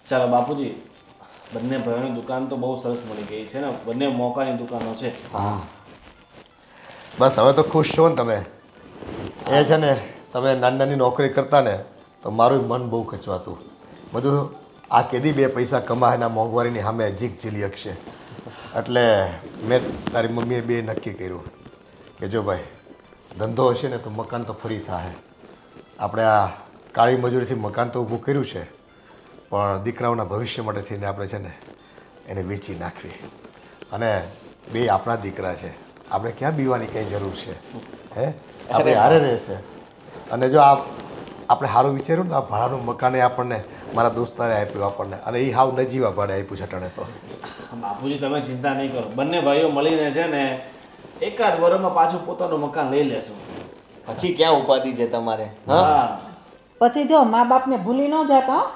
ચાલો બાપુજી, બંને ભાઈઓની દુકાન તો બહુ સરસ મળી ગઈ છે ને, બંને મોકાની દુકાનો છે. હા બસ હવે તો ખુશ છો ને તમે? એ છે ને તમે નાની નાની નોકરી કરતા ને તો મારું મન બહુ ખચવાતું. બધું આ કેદી બે પૈસા કમાયના મોંઘવારીની સામે જીક ઝીલી શકશે. એટલે મેં તારી મમ્મીએ બે નક્કી કર્યું કે જો ભાઈ ધંધો હશે ને તો મકાન તો ફરી થાય. આપણે આ કાળી મજૂરીથી મકાન તો ઊભું કર્યું છે, પણ દીકરાઓના ભવિષ્ય માટે થઈને આપણે છે ને એને વેચી નાખવી. અને બે આપણા દીકરા છે, આપણે ક્યાં બીવાની કંઈ જરૂર છે? હે આપણે હારે રહેશે. અને જો આપણે સારું વિચાર્યું ને, આ ભાડાનું મકાને આપણને મારા દોસ્તારે આપ્યું આપણને, અને એ હાવ નજીવા ભાડે આપ્યું છે ટાણે. તો બાપુજી તમે ચિંતા નહીં કરો, બંને ભાઈઓ મળીને છે ને એકાદ વર્ષમાં પાછું પોતાનું મકાન લઈ લેશું. પછી ક્યાં ઉપાધિ છે તમારે? હા પછી જો મા બાપને ભૂલી ન જાતા હો.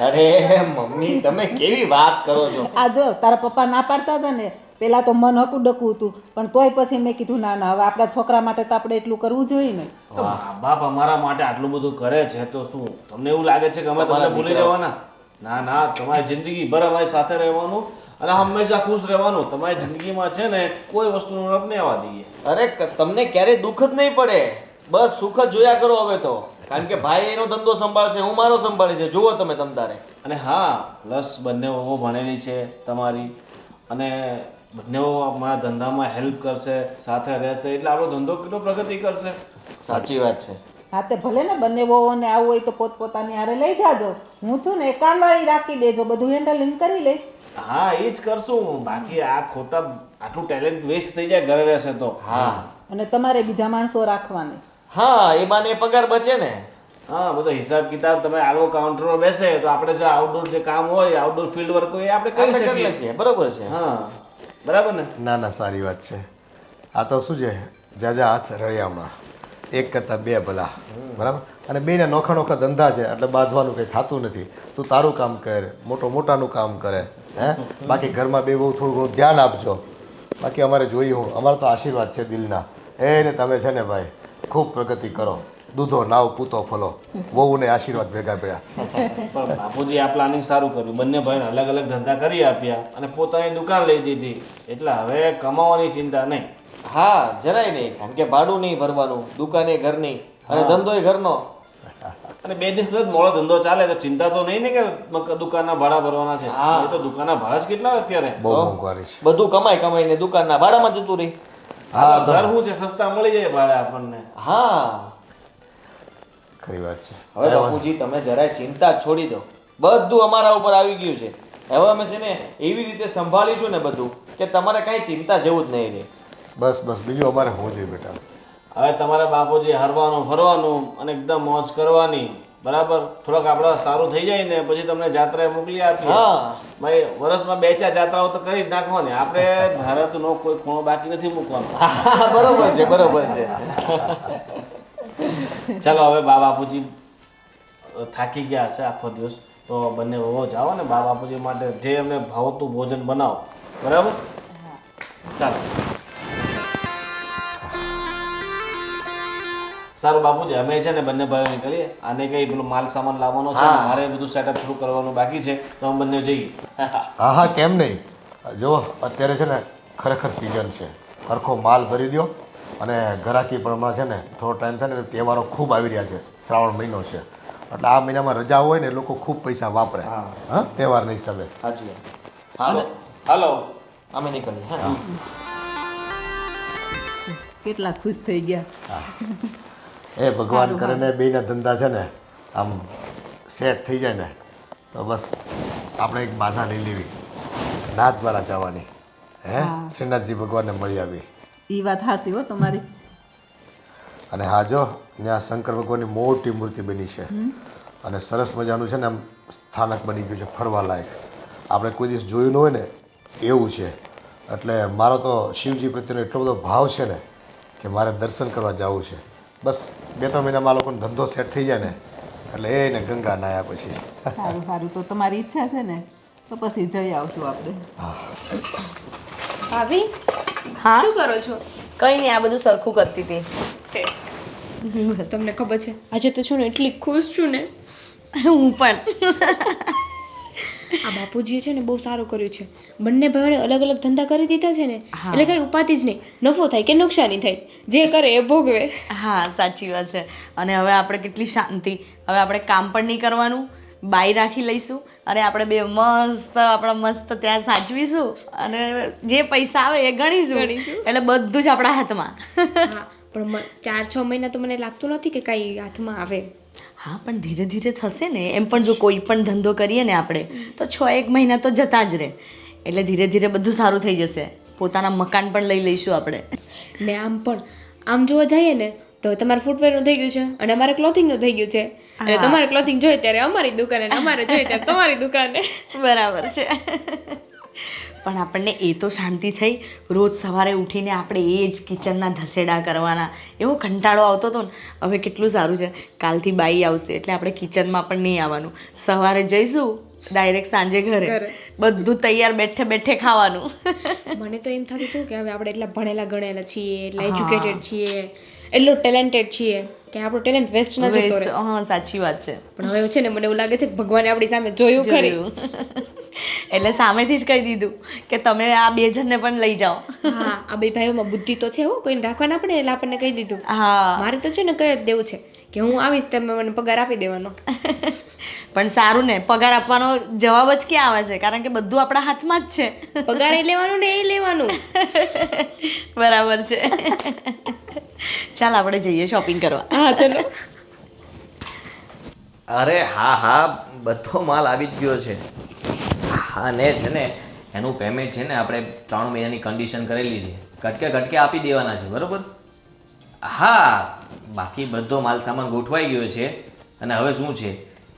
અરે મમ્મી તમે કેવી વાત કરો છો? આ જો તારા પપ્પા ના પાડતા હતા ને, પેલા તો મન હકું ડકું હતું, પણ તોય પછી મેં કીધું ના ના, હવે આપણા છોકરા માટે તો આપણે એટલું કરવું જોઈએ ને. તો મા બાપ અમારા માટે આટલું બધું કરે છે તો શું તમને એવું લાગે છે કે અમે તમને ભૂલી જવાના? ના ના, તમારી જિંદગી ભર અમારી સાથે રહેવાનું અને હંમેશા ખુશ રહેવાનું. તમારી જિંદગીમાં છે ને કોઈ વસ્તુનું રબ નહીં આવવા દઈએ. અરે તમને ક્યારેય દુઃખ જ નહીં પડે, બસ સુખ જ જોયા કરો હવે તો. કારણ કે ભાઈ એનો ધંધો સંભાળશે, હું મારો સંભાળી છે. જુઓ તમે તમતારે. અને હા, પ્લસ બંને વહુ ભણેલી છે તમારી, અને બંને મારા ધંધામાં હેલ્પ કરશે, સાથે રહેશે, એટલે આપણો ધંધો કેટલો પ્રગતિ કરશે. સાચી વાત છે. હા તે ભલે ને બંને વહુઓને આવું હોય તો પોતપોતાની હારે લઈ જાજો. હું છું ને કામવાળી રાખી દેજો, બધું હેન્ડલિંગ કરી લઈશ. હા એ જ કરશું. બાકી આ ખોટા આટલું ટેલેન્ટ વેસ્ટ થઈ જાય ઘરે રહેશે તો. હા અને તમારે બીજા માણસો રાખવાની. હા, એ બાને પગાર બચે ને. હા, બધો હિસાબ કિતાબ તમે આગળ કાઉન્ટરમાં બેસે તો આપણે જે આઉટડોર જે કામ હોય, આઉટડોર ફિલ્ડ વર્ક હોય એ આપણે કરી આપણે કરી શકીએ. લખીએ. બરોબર છે. હા બરાબર ને? ના ના, સારી વાત છે. આ તો શું છે, જાજા હાથ રળિયામણા, એક કરતાં બે ભલા. બરાબર. અને બેને નોખા નોખા ધંધા છે, એટલે બાંધવાનું કંઈ થતું નથી. તું તારું કામ કર, મોટાનું કામ કરે. હે બાકી ઘરમાં બે બહુ થોડું ઘણું ધ્યાન આપજો. બાકી અમારે જોઈએ હું, અમારા તો આશીર્વાદ છે દિલના. એને તમે છે ને ભાઈ ખૂબ પ્રગતિ કરો, દૂધો નાવ પૂતો ફલો, વહુને આશીર્વાદ ભેગા ભેગા. પણ બાપુજી આ પ્લાનિંગ સારું કર્યું. બંને ભાઈને અલગ અલગ ધંધા કરી આપ્યા અને પોતાની દુકાન લઈ દીધી, એટલે હવે કમાવાની ચિંતા નહીં. હા જરાય નહીં, કારણ કે ભાડું નહીં ભરવાનું, દુકાને ઘરની અને ધંધો ઘરનો. અને બે દિવસ પછી મોડો ધંધો ચાલે તો ચિંતા તો નહીં ને કે દુકાનના ભાડા ભરવાના છે. હા. એ તો દુકાનના ભાડા જ કેટલા અત્યારે. બહુ મોંઘવારી છે. બધું કમાઈને દુકાનના ભાડામાં જતું રહી. હા, ઘર શું છે, સસ્તા મળી જાય ભાડા આપણને. હા ખરી વાત છે. હવે બાપુજી તમે જરાય ચિંતા જ છોડી દો, બધું અમારા ઉપર આવી ગયું છે. હવે અમે છે ને એવી રીતે સંભાળીશું ને બધું કે તમારે કાંઈ ચિંતા જેવું જ નહીં રહે. બસ બસ, બીજું અમારે હોવું જોઈએ બેટા. હવે તમારા બાપુજી હરવાનું ફરવાનું અને એકદમ મોજ કરવાની. બરાબર. થોડાક આપણા સારું થઈ જાય ને પછી તમને જાત્રાએ મોકલી આપીએ. હા ભાઈ વર્ષમાં 2-4 જાત્રાઓ તો કરી જ નાખવાની. આપણે ભારતનો કોઈ ખૂણો બાકી નથી મૂકવાનો. હા, બરોબર છે બરોબર છે. ચાલો હવે બાપુજી થાકી ગયા હશે આખો દિવસ, તો બંને વહુ જાઓ ને બાપુજી માટે જે એમને ભાવતું ભોજન બનાવો. બરાબર. ચાલો સારું બાપુજી, અમે છે ને બંને ભાઈઓ નીકળીએ. આને કઈ પેલું માલ સામાન લાવવાનો છે ને મારે બધું સેટઅપ થોડું કરવાનું બાકી છે, તો અમે બંને જઈએ. હા હા, કેમ નહીં. જો અત્યારે છે ને ખરેખર સિઝન છે, સરખો માલ ભરી દો. અને ઘરાકી પણ હમણાં છે ને થોડો ટાઈમ થાય ને તહેવારો ખૂબ આવી રહ્યા છે, શ્રાવણ મહિનો છે, એટલે આ મહિનામાં રજા હોય ને લોકો ખૂબ પૈસા વાપરે. હા, તહેવારના હિસાબે. સાચી વાત. હાલો હાલો અમે નીકળીએ. હા કેટલા ખુશ થઈ ગયા. એ ભગવાન કરે ને બેના ધંધા છે ને આમ સેટ થઈ જાય ને તો બસ આપણે એક બાધા લઈ લેવી, નાથ દ્વારા જવાની. હે શ્રીનાથજી ભગવાનને મળી આવી. એ વાત હાસી હો તમારી. અને હા જો ત્યાં શંકર ભગવાનની મોટી મૂર્તિ બની છે અને સરસ મજાનું છે ને આમ સ્થાનક બની ગયું છે ફરવા લાયક. આપણે કોઈ દિવસ જોયું ન હોય ને એવું છે. એટલે મારો તો શિવજી પ્રત્યેનો એટલો બધો ભાવ છે ને કે મારે દર્શન કરવા જવું છે. બસ 2-3 મહિનામાં આ લોકોનો ધંધો સેટ થઈ જાય ને એટલે એને ગંગા નાયા પછી. સારું સારું, તો તમારી ઈચ્છા છે ને તો પછી જઈ આવશું આપણે. ભાભી હા શું કરો છો? કંઈ નહીં, આ બધું સરખું કરતી હતી. તમને ખબર છે આજે તો છું ને એટલી ખુશ છું ને. હું પણ આ બાપુજીએ છે ને બહુ સારું કર્યું છે. બંને ભાઈઓને અલગ અલગ ધંધા કરી દીધા છે ને, એટલે કઈ ઉપાધિ જ નહીં. નફો થાય કે નુકસાની થાય, જે કરે એ ભોગવે. હા સાચી વાત છે. અને હવે આપણે કેટલી શાંતિ, હવે આપણે કામ પણ નહીં કરવાનું, બાઈ રાખી લઈશું અને આપણે બે મસ્ત આપણા મસ્ત ત્યાં સાચવીશું અને જે પૈસા આવે એ ગણીશું. એટલે બધું જ આપણા હાથમાં. હા, પણ 4-6 મહિના તો મને લાગતું નથી કે કાંઈ હાથમાં આવે. હા પણ ધીરે ધીરે થશે ને. એમ પણ જો કોઈ પણ ધંધો કરીએ ને આપણે તો 6-1 મહિના તો જતા જ રહે. એટલે ધીરે ધીરે બધું સારું થઈ જશે. પોતાના મકાન પણ લઈ લઈશું આપણે. ને આમ જોવા જઈએ ને તો તમારે ફૂટવેરનું થઈ ગયું છે અને અમારે ક્લોથિંગનું થઈ ગયું છે. એટલે તમારે ક્લોથિંગ જોઈએ ત્યારે અમારી દુકાને ને અમારે જોઈએ ત્યારે તમારી દુકાને. બરાબર છે. પણ આપણને એ તો શાંતિ થઈ. રોજ સવારે ઉઠીને આપણે એ જ કિચનના ધસેડા કરવાના, એવો કંટાળો આવતો હતો ને. હવે કેટલું સારું છે, કાલથી બાઈ આવશે એટલે આપણે કિચનમાં પણ નહીં આવવાનું. સવારે જઈશું, ડાયરેક્ટ સાંજે ઘરે. બધું તૈયાર બેઠે બેઠે ખાવાનું. મને તો એમ થતું હતું કે હવે આપણે એટલા ભણેલા ગણેલા છીએ, એટલા એજ્યુકેટેડ છીએ, એટલું ટેલેન્ટેડ છીએ કે આપણો ટેલેન્ટ વેસ્ટ ન જતો રહે. હા સાચી વાત છે. પણ હવે છે ને મને એવું લાગે છે કે ભગવાને આપણી સામે જોયું ખરી. એટલે સામેથી જ કહી દીધું કે તમે આ 2 જણને પણ લઈ જાઓ. હા, આ બે ભાઈઓમાં બુદ્ધિ તો છે હો, કોઈને રાખવા ના પડે એટલે આપણને કહી દીધું. હા મારે તો છે ને કહી જ દેવું છે કે હું આવીશ તમે મને પગાર આપી દેવાનો. પણ સારું ને, પગાર આપવાનો જવાબ જ ક્યાં આવે છે, કારણ કે બધું આપણા હાથમાં જ છે. પગાર એ લેવાનું ને એ લેવાનું. બરાબર છે. ચાલ આપણે જઈએ શોપિંગ કરવા. હા ચલો. અરે હા બધો માલ આવી જ ગયો છે. હા ને છે ને એનું પેમેન્ટ છે ને આપણે 3 મહિનાની કન્ડિશન કરેલી છે. ઘટકે આપી દેવાના છે, બરાબર? હા, બાકી બધો માલ સામાન ગોઠવાઈ ગયો છે. અને હવે શું છે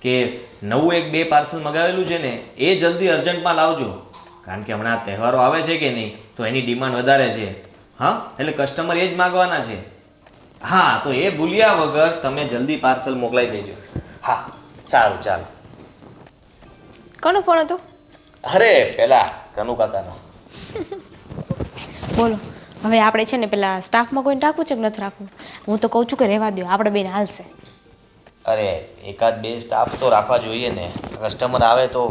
કે નવું 1-2 પાર્સલ મગાવેલું છે ને એ જલ્દી અર્જન્ટમાં લાવજો, કારણ કે હમણાં તહેવારો આવે છે કે નહીં તો એની ડિમાન્ડ વધારે છે. હા, એટલે કસ્ટમર એ જ માગવાના છે. હા, તો એ ભૂલ્યા વગર તમે જલ્દી પાર્સલ મોકલાવી દેજો. હા સારું, ચાલો. કોનો ફોન હતો? અરે પેલા કનુ કાકાનો. બોલો. હવે આપણે છે ને પેલા સ્ટાફમાં કોઈને રાખવું છે કે નથી રાખવું? હું તો કહું છું કે રહેવા દો, આપણે બેન હાલશે. અરે 1-2 સ્ટાફ તો રાખવા જોઈએ ને. કસ્ટમર આવે તો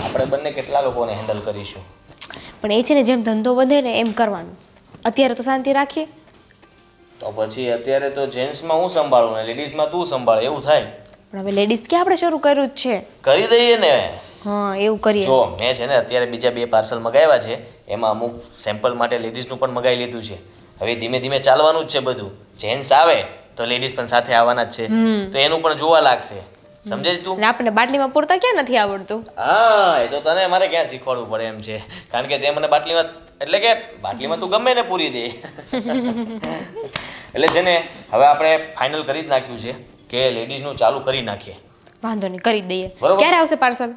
આપણે બંને કેટલા લોકોને હેન્ડલ કરીશું. પણ એ છે ને જેમ ધંધો વધે ને એમ કરવાનું. અત્યારે તો શાંતિ રાખીએ. તો પછી અત્યારે તો જેન્ટ્સમાં હું સંભાળું ને લેડીઝમાં તું સંભાળ, એવું થાય. પણ હવે લેડીઝ કે આપણે શરૂ કર્યું જ છે. કરી દઈએ ને. હા એવું કરીએ. જો મેં છે ને અત્યારે બીજા 2 પાર્સલ મગાવ્યા છે, એમાં અમુક સેમ્પલ માટે લેડીઝનું પણ મગાવી લીધું છે. હવે ધીમે ધીમે ચાલવાનું જ છે બધું. જેન્ટ્સ આવે તો લેડીઝ પણ સાથે આવવાના જ છે, તો એનું પણ જોવા લાગશે. સમજે જ તું? અને આપણને બાટલીમાં પૂરતા ક્યાં નથી આવડતું? હા, એ તો તને મારે ક્યાં શીખવાડવું પડે એમ છે, કારણ કે તે મને બાટલીમાં એટલે કે બાટલીમાં તું ગમે ને પૂરી દે. એટલે છે ને હવે આપણે ફાઇનલ કરી જ નાખ્યું છે કે લેડીઝનું ચાલુ કરી નાખીએ. વાંધો નહીં, કરી જ દઈએ. બરોબર. ક્યારે આવશે પાર્સલ?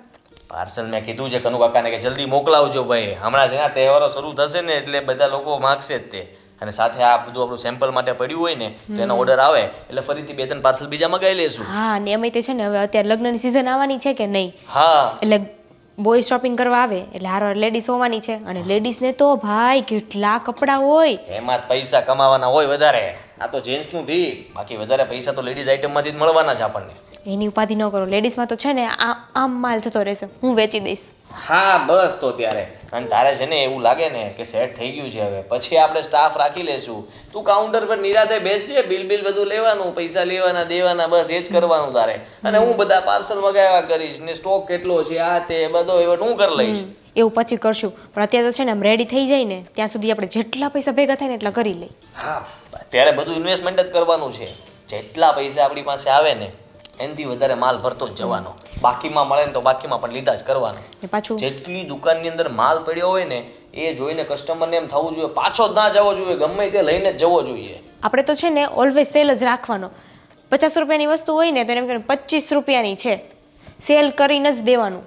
પાર્સલ મેં કીધું છે કનુ કાકાને કે જલ્દી મોકલાવજો ભાઈ. હમણાં જેના તહેવારો શરૂ થશે ને એટલે બધા લોકો માગશે જ તે. અને સાથે આ બધું આપણું સેમ્પલ માટે પડ્યું હોય ને તો એનો ઓર્ડર આવે એટલે ફરીથી 2-3 પાર્સલ બીજા મગાવી લેશું. હા, ને એમાં તે છે ને હવે અત્યારે લગ્નની સિઝન આવવાની છે કે નહીં? હા, એટલે બોય શોપિંગ કરવા આવે એટલે હારો લેડીઝ હોવાની છે. અને લેડીઝને તો ભાઈ કેટલા કપડાં હોય. એમાં જ પૈસા કમાવાના હોય વધારે. આ તો જેન્ટ્સનું ઠીક, બાકી વધારે પૈસા તો લેડીઝ આઇટમમાંથી જ મળવાના છે આપણને. એની ઉપાધિ ન કરો. લેડીઝમાં તો છે ને આમ માલ જતો રહેશે, હું વેચી દઈશ. હા બસ તો ત્યારે. અને તારે છે ને એવું લાગે ને કે સેટ થઈ ગયું છે હવે પછી આપણે સ્ટાફ રાખી લેશું. તું કાઉન્ટર પર નિરાતે બેસજે, બિલ બધું લેવાનું, પૈસા લેવાના દેવાના, બસ એ જ કરવાનું તારે. અને હું બધા પાર્સલ મગાવ્યા કરીશ ને સ્ટોક કેટલો છે આ તે બધો એવટ હું કરી લઈશ. એવું પછી કરશું. પણ અત્યારે તો છે ને આમ રેડી થઈ જાય ને ત્યાં સુધી આપણે જેટલા પૈસા ભેગા થાય ને એટલા કરી લઈ. હા, ત્યારે બધું ઇન્વેસ્ટમેન્ટ જ કરવાનું છે. જેટલા પૈસા આપણી પાસે આવે ને એનાથી વધારે માલ ભરતો જ જવાનો. બાકીમાં મળે ને તો બાકીમાં પણ લીધા જ કરવાનો. ને પાછું જેટલી દુકાનની અંદર માલ પડ્યો હોય ને એ જોઈને કસ્ટમરને એમ થવું જોઈએ પાછો જ ના જવો જોઈએ, ગમે તે લઈને જ જવો જોઈએ. આપણે તો છે ને ઓલવેઝ સેલ જ રાખવાનો. 50 રૂપિયાની વસ્તુ હોય ને તો એમ કે 25 રૂપિયાની છે, સેલ કરીને જ દેવાનું.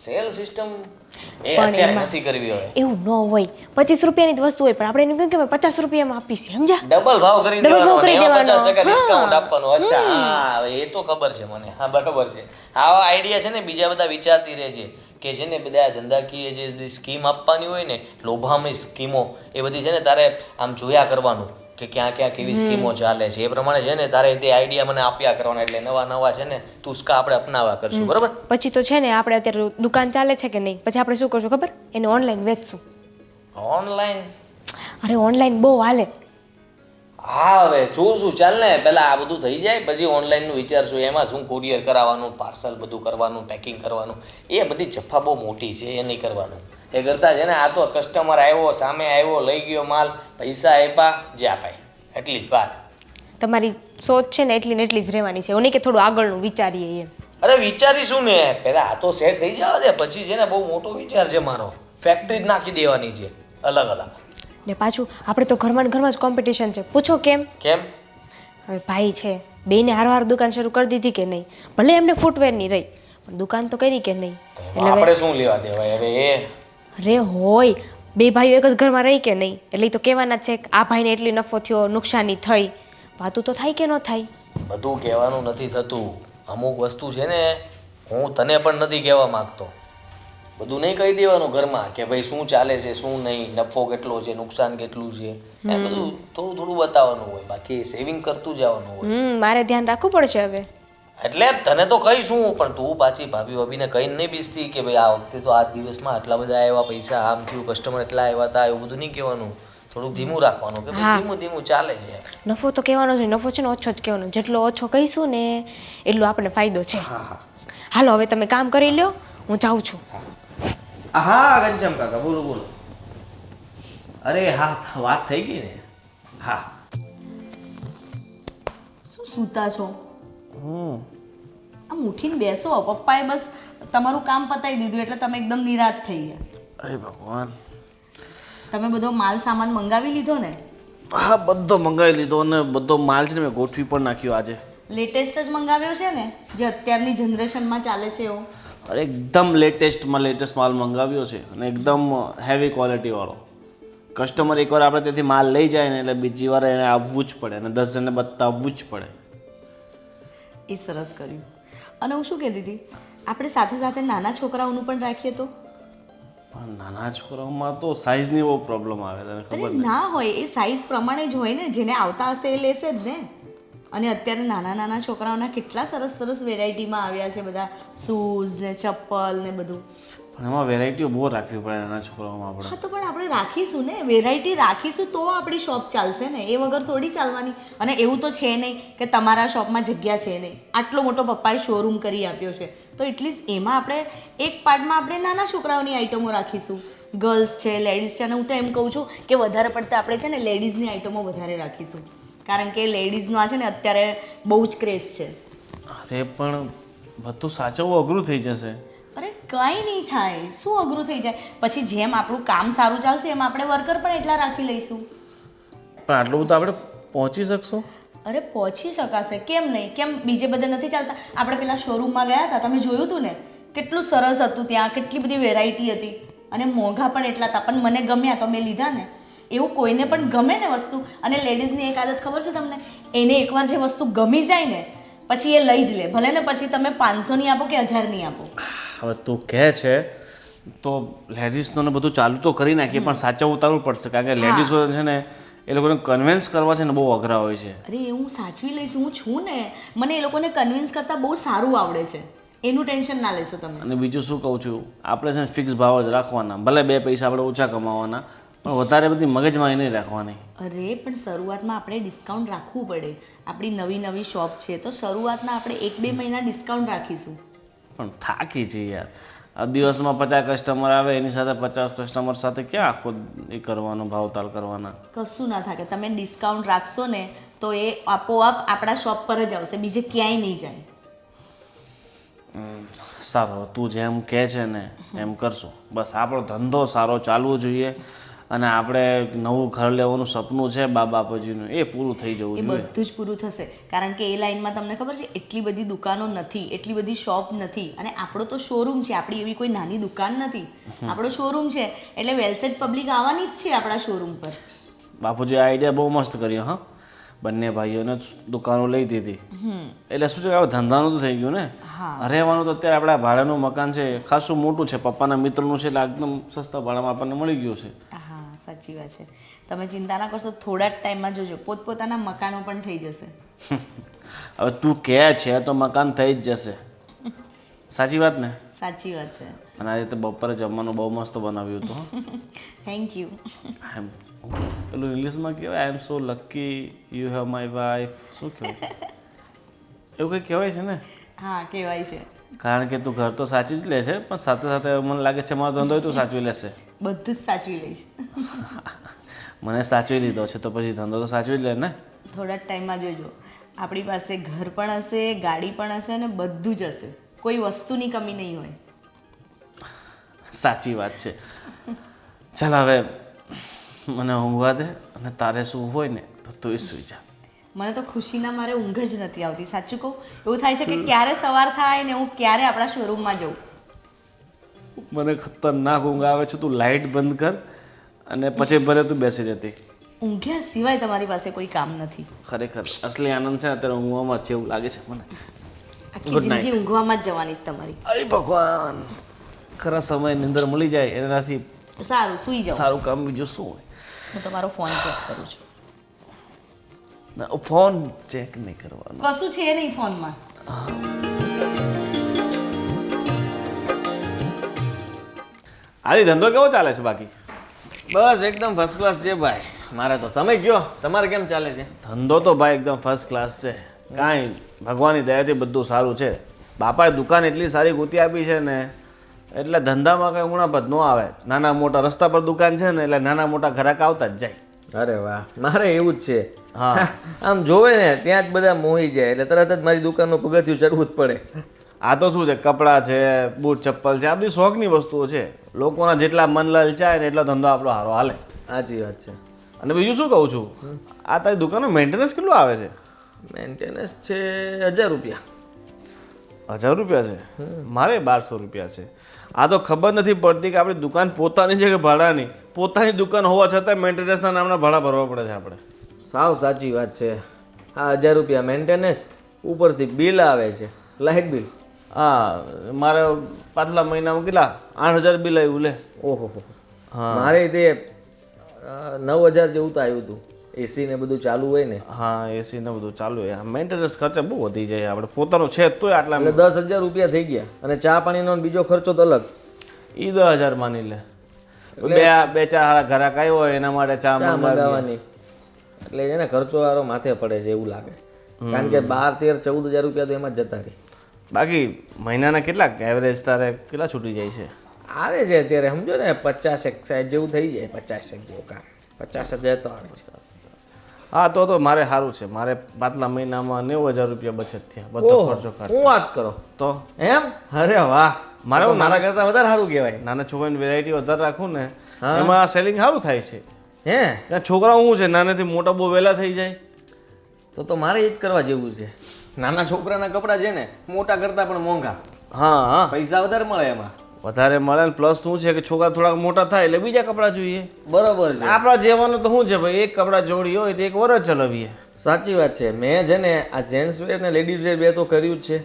સેલ સિસ્ટમ એ પણ અત્યારે એમાં નથી કરવી હવે. એવું ન હોય. 25 રૂપિયાની જ વસ્તુ હોય પણ આપણે એને કહ્યું કે અમે 50 રૂપિયામાં આપીશું, સમજ્યા? ડબલ ભાવ કરી Double દેવાનો ભાવ કરી અને એમાં દેવાનો. 50% ડિસ્કાઉન્ટ આપવાનું. અચ્છા, હા હવે એ તો ખબર છે મને. હા બરોબર છે. આવા આઈડિયા છે ને બીજા બધા વિચારતી રહે છે કે છે ને બધા ધંધાકીય જે સ્કીમ આપવાની હોય ને લોભામણી સ્કીમો એ બધી છે ને તારે આમ જોયા કરવાનું કે ક્યાં ક્યાં કેવી સ્કીમો ચાલે છે એ પ્રમાણે છે ને તારે તે આઈડિયા મને આપ્યા કરવાના, એટલે નવા નવા છે ને તુસ્કા આપણે અપનાવવા કરશું, બરાબર? પછી તો છે ને આપણે અત્યારે દુકાન ચાલે છે કે નહીં, પછી આપણે શું કરશું ખબર, એને ઓનલાઈન વેચશું. ઓનલાઈન? અરે ઓનલાઈન બહુ હાલે. હા હવે જોશું, ચાલ ને પહેલાં આ બધું થઈ જાય પછી ઓનલાઈનનું વિચારશું. એમાં શું કુરિયર કરાવવાનું, પાર્સલ બધું કરવાનું, પેકિંગ કરવાનું, એ બધી જફા બહુ મોટી છે, એ નહીં કરવાનું. એ કરતાં છે ને આ તો કસ્ટમર આવ્યો, સામે આવ્યો, લઈ ગયો માલ, પૈસા આપ્યા, જ્યાં પાય, એટલી જ વાત. તમારી સોચ છે ને એટલી ને એટલી જ રહેવાની છે, એવું નહીં કે થોડું આગળનું વિચારીએ એમ. અરે વિચારીશું ને, પહેલાં આ તો સેટ થઈ જવા દે, પછી છે ને બહુ મોટો વિચાર છે મારો. ફેક્ટરી જ નાખી દેવાની છે અલગ અલગ. ને પાછું આપણે તો ઘરમાં ને ઘરમાં જ કોમ્પિટિશન છે. પૂછો કેમ? કેમ? હવે ભાઈ છે, બેને હાર દુકાન શરૂ કરી દીધી કે નહીં? ભલે એમને ફૂટવેરની રહી, પણ દુકાન તો કરી કે નહીં? એટલે આપણે શું લેવા દેવાય હવે એ? અરે હોય, બે ભાઈઓ એક જ ઘરમાં રહી કે નહીં, એટલે ઈ તો કહેવાના જ છે કે આ ભાઈને એટલી નફો થયો, નુકસાની થઈ. વાતું તો થાય કે ન થાય? બધું કહેવાનું નથી થતું. અમુક વસ્તુ છે ને હું તને પણ નથી કહેવા માંગતો. બધું નહીં કહી દેવાનું ઘરમાં કે ભાઈ શું ચાલે છે, શું નહીં, નફો કેટલો છે, નુકસાન કેટલું છે, એ બધું થોડું થોડું બતાવવાનું હોય, બાકી સેવિંગ કરતું જવાનું હોય. મારે ધ્યાન રાખવું પડશે હવે. એટલે તને તો કહીશું, પણ તું પાછી ભાભીને કહીને નહીં બેસતી કે ભાઈ આ વખતે તો આ દિવસમાં આટલા બધા આવ્યા પૈસા, આમ થયું, કસ્ટમર એટલા આવ્યા હતા, એવું બધું નહીં કહેવાનું. થોડુંક ધીમું રાખવાનું કે ભાઈ ધીમું ધીમું ચાલે છે. નફો તો કહેવાનો છે, નફો છે ને ઓછો જ કહેવાનો. જેટલો ઓછો કહીશું ને એટલો આપણને ફાયદો છે. હાલો હવે તમે કામ કરી લ્યો, હું જાઉં છું. હા ઘનશ્યામ કાકા, બોલો બોલો. અરે હા, વાત થઈ ગઈ ને. હા. શું સૂતા છો? આમ ઉઠીને બેસો. પપ્પાએ બસ તમારું કામ પતાવી દીધું એટલે તમે એકદમ નિરાશ થઈ ગયા. અરે ભગવાન, તમે બધો માલ સામાન મંગાવી લીધો ને? હા બધો મંગાવી લીધો અને બધો માલ છે ને મેં ગોઠવી પણ નાખ્યો આજે. લેટેસ્ટ જ મંગાવ્યો છે ને, જે અત્યારની જનરેશનમાં ચાલે છે એવો? અરે એકદમ લેટેસ્ટમાં લેટેસ્ટ માલ મંગાવ્યો છે અને એકદમ હેવી ક્વોલિટીવાળો. કસ્ટમર એકવાર આપણે ત્યાંથી માલ લઈ જાય ને એટલે બીજી વાર એને આવવું જ પડે અને 10 જણને બતાવવું જ પડે. એ સરસ કર્યું. અને હું શું કહેતી હતી, આપણે સાથે સાથે નાના છોકરાઓનું પણ રાખીએ તો? પણ નાના છોકરાઓમાં તો સાઇઝની બહુ પ્રોબ્લેમ આવે, તને ખબર અરે ના હોય, એ સાઈઝ પ્રમાણે જ હોય ને, જેને આવતા હશે એ લેશે જ ને. અને અત્યારે નાના નાના છોકરાઓના કેટલા સરસ સરસ વેરાયટીમાં આવ્યા છે, બધા શૂઝ ને ચપ્પલ ને બધું. પણ એમાં વેરાયટીઓ બહુ રાખવી પડે નાના છોકરાઓમાં આપણે. હા તો પણ આપણે રાખીશું ને, વેરાયટી રાખીશું તો આપણી શોપ ચાલશે ને, એ વગર થોડી ચાલવાની. અને એવું તો છે નહીં કે તમારા શોપમાં જગ્યા છે નહીં, આટલો મોટો પપ્પાએ શોરૂમ કરી આપ્યો છે, તો એટલીસ્ટ એમાં આપણે એક પાર્ટમાં આપણે નાના છોકરાઓની આઈટમો રાખીશું. ગર્લ્સ છે, લેડીઝ છે, અને હું તો એમ કહું છું કે વધારે પડતા આપણે છે ને લેડીઝની આઈટમો વધારે રાખીશું, કારણ કે લેડીઝનો આ છે ને અત્યારે બહુ જ ક્રેઝ છે. અરે પણ બધું સાચવવું અઘરું થઈ જશે. અરે કંઈ નહીં થાય, શું અઘરું થઈ જાય? પછી જેમ આપણું કામ સારું ચાલશે એમ આપણે વર્કર પણ એટલા રાખી લઈશું. પણ આટલું બધું આપણે પહોંચી શકશું? અરે પહોંચી શકાશે, કેમ નહીં? કેમ બીજે બધે નથી ચાલતા? આપણે પેલા શોરૂમમાં ગયા હતા, તમે જોયું હતું ને, કેટલું સરસ હતું ત્યાં, કેટલી બધી વેરાયટી હતી અને મોંઘા પણ એટલા હતા, પણ મને ગમ્યા તો મેં લીધા ને. એવું કોઈને પણ ગમે ને વસ્તુ. અને લેડીઝની એક આદત ખબર છે તમને, એને એકવાર જે વસ્તુ ગમી જાય ને પછી એ લઈ જ લે, ભલે ને પછી તમે 500ની આપો કે 1000ની આપો. હવે તું કહે છે તો લેડીઝને બધું ચાલુ તો કરી નાખીએ, પણ સાચવવું ઉતારવું પડશે, કારણ કે લેડીઝો છે ને એ લોકોને કન્વિન્સ કરવા છે ને બહુ અઘરા હોય છે. અરે હું સાચવી લઈશ, હું છું ને, મને એ લોકોને કન્વિન્સ કરતાં બહુ સારું આવડે છે, એનું ટેન્શન ના લેશો તમે. અને બીજું શું કહું છું, આપણે છે ને ફિક્સ ભાવ જ રાખવાના, ભલે 2 પૈસા આપણે ઓછા કમાવાના, પણ વધારે બધી મગજમારી નહીં રાખવાની. અરે પણ શરૂઆતમાં આપણે ડિસ્કાઉન્ટ રાખવું પડે. આપણી નવી નવી શોપ છે તો શરૂઆતમાં આપણે 1-2 મહિના ડિસ્કાઉન્ટ રાખીશું. પણ થાકી છે યાર, આ દિવસમાં 50 કસ્ટમર આવે, એની સાથે 50 કસ્ટમર સાથે ક્યાં આખો એ કરવાનો, ભાવતાલ કરવાના? કશું ના થાય, તમે ડિસ્કાઉન્ટ રાખશો ને તો એ આપોઆપ આપણા શોપ પર જ આવશે, બીજે ક્યાંય નહીં જાય. સારું, તું જેમ કહે છે ને એમ કરશું. બસ આપણો ધંધો સારો ચાલવો જોઈએ અને આપણે નવું ઘર લેવાનું સપનું છે બા બાપાજીનું, એ પૂરું થઈ જવું જોઈએ. બધું જ પૂરું થશે, કારણ કે એ લાઈનમાં તમને ખબર છે એટલી બધી દુકાનો નથી, એટલી બધી શોપ નથી, અને આપણો તો શોરૂમ છે, આપણી એવી કોઈ નાની દુકાન નથી, આપણો શોરૂમ છે એટલે વેલસેટ પબ્લિક આવવાની જ છે આપણા શોરૂમ પર. બાપુજી આઈડિયા બહુ મસ્ત કર્યો. હા, બંને ભાઈઓને દુકાનો લઈ દીધી એટલે શું છે, હવે ધંધાનું તો થઈ ગયું ને. રહેવાનું તો અત્યારે આપણા ભાડાનું મકાન છે, ખાસું મોટું છે, પપ્પાના મિત્રનું છે, એટલે એકદમ સસ્તા ભાડામાં આપણને મળી ગયું છે. સાચી વાત છે. તમે ચિંતા ના કરશો, થોડા જ ટાઈમમાં જોજો પોતપોતાના મકાનો પણ થઈ જશે. હવે તું કહે છે તો મકાન થઈ જ જશે. સાચી વાત ને? સાચી વાત છે. અને આજે તો બપોરે જમવાનું બહુ મસ્ત બનાવ્યું હતું. Thank you. પેલું ઇંગ્લિશમાં કહેવાય I am so lucky you have my wife. શું કહેવાય? એવું કંઈ કહેવાય છે ને? હા, કહેવાય છે. કારણ કે તું ઘર તો સાચવી જ લે છે, પણ સાથે સાથે મને લાગે છે મારો ધંધો તું સાચવી લેશે. બધું જ સાચવી લઈશ. મને સાચવી લીધો છે તો પછી ધંધો તો સાચવી જ લે ને. થોડા જ ટાઈમમાં જોજો, આપણી પાસે ઘર પણ હશે, ગાડી પણ હશે અને બધું જ હશે. કોઈ વસ્તુની કમી નહીં હોય. સાચી વાત છે. ચાલ હવે મને ઊંઘવા દે, અને તારે શું હોય ને તો તું સૂઈ જા. મને તો ખુશીના મારે ઊંઘ જ નથી આવતી. સાચું કહું, એવું થાય છે કે ક્યારે સવાર થાય ને હું ક્યારે આપણા શોરૂમમાં જઉં. મને ખતરનાક ઊંઘ આવે છે. તું લાઇટ બંધ કર અને પછી ભલે તું બેસી રહેતી. ઊંઘ્યા સિવાય તમારી પાસે કોઈ કામ નથી. ખરેખર અસલી આનંદ છે ને અત્યારે ઊંઘવામાં છે એવું લાગે છે મને. આખી જિંદગી ઊંઘવામાં જ જવાની જ તમારી. અરે ભગવાન, ખરા સમય નિંદર મળી જાય એનાથી સારું, સૂઈ જાઓ. સારું કામ બીજું શું હોય? હું તમારો ફોન ચેક કરું છું. ના, ફોન ચેક નહીં કરવાનો. કશું છે નહીં ફોનમાં. આજે ધંધો કેવો ચાલે છે બાકી? બસ એકદમ ફર્સ્ટ ક્લાસ છે ભાઈ. મારે તો તમે કયો, તમારે કેમ ચાલે છે? ધંધો તો ભાઈ એકદમ ફર્સ્ટ ક્લાસ છે. કાંઈ ભગવાનની દયાથી બધું સારું છે. બાપાએ દુકાન એટલી સારી ગોતી આપી છે ને એટલે ધંધામાં કંઈ ઉણાપત ન આવે. નાના મોટા રસ્તા પર દુકાન છે ને એટલે નાના મોટા ગ્રાહક આવતા જ જાય. અરે વાહ, મારે એવું જ છે. હા. આમ જોવે ને ત્યાં જ બધા મોહી જાય એટલે તરત જ મારી દુકાનનું પગથિયું ચડવું જ પડે. આ તો શું છે, કપડાં છે, બૂટ ચપ્પલ છે, આ બધી શોખની વસ્તુઓ છે. લોકોના જેટલા મન લલચાય ને એટલો ધંધો આપણો સારો હાલે. સાચી વાત છે. અને બીજું શું કહું છું, આ તારી દુકાનનું મેન્ટેનન્સ કેટલું આવે છે? મેન્ટેનન્સ છે 1000 રૂપિયા. 1000 રૂપિયા છે? મારે 1200 રૂપિયા છે. આ તો ખબર નથી પડતી કે આપણી દુકાન પોતાની છે કે ભાડાની. પોતાની દુકાન હોવા છતાં મેન્ટેનન્સના નામના ભાડા ભરવા પડે છે આપણે. સાવ સાચી વાત છે. હા, 1000 રૂપિયા મેન્ટેનન્સ, ઉપરથી બિલ આવે છે, લાઇટ બિલ. હા, મારે પાછલા મહિનામાં કેટલા 8000 બિલ આવ્યું લે. ઓહો, મારે તે 9000 જેવું તો આવ્યું હતું. એસી ને બધું ચાલુ હોય ને. હા, એસી ને બધું ચાલુ હોય. મેન્ટેનન્સ ખર્ચે બહુ વધી જાય. આપણે પોતાનું છે તોય આટલા એટલે 10000 રૂપિયા થઈ ગયા. અને ચા પાણીનો બીજો ખર્ચો તો અલગ. એ 10000 માની લે. બે ચાર હારા ઘરાક આવ્યો હોય એના માટે ચા મંગાવવાની. એટલે એને ખર્ચો વાળો માથે પડે છે એવું લાગે. કારણ કે 12, 13, 14000 રૂપિયા તો એમાં જ જતા રહે. બાકી મહિનાના કેટલાક એવરેજ તારે કેટલા છૂટી જાય છે? આવે છે અત્યારે સમજો ને 50-61 જેવું થઈ જાય. 50 જેવું કામ, 50000 તો આવે. હા, તો મારે સારું છે. મારે પાછલા મહિનામાં 90000 રૂપિયા બચત થયા. બધો ખર્ચો કર. હું વાત કરો તો એમ? અરે વાહ, મારે મારા કરતા વધારે સારું કહેવાય. નાના છોકરાની વેરાયટી વધારે રાખું ને એમાં સેલિંગ સારું થાય છે. હે, છોકરાઓ શું છે, નાનેથી મોટા બહુ વહેલા થઈ જાય. તો મારે એ જ કરવા જેવું છે. નાના છોકરાના કપડાં છે ને મોટા કરતા પણ મોંઘા. હા હા, પૈસા વધારે મળે એમાં. વધારે મળે ને પ્લસ શું છે કે છોકરા થોડાક મોટા થાય એટલે બીજા કપડાં જોઈએ. બરોબર છે. આપણા જેવાનું તો શું છે ભાઈ, એક કપડાં જોડી હોય તો એક વરસ ચલાવીએ. સાચી વાત છે. મેં છે ને આ જેન્ટ્સ વેર ને લેડીઝ વેર બે તો કર્યું જ છે.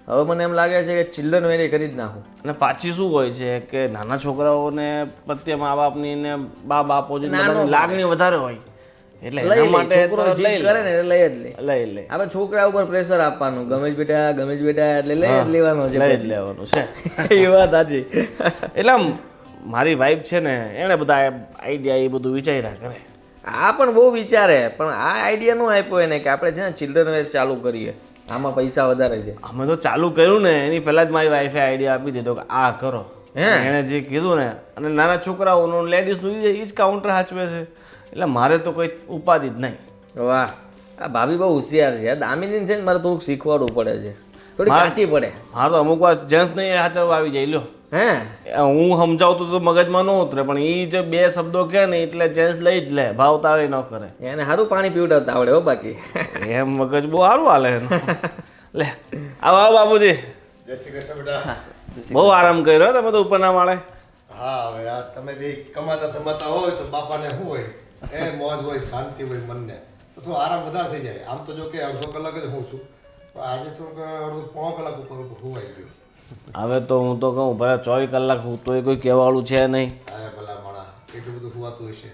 હવે મને એમ લાગે છે કે ચિલ્ડ્રન વેર એ કરી જ નાખું. અને પાછી શું હોય છે કે નાના છોકરાઓને પ્રત્યે મા બાપની ને બા બાપો લાગણી વધારે હોય એટલે એના માટે છોકરો જીદ કરે ને એટલે લઈ જ લે. લઈ લે. આપણે છોકરા ઉપર પ્રેશર આપવાનું, ગમે જ બેટા, ગમે જ બેટા, એટલે લઈ જ લેવાનો છે. લઈ જ લેવાનું છે. એ વાત સાચી. એટલે મારી વાઈફ છે ને એણે બધા આઈડિયા એ બધું વિચાર્યા કરે. આ પણ બહુ વિચારે, પણ આ આઈડિયા નો આપ્યો એને કે આપણે છે ને ચિલ્ડ્રન વેર ચાલુ કરીએ, આમાં પૈસા વધારે છે. અમે તો ચાલુ કર્યું ને એની પહેલા જ મારી વાઈફે આઈડિયા આપી દીધો કે આ કરો. એણે જે કીધું ને, અને નાના છોકરાઓનું લેડીઝનું એ જ કાઉન્ટર સાચવે છે એટલે મારે તો કોઈ ઉપાધિ જ નહીં. વાહ, આ ભાભી બહુ હોશિયાર છે. દામિની છે ને મારે થોડુંક શીખવાડવું પડે છે, થોડી કાચી પડે. હા, તો અમુક વાર જેન્ટ્સ નહીં સાચવવા આવી જાય. લ્યો હે, હું સમજાવતો તો મગજમાં ન ઉતરે, પણ એ જે બે શબ્દો કહે ને એટલે જેન્ટ્સ લઈ જ લે, ભાવતા આવે ન કરે. એને સારું પાણી પીવડાવતા આવડે હો. બાકી એમ મગજ બહુ સારું હાલે એનું. લે આવો આવો બાપુજી. જય શ્રી કૃષ્ણ બેટા. બહુ આરામ કર્યો તમે તો ઉપરના માળે. હા, હવે આ તમે બે કમાતા ધમાતા હોય તો બાપાને શું હોય, એ મોજ હોય, શાંતિ હોય મનને, તો થોડો આરામ વધારે થઈ જાય. આમ તો જો કે 2 કલાક જ હું છું, પણ આજે થોડુંક 1.5 કલાક ઉપર હોવાઈ ગયું. હવે તો હું તો કહું ભલે 24 કલાક હું તો કોઈ કહેવાળું છે નહીં. અરે ભલા માણા, એટલું બધું હોવાતું હશે.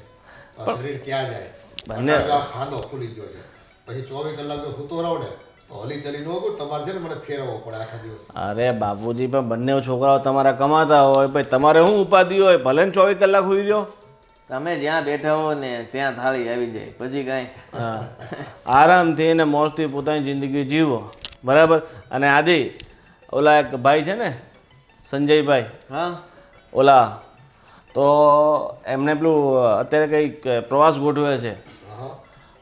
તો શરીર ક્યાં જાય બંને- અત્યારે આ ખાંદો ખુલી ગયો છે પછી 24 કલાક જો સૂતો રહો ને તો હલી ચલી ન હોય તમારે છે ને મને ફેરવવો પડે આખા દિવસ અરે બાપુજી પણ બંને છોકરાઓ તમારા કમાતા હોય ભાઈ તમારે શું ઉપાધિ હોય ભલે ને 24 કલાક હોઈ રહ્યો. તમે જ્યાં બેઠા હો ને ત્યાં થાળી આવી જાય પછી કાંઈ. હા આરામથી ને મોજથી પોતાની જિંદગી જીવો બરાબર. અને આદિ ઓલા એક ભાઈ છે ને સંજયભાઈ હા ઓલા તો એમને પેલું અત્યારે કંઈક પ્રવાસ ગોઠવે છે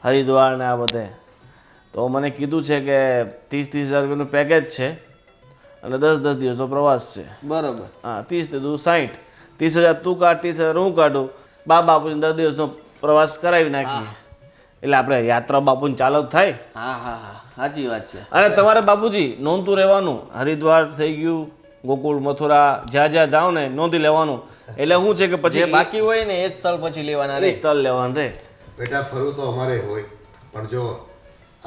હરિદ્વાર ને આ બધે. તો મને કીધું છે કે 30,000 રૂપિયાનું પેકેજ છે અને 10 દિવસનો પ્રવાસ છે. બરોબર. હા 30 તે 60 30,000 તું કાઢ 30,000 હું કાઢું બાપુને 10 દિવસનો પ્રવાસ કરાવી નાખીએ એટલે આપણે યાત્રા બાપુને ચાલક થાય. હા હા હા સાચી વાત છે. અને તમારે બાપુજી નોંધતું રહેવાનું. હરિદ્વાર થઈ ગયું ગોકુળ મથુરા જ્યાં જ્યાં જાઓ ને નોંધી લેવાનું. એટલે શું છે કે જે પછી બાકી હોય ને એ જ સ્થળ પછી લેવાના રે. સ્થળ લેવાનું રે. બેટા ફરવું તો અમારે હોય પણ જો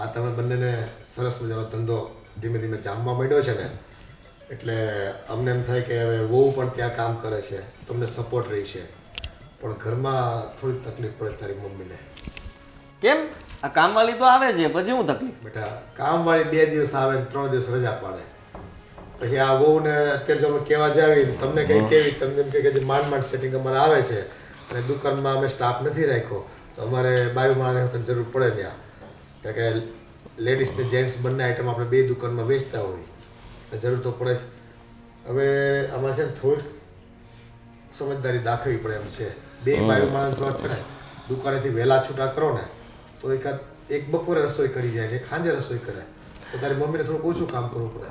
આ તમે બંનેને સરસ મજાનો ધંધો ધીમે ધીમે જામવા માંડ્યો છે ને એટલે અમને એમ થાય કે હવે વહુ પણ ત્યાં કામ કરે છે તમને સપોર્ટ રહી છે પણ ઘરમાં થોડી તકલીફ પડે તારી મમ્મીને. કેમ આ કામવાળી તો આવે છે પછી હું તકલીફ. બેટા કામવાળી 2 દિવસ આવે ને 3 દિવસ રજા પાડે પછી આ વહુને અત્યારે જો અમે કહેવા જાવી તમને કંઈ કેવી તમને એમ કે માંડ માંડ સેટિંગ અમારે આવે છે અને દુકાનમાં અમે સ્ટાફ નથી રાખ્યો તો અમારે બાયુ માણસની જરૂર પડે ત્યાં કે લેડીઝ ને જેન્ટ્સ બંને આઈટમ આપણે 2 દુકાનમાં વેચતા હોય એટલે જરૂર તો પડે જ. હવે આમાં છે ને થોડીક સમજદારી દાખવવી પડે એમ છે. 2 બાયુ માણસ થોડા છે ને દુકાનેથી વહેલા છૂટા કરો ને તો એક બપોરે રસોઈ કરી જાય ને એક સાંજે રસોઈ કરે તો તારી મમ્મીને થોડુંક ઓછું કામ કરવું પડે.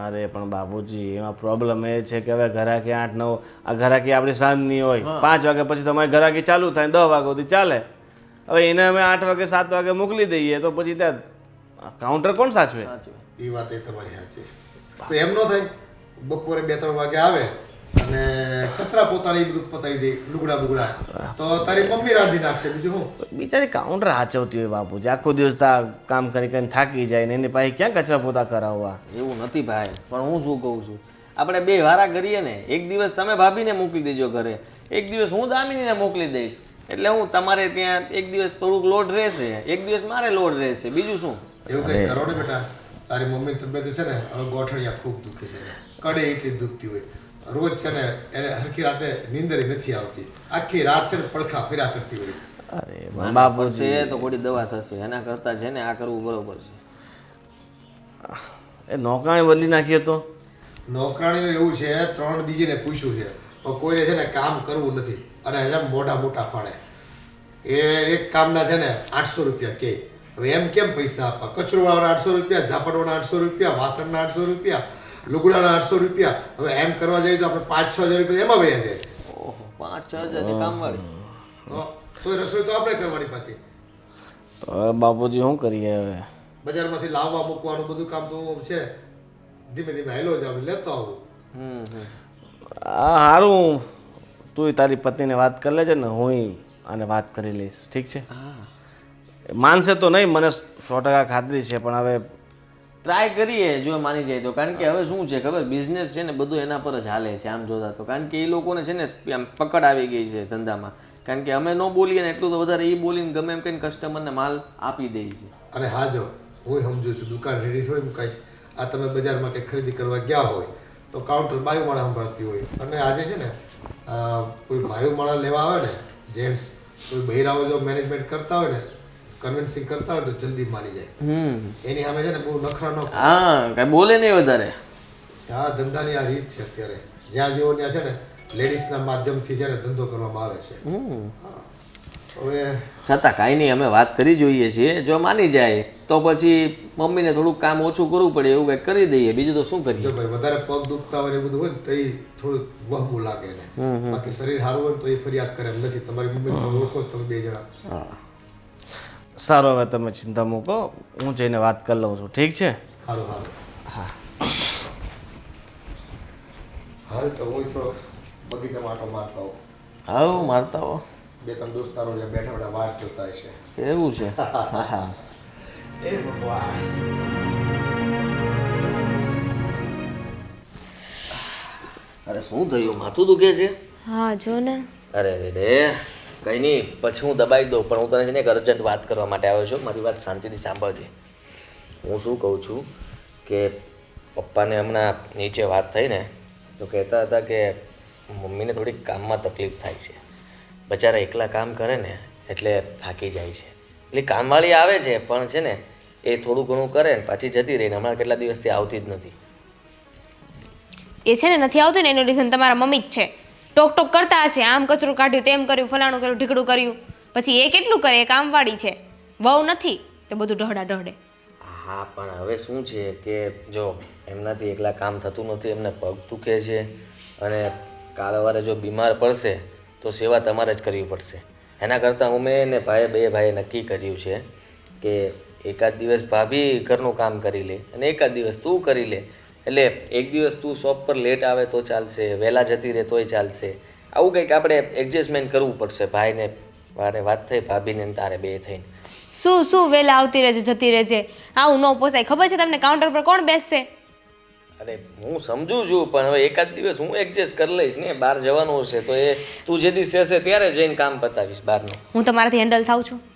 અરે પણ બાપુજી એમાં પ્રોબ્લેમ એ છે કે હવે ઘરાકી 8-9 આ ઘરાકી આપણી સાંજની હોય 5 વાગ્યા પછી તમારી ઘરાકી ચાલુ થાય 10 વાગ્યા સુધી ચાલે. હવે એને અમે 8 વાગે 7 વાગે મોકલી દઈએ તો પછી ત્યાં કાઉન્ટર કોણ સાચવે? એ વાત એ તમારી સાચી. તો એમ ન થાય બપોરે 2-3 વાગે આવે અને કચરા પોતાને એ બધું પતાવી દે લુગડા બુગડા તો તારી મમ્મી રાંધી નાખશે બીજું શું. બિચારી કાઉન્ટર સાચવતી હોય બાપુજી આખો દિવસ આ કામ કરી કરીને થાકી જાય ને એની પાસે ક્યાં કચરા પોતા કરાવવા. એવું નથી ભાઈ પણ હું શું કહું છું આપણે 2 વારા કરીએ ને એક દિવસ તમે ભાભીને મોકલી દેજો ઘરે એક દિવસ હું દામિનીને મોકલી દઈશ એટલે હું તમારે ત્યાં એક દિવસ થોડુંક લોડ રહેશે એક દિવસ મારે લોડ રહેશે બીજું શું. એવું કંઈ કરો ને બેટા તારી મમ્મીની તબિયત છે ને હવે ગોઠણિયા ખૂબ દુખે છે કડે એટલી દુખતી હોય રોજ છે ને એને હરખી રાતે નીંદર નથી આવતી આખી રાત છે ને પડખા ફેરા કરતી હોય. અરે બાપુજી તો થોડી દવા થશે એના કરતાં છે ને આ કરવું બરોબર છે. એ નોકરાણી બદલી નાખીએ તો નોકરાણીનું એવું છે 3 બીજીને પૂછ્યું છે પણ કોઈને છે ને કામ કરવું નથી અને એમ મોટા પાડે એ એક કામના છે ને 800 રૂપિયા કે હવે એમ કેમ પૈસા આપવા કચરોવાળાના 800 રૂપિયા ઝાપડવાના 800 રૂપિયા વાસણના 800 રૂપિયા લુગડાના 800 રૂપિયા હવે એમ કરવા જઈએ તો આપણે 5-6 હજાર રૂપિયા એમાં વયા જાય. ઓહો 5-6 હજારની કામવાળી તો રસોઈ તો આપણે કરવાની પાછી તો હવે બાપુજી શું કરીએ હવે? બજારમાંથી લાવવા મૂકવાનું બધું કામ તો છે ધીમે ધીમે હેલો જ આપણે લેતો આવું. આ સારું તું તારી પત્નીને વાત કરી લેજે ને હું આને વાત કરી લઈશ ઠીક છે. માનશે તો નહીં મને 100% ખાતરી છે પણ હવે ટ્રાય કરીએ જો માની જાય તો કારણ કે હવે શું છે ખબર બિઝનેસ છે ને બધું એના પર જ હાલે છે આમ જોતા તો કારણ કે એ લોકોને છે ને આમ પકડ આવી ગઈ છે ધંધામાં કારણ કે અમે ન બોલીએ ને એટલું તો વધારે એ બોલીને ગમે એમ કહીને કસ્ટમરને માલ આપી દે છે. અને હા જો હું સમજુ છું દુકાન રેડી થોડી મુકાઈશ આ તમે બજારમાં કંઈક ખરીદી કરવા ગયા હોય તો કાઉન્ટર બાયુ માળા સંભાળતી હોય અને આજે છે ને કોઈ બાયુ માળા લેવા આવે ને જેન્ટ્સ કોઈ બહેરાઓ જો મેનેજમેન્ટ કરતા હોય ને કન્વિન્સિંગ કરતા હોય તો જલ્દી માની જાય. એની સામે છે ને બહુ નખરા ન હા કઈ બોલે નહીં વધારે. આ ધંધાની આ રીત છે અત્યારે જ્યાં જેવો ત્યાં છે ને લેડીઝના માધ્યમથી છે ને ધંધો કરવામાં આવે છે. હવે છતાં કાંઈ નહીં અમે વાત કરી જોઈએ છીએ જો માની જાય તો પછી મમ્મીને થોડુંક કામ ઓછું કરવું પડે એવું કંઈક કરી દઈએ બીજું તો શું કરીએ. જો ભાઈ વધારે પગ દુખતા હોય ને એ બધું હોય ને તો એ થોડું વહમું લાગે ને બાકી શરીર સારું હોય ને તો એ ફરિયાદ કરે એમ નથી. તમારી મમ્મી તમે ઓળખો તમે 2 જણા. સારું હવે તમે ચિંતા મૂકો હું જઈને વાત કરી લઉં છું ઠીક છે. સારું હાલ તો હું થોડો બગીચામાં આટો મારતા હોઉં. હા મારતા હો 2-3 દોસ્તારો જ્યાં બેઠા બેઠા વાત જોતા હશે. એવું છે. હા એ ભગવાન અરે શું થયું માથું દુખે છે? હા જો ને અરે રે કંઈ નહીં, પછી હું દબાઈ દઉં, પણ હું તને છે ને એક અર્જન્ટ વાત કરવા માટે આવ્યો છું. મારી વાત શાંતિથી સાંભળજે. હું શું કહું છું કે પપ્પાને હમણાં નીચે વાત થઈ ને તો કહેતા હતા કે મમ્મીને થોડીક કામમાં તકલીફ થાય છે. બચારા એકલા કામ કરે ને એટલે થાકી જાય છે. એટલે કામવાળી આવે છે પણ છે ને એ થોડું ઘણું કરે ને પાછી જતી રહીને હમણાં કેટલા દિવસથી આવતી જ નથી. એ છે ને નથી આવતું ને એનું રીઝન તમારા મમ્મી જ છે. ટોક ટોક કરતા હશે, આમ કચરું કાઢ્યું, તેમ કર્યું, ફલાણું કર્યું, ઢીકડું કર્યું. પછી એ કેટલું કરે? એ કામવાળી છે, વહુ નથી તે બધું ઢહડા ઢહડે. હા, પણ હવે શું છે કે જો એમનાથી એકલા કામ થતું નથી, એમને પગ દુખે છે અને કાલવારે જો બીમાર પડશે તો સેવા તમારે જ કરવી પડશે. એના કરતાં હું મેં ને બે ભાઈએ નક્કી કર્યું છે કે એકાદ દિવસ ભાભી ઘરનું કામ કરી લે અને એકાદ દિવસ તું કરી લે. એટલે એક દિવસ તું શોપ પર લેટ આવે તો ચાલશે, વહેલા જતી રહે તોય ચાલશે. આવું કંઈક આપણે એડજસ્ટમેન્ટ કરવું પડશે. ભાઈને વારે વાત થઈ, ભાભીને ને તારે બે થઈને. શું વહેલા આવતી રહેજે જતી રહેજે, આવું ન પોસાય. ખબર છે તમને કાઉન્ટર પર કોણ બેસશે? અરે હું સમજુ છું, પણ હવે એકાદ દિવસ હું એડજસ્ટ કરી લઈશ ને. બહાર જવાનું હશે તો એ તું જે દિવસે હશે ત્યારે જઈને કામ પતાવીશ બહારનું. હું તમારાથી હેન્ડલ થાઉં છું?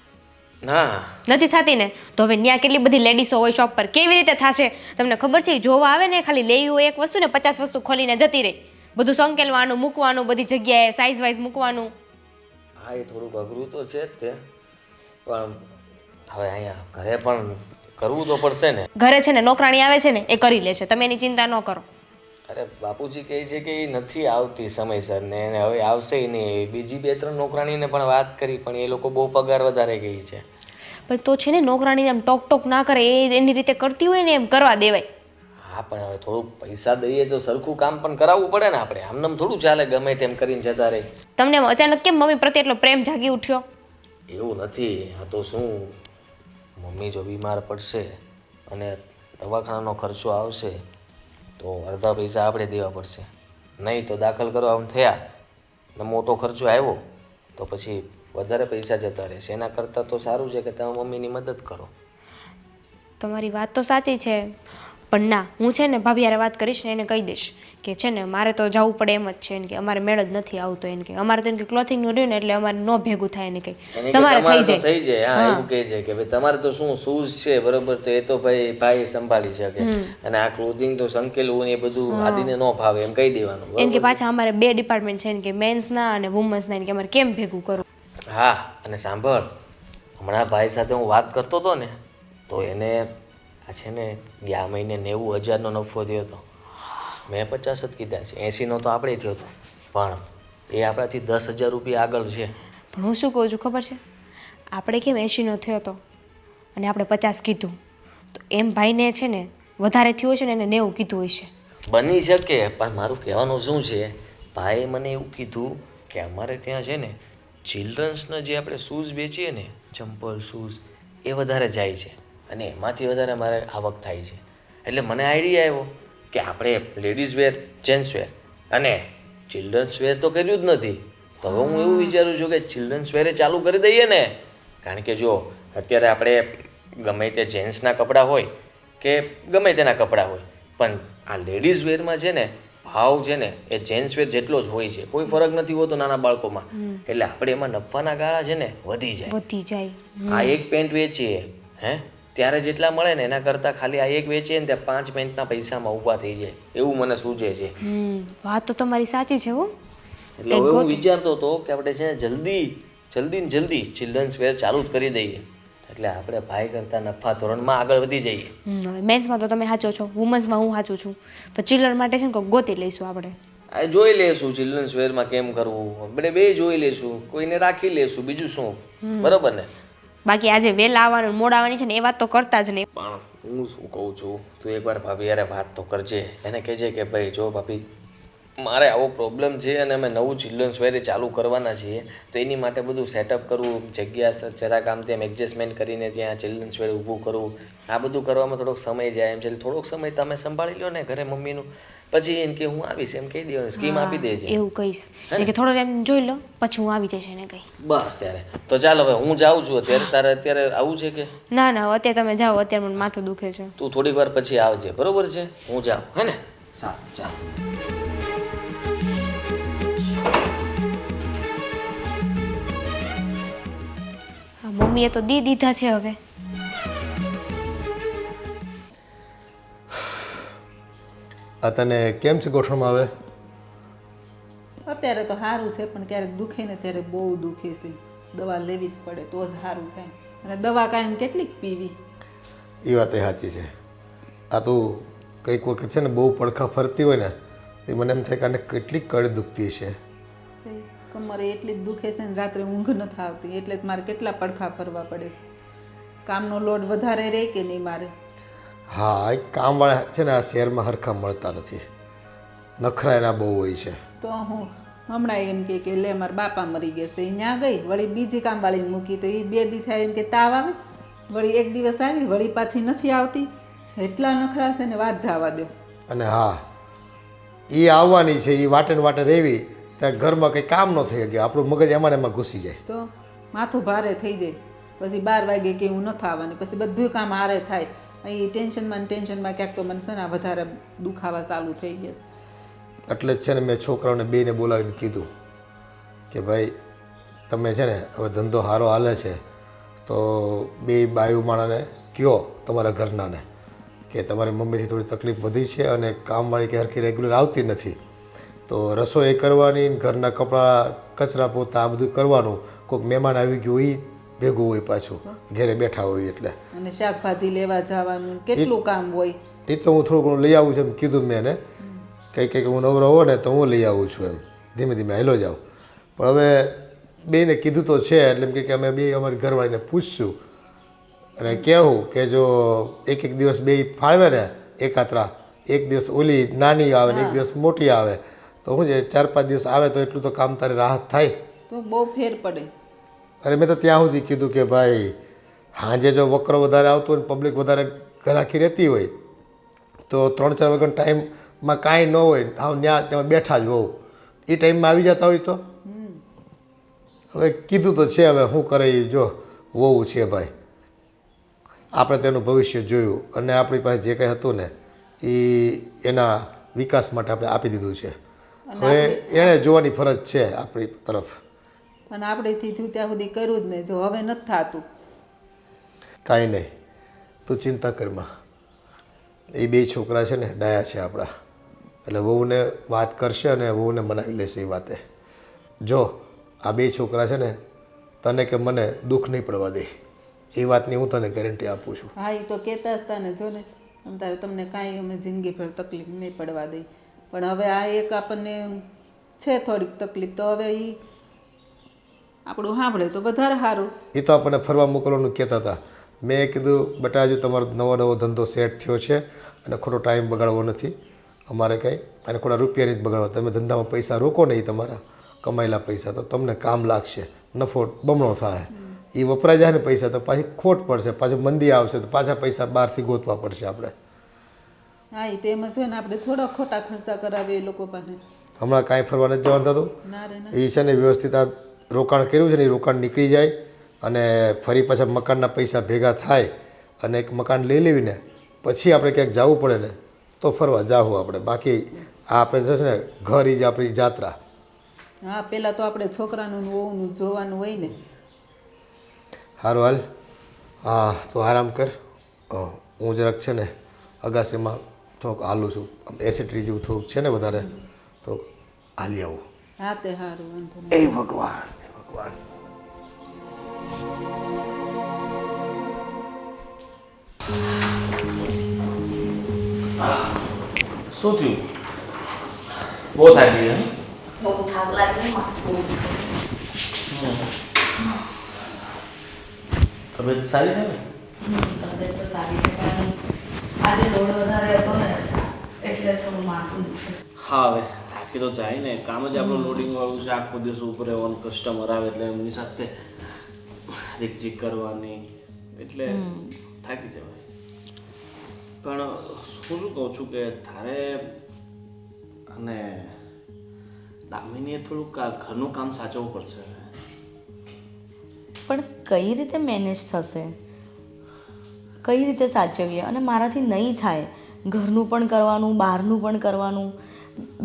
ના નથી થતી ને તો હવે ત્યાં કેટલી બધી લેડીસો હોય શોપ પર, કેવી રીતે થશે? તમને ખબર છે જોવા આવે ને ખાલી લેવી હોય એક વસ્તુ ને 50 વસ્તુ ખોલીને જતી રહી. બધું સંકેલવાનું, મૂકવાનું, બધી જગ્યાએ સાઇઝ વાઇઝ મૂકવાનું. હા, એ થોડુંક અઘરું તો છે જ તે, પણ હવે અહીંયા ઘરે પણ કરવું તો પડશે ને. ઘરે છે ને નોકરાણી આવે છે ને એ કરી લે છે, તમે એની ચિંતા ન કરો. અરે બાપુજી કહે છે કે એ નથી આવતી સમયસર ને એને હવે આવશે નહીં. બીજી 2-3 નોકરાણીને પણ વાત કરી પણ એ લોકો બહુ પગાર વધારે ગઈ છે. પણ તો છે ને નોકરાણીને આમ ટોક ટોક ના કરે, એ એની રીતે કરતી હોય ને એમ કરવા દેવાય. હા, પણ હવે થોડુંક પૈસા દઈએ તો સરખું કામ પણ કરાવવું પડે ને આપણે. આમનામ થોડું ચાલે ગમે તેમ કરીને જતા રહે. તમને અચાનક કેમ મમ્મી પ્રત્યે એટલો પ્રેમ જાગી ઉઠ્યો? એવું નથી. આ તો શું, મમ્મી જો બીમાર પડશે અને દવાખાનાનો ખર્ચો આવશે તો અડધા પૈસા આપણે દેવા પડશે. નહીં તો દાખલ કરવા થયા ને મોટો ખર્ચો આવ્યો તો પછી વધારે પૈસા જતા રહેશે. એના કરતાં તો સારું છે કે તમે મમ્મીની મદદ કરો. તમારી વાત તો સાચી છે, પણ ના, હું છે ને ભાભી હારે વાત કરીશ ને એને કહી દઈશ કે છે ને મારે તો જવું પડે એમ જ છે. એને કે અમારે મેળ જ નથી આવતો. એને કે અમારે તો એને કે ક્લોથિંગનું રહ્યું ને એટલે અમારે ન ભેગું થાય. એને કંઈ એને કે તમારે તમારે થઈ તો થઈ જાય. જાય. હા, એવું કહે છે કે ભાઈ તમારે તો શું શૂઝ છે બરોબર, તો એ તો ભાઈ સંભાળી શકે અને આ ક્લોથિંગ તો સંકેલવું ને એ બધું આદિને ન ભાવે એમ કહી દેવાનું. એને કે પાછા અમારે 2 ડિપાર્ટમેન્ટ છે, એને કે મેન્સના અને વુમન્સના. એને કે અમારે કેમ ભેગું કરવું? હા, અને સાંભળ, હમણાં ભાઈ સાથે હું વાત કરતો હતો ને તો એને આ છે ને ગયા મહિને 90,000નો નફો થયો હતો. મેં 50 જ કીધા છે, 80નો તો આપણે થયો હતો, પણ એ આપણાથી 10,000 રૂપિયા આગળ છે. પણ હું શું કહું છું ખબર છે, આપણે કેમ 80નો થયો હતો અને આપણે 50 કીધું, તો એમ ભાઈને છે ને વધારે થયું હશે ને એને 90 કીધું હશે. બની શકે, પણ મારું કહેવાનું શું છે, ભાઈએ મને એવું કીધું કે અમારે ત્યાં છે ને ચિલ્ડ્રન્સના જે આપણે શૂઝ વેચીએ ને, ચંપલ શૂઝ, એ વધારે જાય છે અને એમાંથી વધારે મારે આવક થાય છે. એટલે મને આઈડિયા આવ્યો કે આપણે લેડીઝ વેર, જેન્ટ્સ વેર અને ચિલ્ડ્રન્સ વેર તો કર્યું જ નથી, તો હવે હું એવું વિચારું છું કે ચિલ્ડ્રન્સ વેરે ચાલુ કરી દઈએ ને. કારણ કે જો અત્યારે આપણે ગમે તે જેન્ટ્સના કપડાં હોય કે ગમે તેના કપડાં હોય, પણ આ લેડીઝ વેરમાં છે ને ભાવ છે ને એ જેન્ટ્સ વેર જેટલો જ હોય છે, કોઈ ફરક નથી હોતો નાના બાળકોમાં. એટલે આપણે એમાં નફાના ગાળા છે ને વધી જાય. આ એક પેન્ટ વેચીએ ત્યારે જેટલા મળે ને એના કરતાં ખાલી આ એક વેચીએ ને ત્યાં 5 પેન્ટના પૈસામાં ઊભા થઈ જાય એવું મને સૂચે છે. વાત તો તમારી સાચી છે હો. એટલે હવે હું વિચારતો હતો કે આપણે છે ને જલ્દી ચિલ્ડ્રન્સ વેર ચાલુ જ કરી દઈએ, એટલે આપણે ભાઈ કરતાં નફા ધોરણમાં આગળ વધી જઈએ. મેન્સમાં તો તમે સાચો છો, વુમન્સમાં હું સાચું છું, પણ ચિલ્ડ્રન માટે છે ને કોઈ ગોતી લઈશું આપણે. આ જોઈ લેશું ચિલ્ડ્રન્સ વેરમાં કેમ કરવું, આપણે બે જોઈ લેશું, કોઈને રાખી લેશું, બીજું શું, બરોબર ને? બાકી આજે વહેલા આવવાનું મોડા આવવાની છે ને એ વાત તો કરતા જ નહીં. પણ હું શું કહું છું, તું એકવાર ભાભી યારે વાત તો કરજે. એને કહેજે કે ભાઈ જો ભાભી મારે આવો પ્રોબ્લેમ છે અને અમે નવું ચિલ્ડ્રન્સ વેર ચાલુ કરવાના છીએ, તો એની માટે બધું સેટઅપ કરવું, જગ્યા જરાક આમ તેમ એડજસ્ટમેન્ટ કરીને ત્યાં ચિલ્ડ્રન્સ વેર ઊભું કરવું, આ બધું કરવામાં થોડોક સમય જાય એમ છે. થોડોક સમય તમે સંભાળી લો ને ઘરે મમ્મીનું, પછી એને કે હું આવીશ એમ કહી દેવાનું, સ્કીમ આપી દેજે. એવું કહીશ કે થોડો ટાઈમ જોઈ લો પછી હું આવી જઈશ એને કહી. બસ ત્યારે તો ચાલ, હવે હું જાઉં છું. અત્યારે તારે અત્યારે આવું છે કે ના અત્યારે તમે જાઓ, અત્યારે મને માથું દુખે છે. તું થોડીક વાર પછી આવજે, બરોબર છે? હું જાઉં, હે ને? સારું, ચાલ. મમ્મીએ તો દીધા છે હવે. આ તને કેમ છે ગોઠણમાં આવે? અત્યારે તો સારું છે, પણ ક્યારેક દુખે ને ત્યારે બહુ દુખે છે. દવા લેવી જ પડે તો જ સારું થાય. અને દવા કાયમ કેટલીક પીવી? એ વાત એ સાચી છે. આ તો કંઈક વખત છે ને બહુ પડખા ફરતી હોય ને એ મને એમ થાય કે આને કેટલીક કડ દુખતી છે. કમરે એટલી જ દુખે છે ને રાત્રે ઊંઘ નથી આવતી, એટલે જ મારે કેટલા પડખા ફરવા પડે છે. કામનો લોડ વધારે રહે કે નહીં મારે? હા, એક કામવાળા છે ને આ શહેરમાં હરખા મળતા નથી, નખરા એના બહુ હોય છે. તો હું હમણાં એમ કે લે મારા બાપા મરી ગયા છે, ત્યાં ગઈ વળી બીજી કામવાળીને મૂકી તો એ 2 દી થાય એમ કે તાવ આવે, વળી 1 દિવસ આવી વળી પાછી નથી આવતી. એટલા નખરા છે ને વાત જવા દો. અને હા, એ આવવાની છે, એ વાટે ને વાટે રહેવી ત્યાં ઘરમાં કંઈ કામ ન થઈ શકે, આપણું મગજ એમાં ને એમાં ઘૂસી જાય. તો માથું ભારે થઈ જાય. પછી 12 વાગે કે હું નથી આવવાની, પછી બધું કામ હારે થાય. અહીં ટેન્શનમાં ક્યાંક તો મને છે ને વધારે દુખાવા ચાલુ થઈ ગયા છે. એટલે જ છે ને મેં છોકરાઓને બેને બોલાવીને કીધું કે ભાઈ તમે છે ને હવે ધંધો સારો હાલે છે તો 2 બાયુ માણાને કહો તમારા ઘરનાને કે તમારી મમ્મીથી થોડી તકલીફ વધી છે અને કામવાળી કે હરખી રેગ્યુલર આવતી નથી, તો રસોઈ કરવાની, ઘરના કપડાં કચરા પોતા આ બધું કરવાનું. કોઈક મહેમાન આવી ગયું એ ભેગું હોય, પાછું ઘરે બેઠા હોય એટલે. અને શાકભાજી લેવા જવાનું કેટલું કામ હોય. એ તો હું થોડું ઘણું લઈ આવું છું એમ કીધું મેં એને. કંઈક હું નવરો હોઉં ને તો હું લઈ આવું છું એમ, ધીમે ધીમે હેલો જાઉં. પણ હવે બેને કીધું તો છે એટલે એમ કે અમે 2 અમારી ઘરવાળીને પૂછશું અને કહેવું કે જો એક દિવસ 2 ફાળવે ને એકાત્રા, એક દિવસ ઓલી નાની આવે ને એક દિવસ મોટી આવે તો શું છે 4-5 દિવસ આવે તો એટલું તો કામ તારે રાહત થાય. તો બહુ ફેર પડે. અરે મેં તો ત્યાં સુધી કીધું કે ભાઈ સાંજે જો વકરો વધારે આવતો હોય ને પબ્લિક વધારે ઘરાકી રહેતી હોય તો 3-4 વાગ્યાનો ટાઈમમાં કાંઈ ન હોય, આવ ત્યાં તમે બેઠા જ હોવ, એ ટાઈમમાં આવી જતા હોય તો હવે કીધું તો છે, હવે શું કરે એ જો હોવું છે ભાઈ. આપણે તેનું ભવિષ્ય જોયું અને આપણી પાસે જે કંઈ હતું ને એ એના વિકાસ માટે આપણે આપી દીધું છે. હવે એણે જોવાની ફરજ છે આપણી તરફ. અને આપણેથી થયું ત્યાં સુધી કર્યું જ નહીં. જો હવે નથી થતું કાંઈ નહીં, તું ચિંતા કરમાં. એ 2 છોકરા છે ને ડાયા છે આપણા, એટલે વહુને વાત કરશે અને વહુને મનાવી લેશે એ વાતે. જો આ 2 છોકરા છે ને તને કે મને દુઃખ નહીં પડવા દે, એ વાતની હું તને ગેરંટી આપું છું. હા, એ તો કહેતા હતા ને, જો ને તારે તમને કાંઈ અમે જિંદગીભર તકલીફ નહીં પડવા દઈ. પણ હવે આ એક આપણને છે થોડીક તકલીફ, તો હવે એ આપણું સાંભળે તો વધારે સારું. એ તો આપણને ફરવા મોકલવાનું કહેતા હતા. મેં કીધું બેટા હજુ તમારો નવો ધંધો સેટ થયો છે અને ખોટો ટાઈમ બગાડવો નથી અમારે કંઈ, અને ખોટા રૂપિયા નથી બગાડવા. તમે ધંધામાં પૈસા રોકો ને, એ તમારા કમાયેલા પૈસા તો તમને કામ લાગશે, નફો બમણો થાય. એ વપરાઈ જાય ને પૈસા તો પાછી ખોટ પડશે, પાછું મંદી આવશે તો પાછા પૈસા બહારથી ગોતવા પડશે આપણે. હા, એ તેમ જ હોય ને, આપણે થોડા ખોટા ખર્ચા કરાવીએ એ લોકો પાસે. હમણાં કાંઈ ફરવા નથી જવાનું થતું. ના રે ના. એ છે ને વ્યવસ્થિત આ રોકાણ કર્યું છે ને એ રોકાણ નીકળી જાય અને ફરી પાછા મકાનના પૈસા ભેગા થાય અને એક મકાન લઈ લેવીને પછી આપણે ક્યાંક જવું પડે ને તો ફરવા જાવું આપણે. બાકી આ આપણે છે ને ઘર જ આપણી જાત્રા. હા, પહેલાં તો આપણે છોકરાનું ને વહુનું જોવાનું હોય ને. સારું હાલ, હા તો આરામ કર. હું જરાક છે ને અગાસીમાં થોડુંક હાલું છું, એસિડિટી જેવું થોડુંક છે ને વધારે, થોડુંક હાલી આવું. હા તે સારું, વાંધો નહીં. એ ભગવાન, એ ભગવાન. શું થયું? બહુ થાકી ગયા ને? બહુ થાક લાગે, માથું તબિયત સારી છે ને? તબિયત તો સારી છે પણ આજે લોડ વધારે હતો ને એટલે થોડું માથું દુખે છે. હા, હવે થાકી તો જાય ને, કામ જ આપણું લોડિંગ વાળું છે. આખો દિવસ ઉપર રહેવાનું, કસ્ટમર આવે એટલે એમની સાથે રીકઝીક કરવાની, એટલે થાકી જવાય. પણ હું શું કહું છું કે તારે અને દામિનીએ થોડુંક ઘરનું કામ સાચવવું પડશે. પણ કઈ રીતે મેનેજ થશે, કઈ રીતે સાચવીએ? અને મારાથી નહીં થાય, ઘરનું પણ કરવાનું, બહારનું પણ કરવાનું,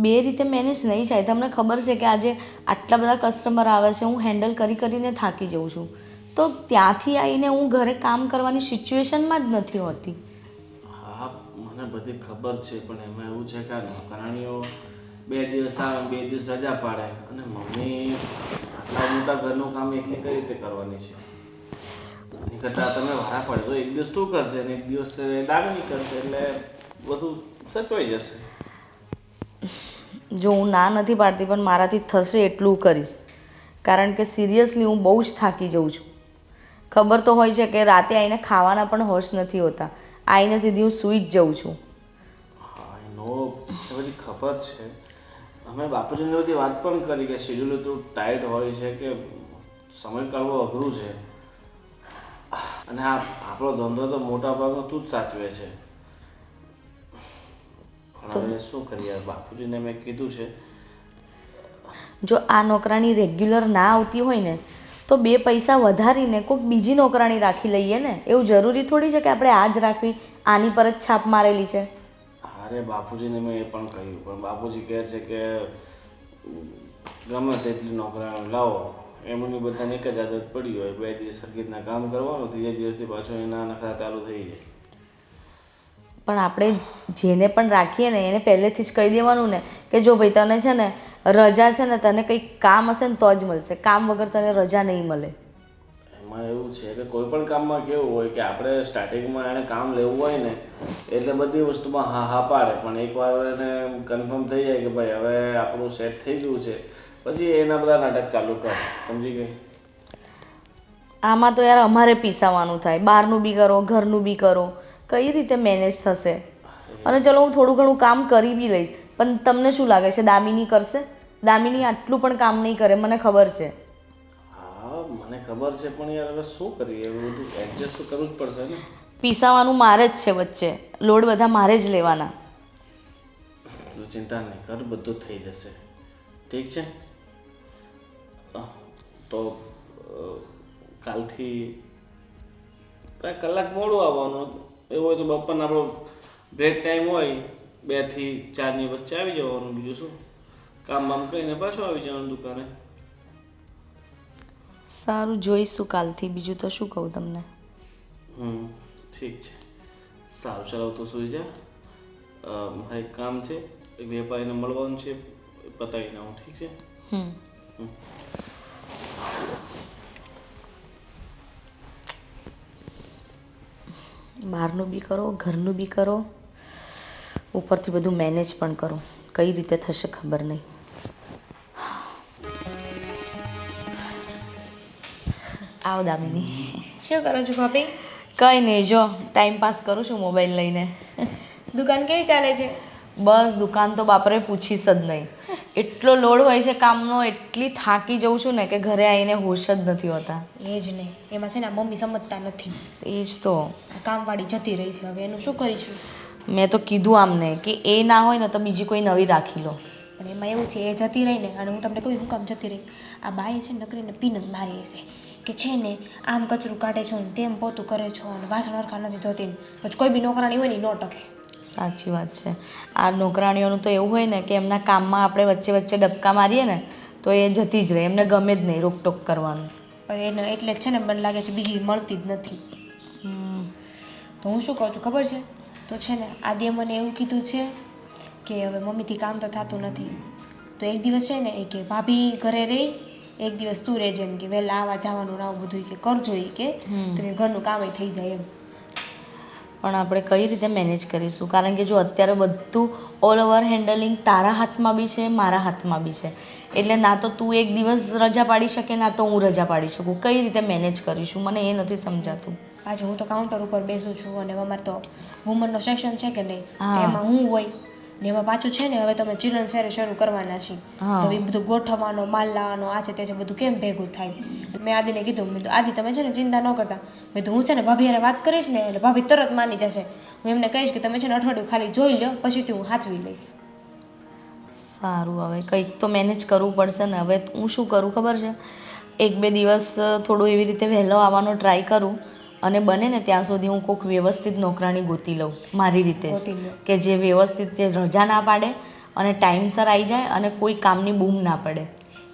2 રીતે મેનેજ નહીં થાય. તમને ખબર છે કે આજે આટલા બધા કસ્ટમર આવે છે, હું હેન્ડલ કરીને થાકી જાઉં છું. તો ત્યાંથી આવીને હું ઘરે કામ કરવાની સિચ્યુએશનમાં જ નથી હોતી. હા મને બધી ખબર છે, પણ એમાં એવું છે કે આ નોકરાણીઓ 2 દિવસ આવે 2 દિવસ રજા પાડે, અને મમ્મી આટલા મોટા ઘરનું કામ એકલી કઈ રીતે કરવાની છે? એની કરતાં તમે વારા પડે તો 1 દિવસ તું કરશે અને 1 દિવસ દામિની કરશે, એટલે બધું સચવાઈ જશે. જો હું ના નથી પાડતી, પણ મારાથી થશે એટલું કરીશ, કારણ કે સિરિયસલી હું બહુ જ થાકી જાઉં છું. ખબર તો હોય છે કે રાતે આવીને ખાવાના પણ હોશ નથી હોતા, આવીને સીધી હું સૂઈ જ જાઉં છું. હા નો એ બધી ખબર છે. અમે બાપુજીને બધી વાત પણ કરી કે શેડ્યુલ એટલું ટાઈટ હોય છે કે સમય કાઢવો અઘરું છે, અને આ આપણો ધંધો તો મોટા ભાગનો તું જ સાચવે છે. પણ હવે શું કરીએ, બાપુજીને મેં કીધું છે. જો આ નોકરાણી રેગ્યુલર ના આવતી હોય ને તો 2 પૈસા વધારીને કોઈક બીજી નોકરાણી રાખી લઈએ ને. એવું જરૂરી થોડી છે કે આપણે આ જ રાખવી, આની પર જ છાપ મારેલી છે. અરે બાપુજીને મેં એ પણ કહ્યું, પણ બાપુજી કહે છે કે ગમે તેટલી નોકરાણી લાવો, એમની બધાને એક જ આદત પડી હોય, 2 દિવસ સરખીતના કામ કરવાનું, 3 દિવસથી પાછું એના નખરા ચાલુ થઈ જાય. પણ આપણે જેને પણ રાખીએ ને એને પહેલેથી જ કહી દેવાનું ને કે જો ભાઈ તને છે ને રજા છે ને, તને કંઈક કામ હશે ને તો જ મળશે, કામ વગર તને રજા નહીં મળે. એમાં એવું છે કે કોઈ પણ કામમાં કેવું હોય કે આપણે સ્ટાર્ટિંગમાં એને કામ લેવું હોય ને એટલે બધી વસ્તુમાં હા હા પાડે, પણ એકવાર એને કન્ફર્મ થઈ જાય કે ભાઈ હવે આપણું સેટ થઈ ગયું છે, પછી એના બધા નાટક ચાલુ કરે. સમજી ગઈ? આમાં તો યાર અમારે પીસાવાનું થાય, બહારનું બી કરો, ઘરનું બી કરો, કઈ રીતે મેનેજ થશે? અને ચલો હું થોડું ઘણું કામ કરી બી લઈશ, પણ તમને શું લાગે છે દામિની કરશે? દામિની આટલું પણ કામ નહીં કરે, મને ખબર છે. હા મને ખબર છે, પણ યાર હવે શું કરીએ, એવું બધું એડજસ્ટ તો કરવું જ પડશે ને. પીસાવાનું મારે જ છે વચ્ચે, લોડ બધા મારે જ લેવાના. તું ચિંતા નહીં કર, બધું થઈ જશે. ઠીક છે? તો કાલથી 1 કલાક મોડું આવવાનું, એવું હોય તો બપોરના આપણો બ્રેક ટાઈમ હોય 2 થી 4 ની વચ્ચે આવી જવાનું. બીજું શું, કામ બામ કરીને પાછું આવી જવાનું દુકાને. સારું, જોઈશું કાલથી. બીજું તો શું કહું તમને. ઠીક છે, સારું ચાલો તો સુઈ જા. મારે એક કામ છે, એક વેપારીને મળવાનું છે, પતાવીને આવું. ઠીક છે? બહારનું બી કરો, ઘરનું બી કરો, ઉપરથી બધું મેનેજ પણ કરો. કઈ રીતે થશે ખબર નહીં. આવો દામિની. શું કરો છો ભાભી? કંઈ નહીં, જો ટાઈમ પાસ કરું છું મોબાઈલ લઈને. દુકાન કેવી ચાલે છે? બસ દુકાન તો બાપરે પૂછીશ જ નહીં. એટલો લોડ હોય છે કામનો, એટલી થાકી જઉં છું ને કે ઘરે આવીને હોશ જ નથી હોતા. એ જ નહીં, એમાં છે ને મમ્મી સમજતા નથી. એ જ તો. કામવાળી જતી રહી છે, હવે એનું શું કરીશું? મેં તો કીધું આમને કે એ ના હોય ને તો બીજી કોઈ નવી રાખી લો. પણ એમાં એવું છે, એ જતી રહી ને, અને હું તમને કહું, હું કામ જતી રહી, આ બાએ છે નકરીને પીનત મારી હશે કે છે ને આમ કચરું કાઢે છો ને તેમ પોતું કરે છો અને વાસણ હરખા નથી ધોતી, પછી કોઈ બી નોકરાણી હોય ને ન ટકે. સાચી વાત છે. આ નોકરાણીઓનું તો એવું હોય ને કે એમના કામમાં આપણે વચ્ચે વચ્ચે ડબકા મારીએ ને તો એ જતી જ રહે, એમને ગમે જ નહીં રોકટોક કરવાનું. પણ એને એટલે જ છે ને મને લાગે છે બીજી મળતી જ નથી. તો હું શું કહું છું ખબર છે? તો છે ને આદિએ મને એવું કીધું છે કે હવે મમ્મીથી કામ તો થતું નથી, તો એક દિવસ છે ને એ કે ભાભી ઘરે રહી, એક દિવસ તું રહેજે, એમ કે વહેલા આવવા જવાનું ને આવું બધું કે કરજો એ કે, તો કે ઘરનું કામ થઈ જાય એમ. પણ આપણે કઈ રીતે મેનેજ કરીશું? કારણ કે જો અત્યારે બધું ઓલ ઓવર હેન્ડલિંગ તારા હાથમાં બી છે, મારા હાથમાં બી છે, એટલે ના તો તું એક દિવસ રજા પાડી શકે, ના તો હું રજા પાડી શકું. કઈ રીતે મેનેજ કરીશું મને એ નથી સમજાતું. પાછું હું તો કાઉન્ટર ઉપર બેસું છું, અને અમારે તો વુમનનો સેક્શન છે કે નહીં, તો એમાં હું હોય ને એમાં પાછું છે ને હવે તમે ચિલ્ડ્રન્સ ફેર શરૂ કરવાના છીએ, તો એ બધું ગોઠવવાનો, માલ લાવવાનો, આ છે તે છે, બધું કેમ ભેગું થાય. મેં આદિને કીધું, મેં તો આદિ તમે છે ને ચિંતા ન કરતા, મેં તો હું છે ને ભાભી હારે વાત કરીશ ને એટલે ભાભી તરત માની જશે. હું એમને કહીશ કે તમે છે ને અઠવાડિયું ખાલી જોઈ લો, પછીથી હું સાચવી લઈશ. સારું, હવે કંઈક તો મેનેજ કરવું પડશે ને. હવે હું શું કરું ખબર છે, 1-2 દિવસ થોડું એવી રીતે વહેલો આવવાનો ટ્રાય કરું, અને બને ને ત્યાં સુધી હું કોઈક વ્યવસ્થિત નોકરાણી ગોતી લઉં મારી રીતે જ, કે જે વ્યવસ્થિત રજા ના પાડે અને ટાઈમસર આવી જાય અને કોઈ કામની બૂમ ના પડે.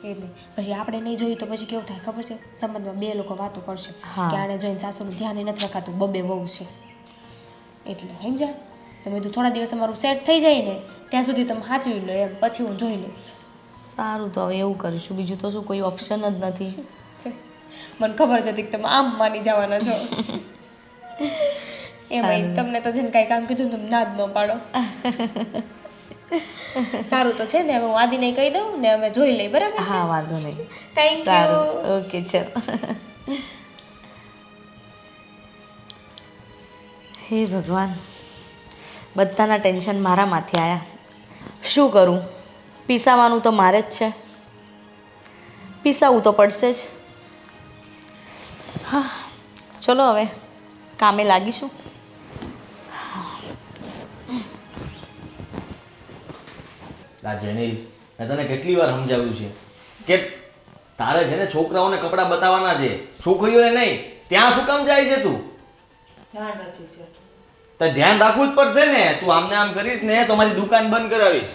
એટલે પછી આપણે નહીં જોયું તો પછી કેવું થાય ખબર છે, સંબંધમાં બે લોકો વાતો કરશે કે આને જોઈને સાસુનું ધ્યાન નથી રખાતું, બબે વહુ છે એટલે સમજ્યા. તમે તો થોડા દિવસ અમારું સેટ થઈ જાય ને ત્યાં સુધી તમે સાચવી લો એમ, પછી હું જોઈ લઈશ. સારું, તો હવે એવું કરીશું, બીજું તો શું, કોઈ ઓપ્શન જ નથી. છે. મને ખબર જ હતી કે તમે આમ માની જવાના છો. એમાં તમને તો જેને કાંઈ કામ કીધું તમે ના જ ન પાડો. સારું તો છે ને, હવે હું આદિને કહી દઉં ને અમે જોઈ લઈએ, બરાબર છે? હા, વાંધો નહીં. Thank you. સારું, ઓકે, ચાલ. હે ભગવાન, બધાના ટેન્શન મારામાંથી આવ્યા. શું કરું? પીસાવાનું તો મારે જ છે, પીસાવું તો પડશે જ. હા, ચલો હવે કામે લાગીશું. આ જેની મેં તને કેટલી વાર સમજાવ્યું છે કે તારે છે ને છોકરાઓને કપડાં બતાવવાના છે, છોકરીઓને નહીં. ત્યાં શું કામ જાય છે તું? તો ધ્યાન રાખવું જ પડશે ને. તું આમને આમ કરીશ ને તો મારી દુકાન બંધ કરાવીશ.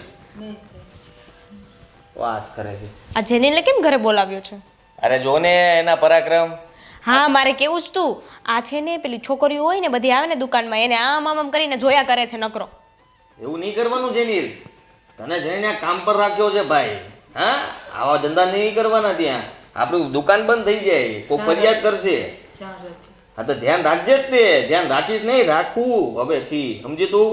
વાત કરે છે. આ જેનીને કેમ ઘરે બોલાવ્યો છે? અરે જો ને એના પરાક્રમ. હા, મારે કેવું જ તું. આ છે ને પેલી છોકરીઓ હોય ને બધી આવે ને દુકાનમાં, એને આમ આમ કરીને જોયા કરે છે નકરો. એવું નહીં કરવાનું જેની. તને જઈને કામ પર રાખ્યો છે ભાઈ. હા, આવા ધંધા નહીં કરવાના. ત્યાં આપણું દુકાન બંધ થઈ જાય, કોઈ ફરિયાદ કરશે. હા તો ધ્યાન રાખજે જ. તે ધ્યાન રાખીશ નહીં, રાખવું હવેથી, સમજી તું.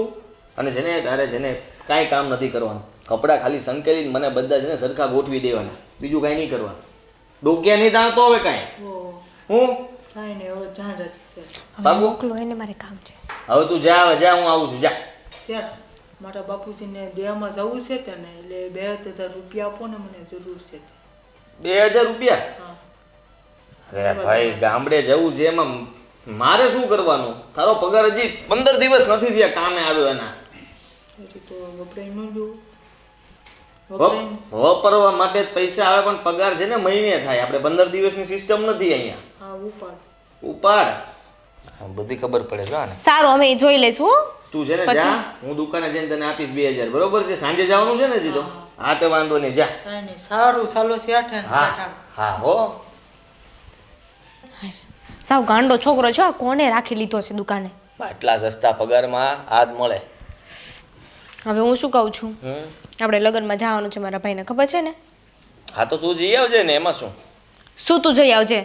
અને જેને તારે જેને કાંઈ કામ નથી કરવાનું, કપડાં ખાલી સંકેલીને મને બધા છે ને સરખા ગોઠવી દેવાના, બીજું કાંઈ નહીં કરવાનું. ડોક્યા નહીં તાણતો હવે કાંઈ. હું બાબુ મોકલો એને, મારે કામ છે. હવે તું જા, હવે જા, હું આવું છું. જા. મારા બાપુજીને દેહમાં જવું છે તે ને, એટલે 2000 રૂપિયા આપો ને, મને જરૂર છે. 2000 રૂપિયા? હા. અરે ભાઈ, ગામડે જવું છે, એમાં મારે શું કરવાનું? તારો પગાર હજી 15 દિવસ નથી થયા કામે આવ્યો એના. પછી તો વપરાય ન જોવું. વાપરવા માટે જ પૈસા આવે, પણ પગાર છે ને મહિને થાય. આપણે 15 દિવસની સિસ્ટમ નથી અહીંયા. હા, ઉપાડ. ઉપાડ. બધી ખબર પડે છે આને. સારું, અમે જોઈ લઈશું હો. તું છે ને જા, હું દુકાને જઈને તને આપીશ 2000, બરોબર છે? સાંજે જવાનું છે ને હજી તો? હા તો વાંધો નહીં, જા. કાંઈ નહીં, સારું, ચાલો છે. હા હા હો. સાવ ગાંડો છોકરો છો, આ કોને રાખી લીધો છે દુકાને? આટલા સસ્તા પગારમાં આ જ મળે. હવે હું શું કહું છું, આપણે લગ્નમાં જવાનું છે મારા ભાઈને, ખબર છે ને? હા તો તું જઈ આવજે ને, એમાં શું? શું તું જઈ આવજે?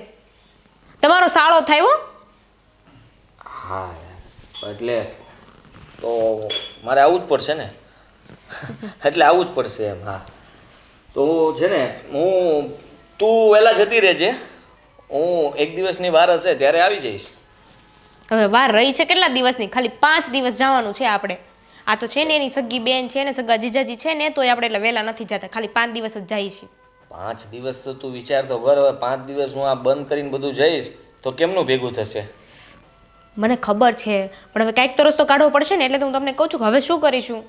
તમારો સાળો થાય હો. હા એટલે તો મારે આવવું જ પડશે ને. એટલે આવવું જ પડશે એમ. હા તો છે ને તું વહેલા જતી રહેજે, હું 1 દિવસની વાર હશે ત્યારે આવી જઈશ. હવે વાર રહી છે કેટલા દિવસની? ખાલી 5 દિવસ જવાનું છે આપણે. આ તો છે ને એની સગી બેન છે ને સગા જીજાજી છે ને, તોય આપણે એટલે વહેલા નથી જતા, ખાલી 5 દિવસ જ જઈએ છીએ. 5 દિવસ તો તું વિચાર તો કર. હવે 5 દિવસ હું આ બંધ કરીને બધું જઈશ તો કેમનું ભેગું થશે? મને ખબર છે, પણ હવે કાંઈક તો રસ્તો કાઢવો પડશે ને, એટલે તો હું તમને કહું છું કે હવે શું કરીશું.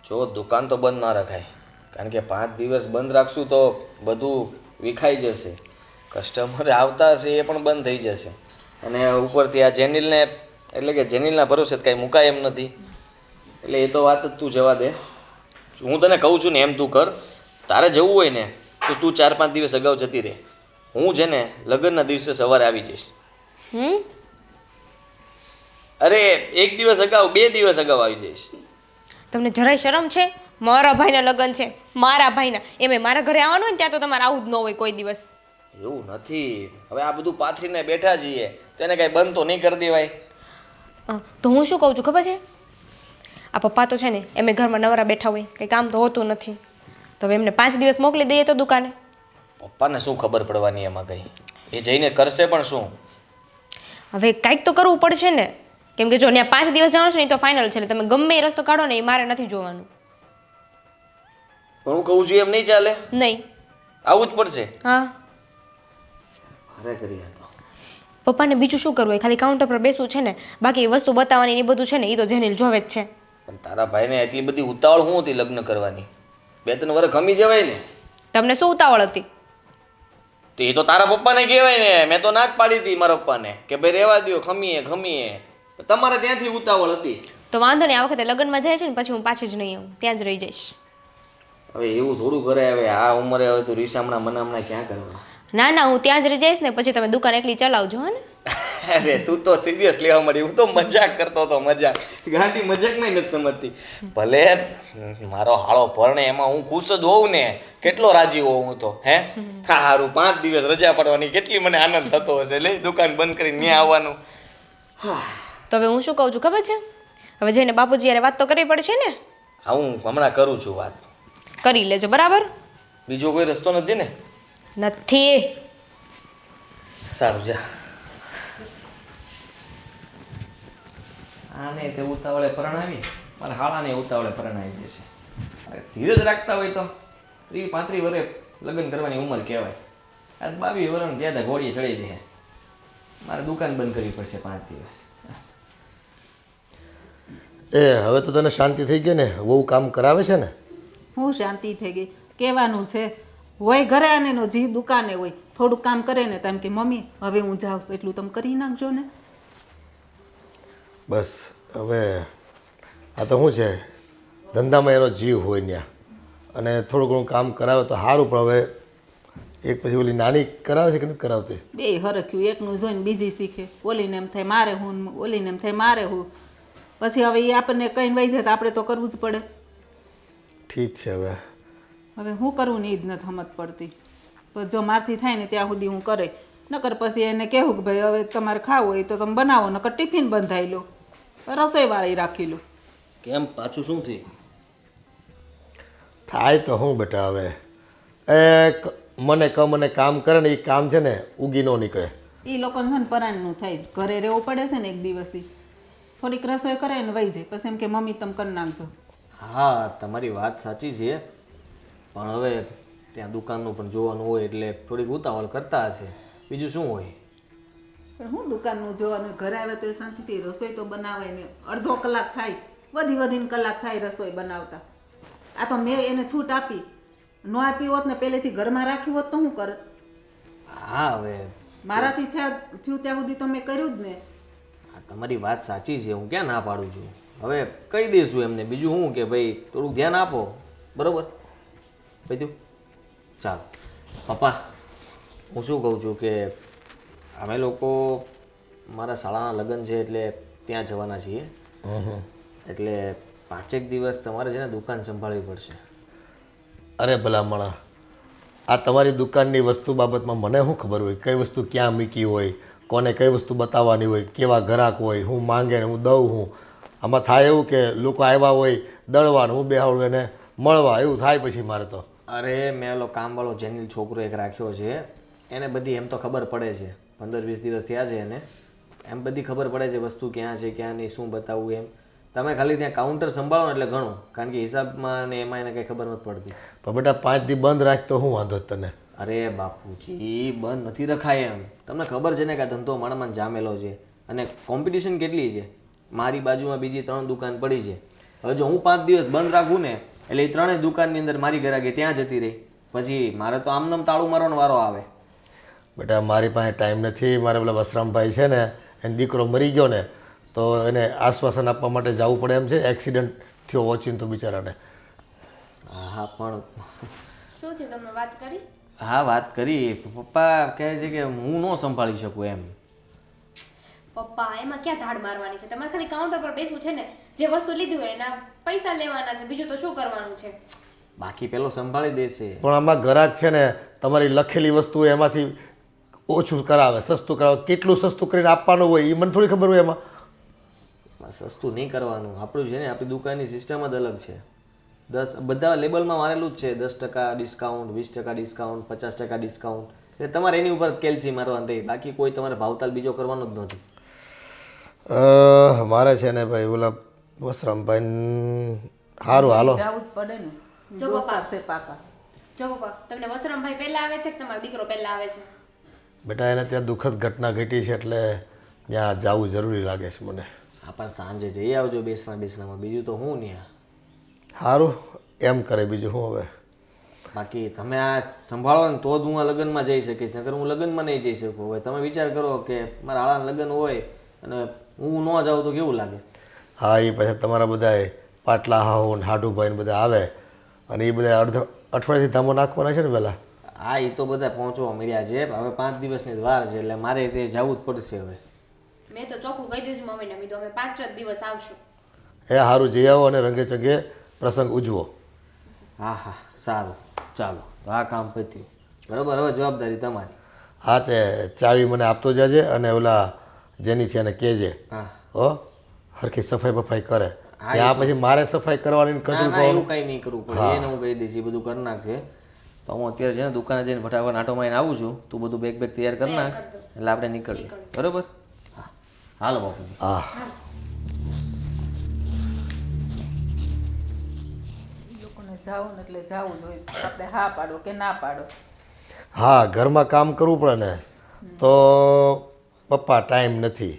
જો દુકાન તો બંધ ના રખાય, કારણ કે 5 દિવસ બંધ રાખશું તો બધું વિખાઈ જશે. કસ્ટમર આવતા હશે એ પણ બંધ થઈ જશે. અને ઉપરથી આ જેનિલને, એટલે કે જેનિલના ભરોસે કાંઈ મુકાય એમ નથી. એટલે એ તો વાત જ તું જવા દે. હું તને કહું છું ને એમ તું કર. તારે જવું હોય ને તો તું 4-5 દિવસ અગાઉ જતી રહે. હું છે ને લગ્નના દિવસે સવારે આવી જઈશ. અરે 1 દિવસ અગાઉ, 2 દિવસ અગાઉ આવી જઈશ. તમને જરાય શરમ છે? મારા ભાઈના લગ્ન છે, મારા ભાઈના, એમે મારા ઘરે આવવાનું હોય ને ત્યાં તો તમારે આવું જ ન હોય કોઈ દિવસ. એવું નથી. હવે આ બધું પાથરીને બેઠા છીએ તો એને કાંઈ બંધ તો નહીં કરી દેવાય. તો હું શું કહું છું ખબર છે? આ પપ્પા તો છે ને એમે ઘરમાં નવરા બેઠા હોય, કંઈ કામ તો હોતું નથી, તો હવે એમને 5 દિવસ મોકલી દઈએ તો દુકાને. પપ્પાને શું ખબર પડવાની એમાં કંઈ? એ જઈને કરશે પણ શું? હવે કાંઈક તો કરવું પડશે ને, કેમ કે જો ત્યાં 5 દિવસ જવાનું છે ને એ તો ફાઇનલ છે, એટલે તમે ગમે એ રસ્તો કાઢો ને એ મારે નથી જોવાનું. પણ હું કહું છું એમ નહીં ચાલે. નહીં, આવું જ પડશે. હા. અરે કરી તો પપ્પાને બીજું શું કરવું હોય, ખાલી કાઉન્ટર પર બેસવું છે ને, બાકી એ વસ્તુ બતાવવાની એ બધું છે ને એ તો જેનિલ જોવે જ છે. પણ તારા ભાઈને એટલી બધી ઉતાવળ શું હતી લગ્ન કરવાની? 2-3 વર્ષ ખમી જવાય ને. તમને શું ઉતાવળ હતી? તો એ તો તારા પપ્પાને કહેવાય ને. મેં તો ના જ પાડી હતી મારા પપ્પાને કે ભાઈ રહેવા દો, ખમીએ. તમારે ત્યાંથી ઉતાવળ હતી. તો વાંધો નહીં, આ વખતે લગ્નમાં જાય છે ને પછી હું પાછી જ નહીં આવું, ત્યાં જ રહી જઈશ. હવે એવું થોડું કરે, હવે આ ઉંમરે હવે તું રીસામણા મનામણા ક્યાં કરવા? ના ના, હું ત્યાં જ રહી જઈશ ને, પછી તમે દુકાન એકલી ચલાવજો હો ને. અરે તું તો સિરિયસ લેવા મળી, હું તો મજાક કરતો હતો, મજાક. ગાંધી મજાકમાં નથી સમજતી. ભલે મારો હાળો પરણે એમાં હું ખુશ જ હોઉં ને, કેટલો રાજી હોઉં હું તો. હે સારું, 5 દિવસ રજા પડવાની કેટલી મને આનંદ થતો હશે. લે દુકાન બંધ કરીને ત્યાં આવવાનું. તો હવે હું શું કહું છું ખબર છે? હવે જઈને બાપુજી યારે વાત તો કરવી પડશે ને. હા, હું હમણાં કરું છું વાત. કરી લેજો બરાબર. બીજો કોઈ રસ્તો નથી ને? નથી. સારું જા. આને તે ઉતાવળે પરણાવી, મારે હાળાને ઉતાવળે પરણાવી દેશે. ધીરજ રાખતા હોય તો 30-35 વર્ષે લગ્ન કરવાની ઉંમર કહેવાય. આ 22 વર્ષ જ્યાં ઘોડીએ ચડી દે. મારે દુકાન બંધ કરવી પડશે 5 દિવસ. હવે તો તને શાંતિ થઈ ગઈ ને? બહુ કામ કરાવે છે ને? હું શાંતિ થઈ ગઈ. કહેવાનું છે હોય ઘરે અને એનો જીવ દુકાને હોય, થોડુંક કામ કરે ને તેમ કે મમ્મી હવે હું જાઉં છું એટલું તમે કરી નાખજો ને. બસ હવે આ તો શું છે, ધંધામાં એનો જીવ હોય ત્યાં, અને થોડું ઘણું કામ કરાવે તો સારું. પણ હવે એક પછી ઓલી નાની કરાવે છે કે નથી કરાવતી? બે હરખ્યું, એકનું જોઈને બીજી શીખે. ઓલીને એમ થાય મારે હું, ઓલીને એમ થાય મારે હું. પછી હવે એ આપણને કહીને વહી જાય તો આપણે તો કરવું જ પડે. ઠીક છે. હવે હું કરવું ને એ જ નથી સમજ પડતી. પણ જો મારથી થાય ને ત્યાં સુધી હું કરે, નકર પછી એને કહેવું કે ભાઈ હવે તમારે ખાવું હોય તો તમે બનાવો, નકર ટિફિન બંધાઈ લો, રસોઈવાળી રાખી લો. કેમ પાછું શું થયું? થાય તો હું બેટા, હવે મને મને કામ કરે ને એ કામ છે ને ઉગી ન નીકળે. એ લોકોને છે ને પરાણનું થાય, ઘરે રહેવું પડે છે ને એક દિવસથી. થોડીક રસોઈ કરે ને વહી જાય, પછી એમ કે મમ્મી તમે કરી નાખજો. હા, તમારી વાત સાચી છે, પણ હવે ત્યાં દુકાનનું પણ જોવાનું હોય એટલે થોડીક ઉતાવળ કરતા હશે. બીજું શું હોય? પણ હું દુકાનનું જોવાનું, ઘરે આવે તો એ શાંતિથી રસોઈ તો બનાવાય ને. અડધો કલાક થાય, વધીને કલાક થાય રસોઈ બનાવતા. આ તો મેં એને છૂટ આપી, ન આપી હોત ને પહેલેથી ઘરમાં રાખ્યું હોત તો હું કરત? હા, હવે મારાથી થયું ત્યાં સુધી તો મેં કર્યું જ ને. તમારી વાત સાચી છે, હું ક્યાં ના પાડું છું. હવે કહી દઈશું એમને, બીજું હું કે ભાઈ થોડુંક ધ્યાન આપો, બરોબર? બધું ચાલો. પપ્પા, હું શું કહું છું કે અમે લોકો મારા શાળાના લગ્ન છે એટલે ત્યાં જવાના છીએ. એટલે 5 દિવસ તમારે છે ને દુકાન સંભાળવી પડશે. અરે ભલામણા, આ તમારી દુકાનની વસ્તુ બાબતમાં મને શું ખબર હોય? કઈ વસ્તુ ક્યાં મૂકી હોય, કોને કઈ વસ્તુ બતાવવાની હોય, કેવા ગ્રાહક હોય, હું માંગે ને હું દઉં. હું આમાં થાય એવું કે લોકો આવ્યા હોય દળવાનું, હું બેહાડું એને મળવા, એવું થાય પછી મારે તો. અરે મેં ઓલો કામવાળો જેનિલ છોકરો એક રાખ્યો છે, એને બધી એમ તો ખબર પડે છે. 15-20 દિવસ થયા છે એને, એમ બધી ખબર પડે છે વસ્તુ ક્યાં છે ક્યાં નહીં, શું બતાવવું એમ. તમે ખાલી ત્યાં કાઉન્ટર સંભાળો ને એટલે ઘણું, કારણ કે હિસાબમાં ને એમાં એને કંઈ ખબર નથી પડતી. પણ બેટા 5 દી બંધ રાખ તો હું વાંધો તને? અરે બાપુજી, બંધ નથી રખાય એમ. તમને ખબર છે ને કે આ ધંધો માણામાં જામેલો છે અને કોમ્પિટિશન કેટલી છે. મારી બાજુમાં બીજી 3 દુકાન પડી છે. હવે જો હું 5 દિવસ બંધ રાખું ને એટલે એ 3 દુકાનની અંદર મારી ગ્રાહકી ત્યાં જતી રહી, પછી મારે તો આમનામ તાળું મારવાનો વારો આવે. બેટા મારી પાસે ટાઈમ નથી. મારે પેલા વસરામભાઈ છે ને, એનો દીકરો મરી ગયો ને, તો એને આશ્વાસન આપવા માટે જવું પડે એમ છે. એક્સિડન્ટ થયો ઓચિંતો બિચારાને. હા પણ શું થયું, તમને વાત કરી? હા, વાત કરી. પપ્પા કહે છે કે હું ન સંભાળી શકું એમ. પપ્પા એમાં ક્યાં ધાડ મારવાની છે? તમારે ખાલી કાઉન્ટર પર બેસવું છે ને, જે વસ્તુ લીધી હોય એના પૈસા લેવાના છે, બીજું તો શું કરવાનું છે? બાકી પેલો સંભાળી દેશે. પણ આમાં ગ્રાહક છે ને, તમારી લખેલી વસ્તુ હોય એમાંથી ઓછું કરાવે, સસ્તું કરાવે. કેટલું સસ્તું કરીને આપવાનું હોય એ મને થોડી ખબર હોય. એમાં સસ્તું નહીં કરવાનું. આપણું છે ને, આપણી દુકાનની સિસ્ટમ જ અલગ છે. બધા લેબલમાં મારેલું જ છે 10% ડિસ્કાઉન્ટ, 20% ડિસ્કાઉન્ટ, 50% ડિસ્કાઉન્ટ. એટલે તમારે એની ઉપર કેલ્સી મારવાનું રહી, બાકી કોઈ તમારે ભાવતાલ બીજો કરવાનો જ નથી. મારે છે ને ભાઈ ઓલા વસરામભાઈ સારું હાલો જવું જ પડે ને. જો દોસ્તાર છે પાકા. જો પપ્પા, તમને વસરામભાઈ પહેલા આવે છે કે તમારો દીકરો પહેલા આવે છે? બેટા એને ત્યાં દુઃખદ ઘટના ઘટી છે એટલે ત્યાં જવું જરૂરી લાગે છે મને. પણ સાંજે જઈ આવજો બેસણામાં, બીજું તો હું ત્યાં. સારું એમ કરે, બીજું હું હવે. બાકી તમે આ સંભાળો ને તો જ હું આ લગ્નમાં જઈ શકીશ, નકર હું લગ્નમાં નહીં જઈ શકું. હવે તમે વિચાર કરો કે મારા હાળાના લગ્ન હોય અને હું ન જાઉં તો કેવું લાગે? હા, એ પછી તમારા બધા પાટલા હાહુ ને હાડુભાઈ ને બધા આવે અને એ બધા અઠવાડિયાથી ધામો નાખવાના છે ને પહેલાં. હા એ તો બધા પહોંચવા મળ્યા છે હવે 5 દિવસની જ વાર છે એટલે મારે તે જવું જ પડશે હવે. મેં તો ચોખ્ખું કહી દીધું મમ્મીને મેં તો અમે 5 જ દિવસ આવશું. એ સારું જઈ આવો અને રંગે ચંગે પ્રસંગ ઉજવો. હા હા સારું ચાલો તો આ કામ પત્યું બરાબર હવે જવાબદારી તમારી. હા તે ચાવી મને આપતો જજે અને ઓલા જેની છે એને કહેજે હા હો હરખી સફાઈ બફાઈ કરે. ત્યાં પછી મારે સફાઈ કરવાની ને કચરું ના એવું કરવાનું. કંઈ નહીં કરવું પડે એને હું કહી દઈશ એ બધું કરી નાખશે તો હું અત્યારે છે ને દુકાને જઈને ફટાફટ આંટો મારીને આવું છું તું બધું બેગ તૈયાર કરી નાખ એટલે આપણે નીકળીએ બરાબર હા હાલો બાપુજી. હા લોકોને જાવું ને એટલે જાવું જોઈએ આપણે હા પાડો કે ના પાડો. હા ઘરમાં કામ કરવું પડે ને તો પપ્પા ટાઈમ નથી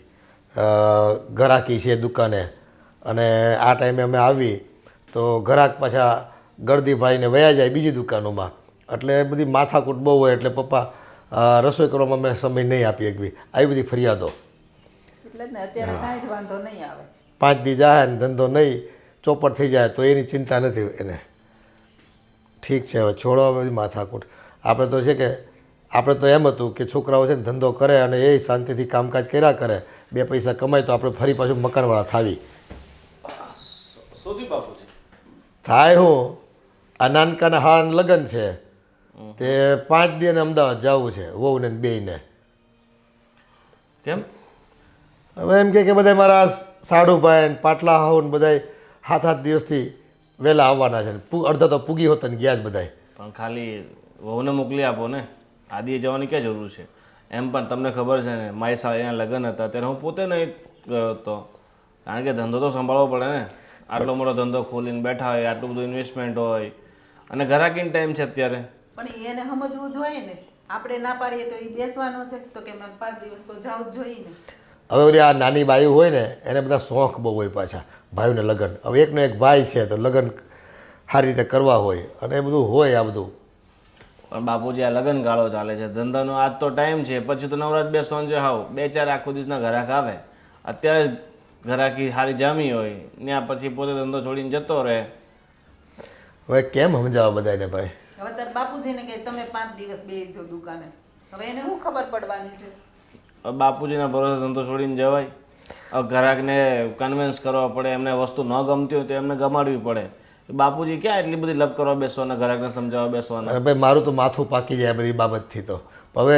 ઘરાકી છે દુકાને અને આ ટાઈમે અમે આવી તો ઘરાક પાછા ગળદીભાઈને વયા જાય બીજી દુકાનોમાં એટલે બધી માથાકૂટ બહુ હોય એટલે પપ્પા રસોઈ કરવામાં અમે સમય નહીં આપી શકવી આવી બધી ફરિયાદો. એટલે જ ને અત્યારે કાંઈ જ વાંધો નહીં આવે. 5 દી જાય ને ધંધો નહીં ચોપટ થઈ જાય તો એની ચિંતા નથી એને. ઠીક છે હવે છોડો હવે બધી માથાકૂટ. આપણે તો છે કે આપણે તો એમ હતું કે છોકરાઓ છે ને ધંધો કરે અને એ શાંતિથી કામકાજ કર્યા કરે 2 પૈસા કમાય તો આપણે ફરી પાછું મકાનવાળા થાવી. શોધી બાપુજી થાય હું આ નાનકાના હાળાના લગ્ન છે તે 5 દી અમદાવાદ જવું છે વહુને ને બેયને. કેમ હવે એમ કે બધા મારા સાડુભાઈ ને પાટલા હાઉ ને બધા 7 દિવસથી વહેલા આવવાના છે ને અડધા તો પૂગી હોતા ને ગયા જ બધા. પણ ખાલી વહુને મોકલી આપો ને આદિએ જવાની ક્યાં જરૂર છે એમ પણ તમને ખબર છે ને મારી સાળીના લગ્ન હતા ત્યારે હું પોતે નહીં ગયો હતો કારણ કે ધંધો તો સંભાળવો પડે ને આટલો મોટો ધંધો ખોલીને બેઠા હોય આટલું બધું ઇન્વેસ્ટમેન્ટ હોય અને ઘરાકીનો ટાઈમ છે અત્યારે. પણ એને સમજવું જોઈએ ને આપણે ના પાડીએ તો એ બેસવાનો છે તો કે મેં 5 દિવસ તો જાવું જ જોઈએ ને. હવે ઓલી આ નાની બાયું હોય ને એને બધા શોખ બહુ હોય પાછા ભાઈઓને લગ્ન. હવે એકનો એક ભાઈ છે તો લગ્ન સારી રીતે કરવા હોય અને એ બધું હોય આ બધું. પણ બાપુજી આ લગ્ન ગાળો ચાલે છે ધંધાનો આજ તો ટાઈમ છે પછી તો નવરાજ બેસવાનું છે હાવ 2-4 આખો દિવસના ઘરાક આવે અત્યારે ઘરાકી સારી જામી હોય ત્યાં પછી પોતે ધંધો છોડીને જતો રહે. હવે કેમ સમજાવવા બધાને ભાઈ. હવે તાર બાપુજીને કે તમે 5 દિવસ બેસજો દુકાને હવે એને શું ખબર પડવાની છે. હવે બાપુજીના ભરોસે ધંધો છોડીને જવાય. હવે ઘરાકને કન્વિન્સ કરવા પડે એમને વસ્તુ ન ગમતી હોય તો એમને ગમાડવી પડે. બાપુજી ક્યાં એટલી બધી લપ કરવા બેસવાના ઘરાકને સમજાવવા બેસવાના. અરે ભાઈ મારું તો માથું પાકી જાય બધી બાબતથી તો. હવે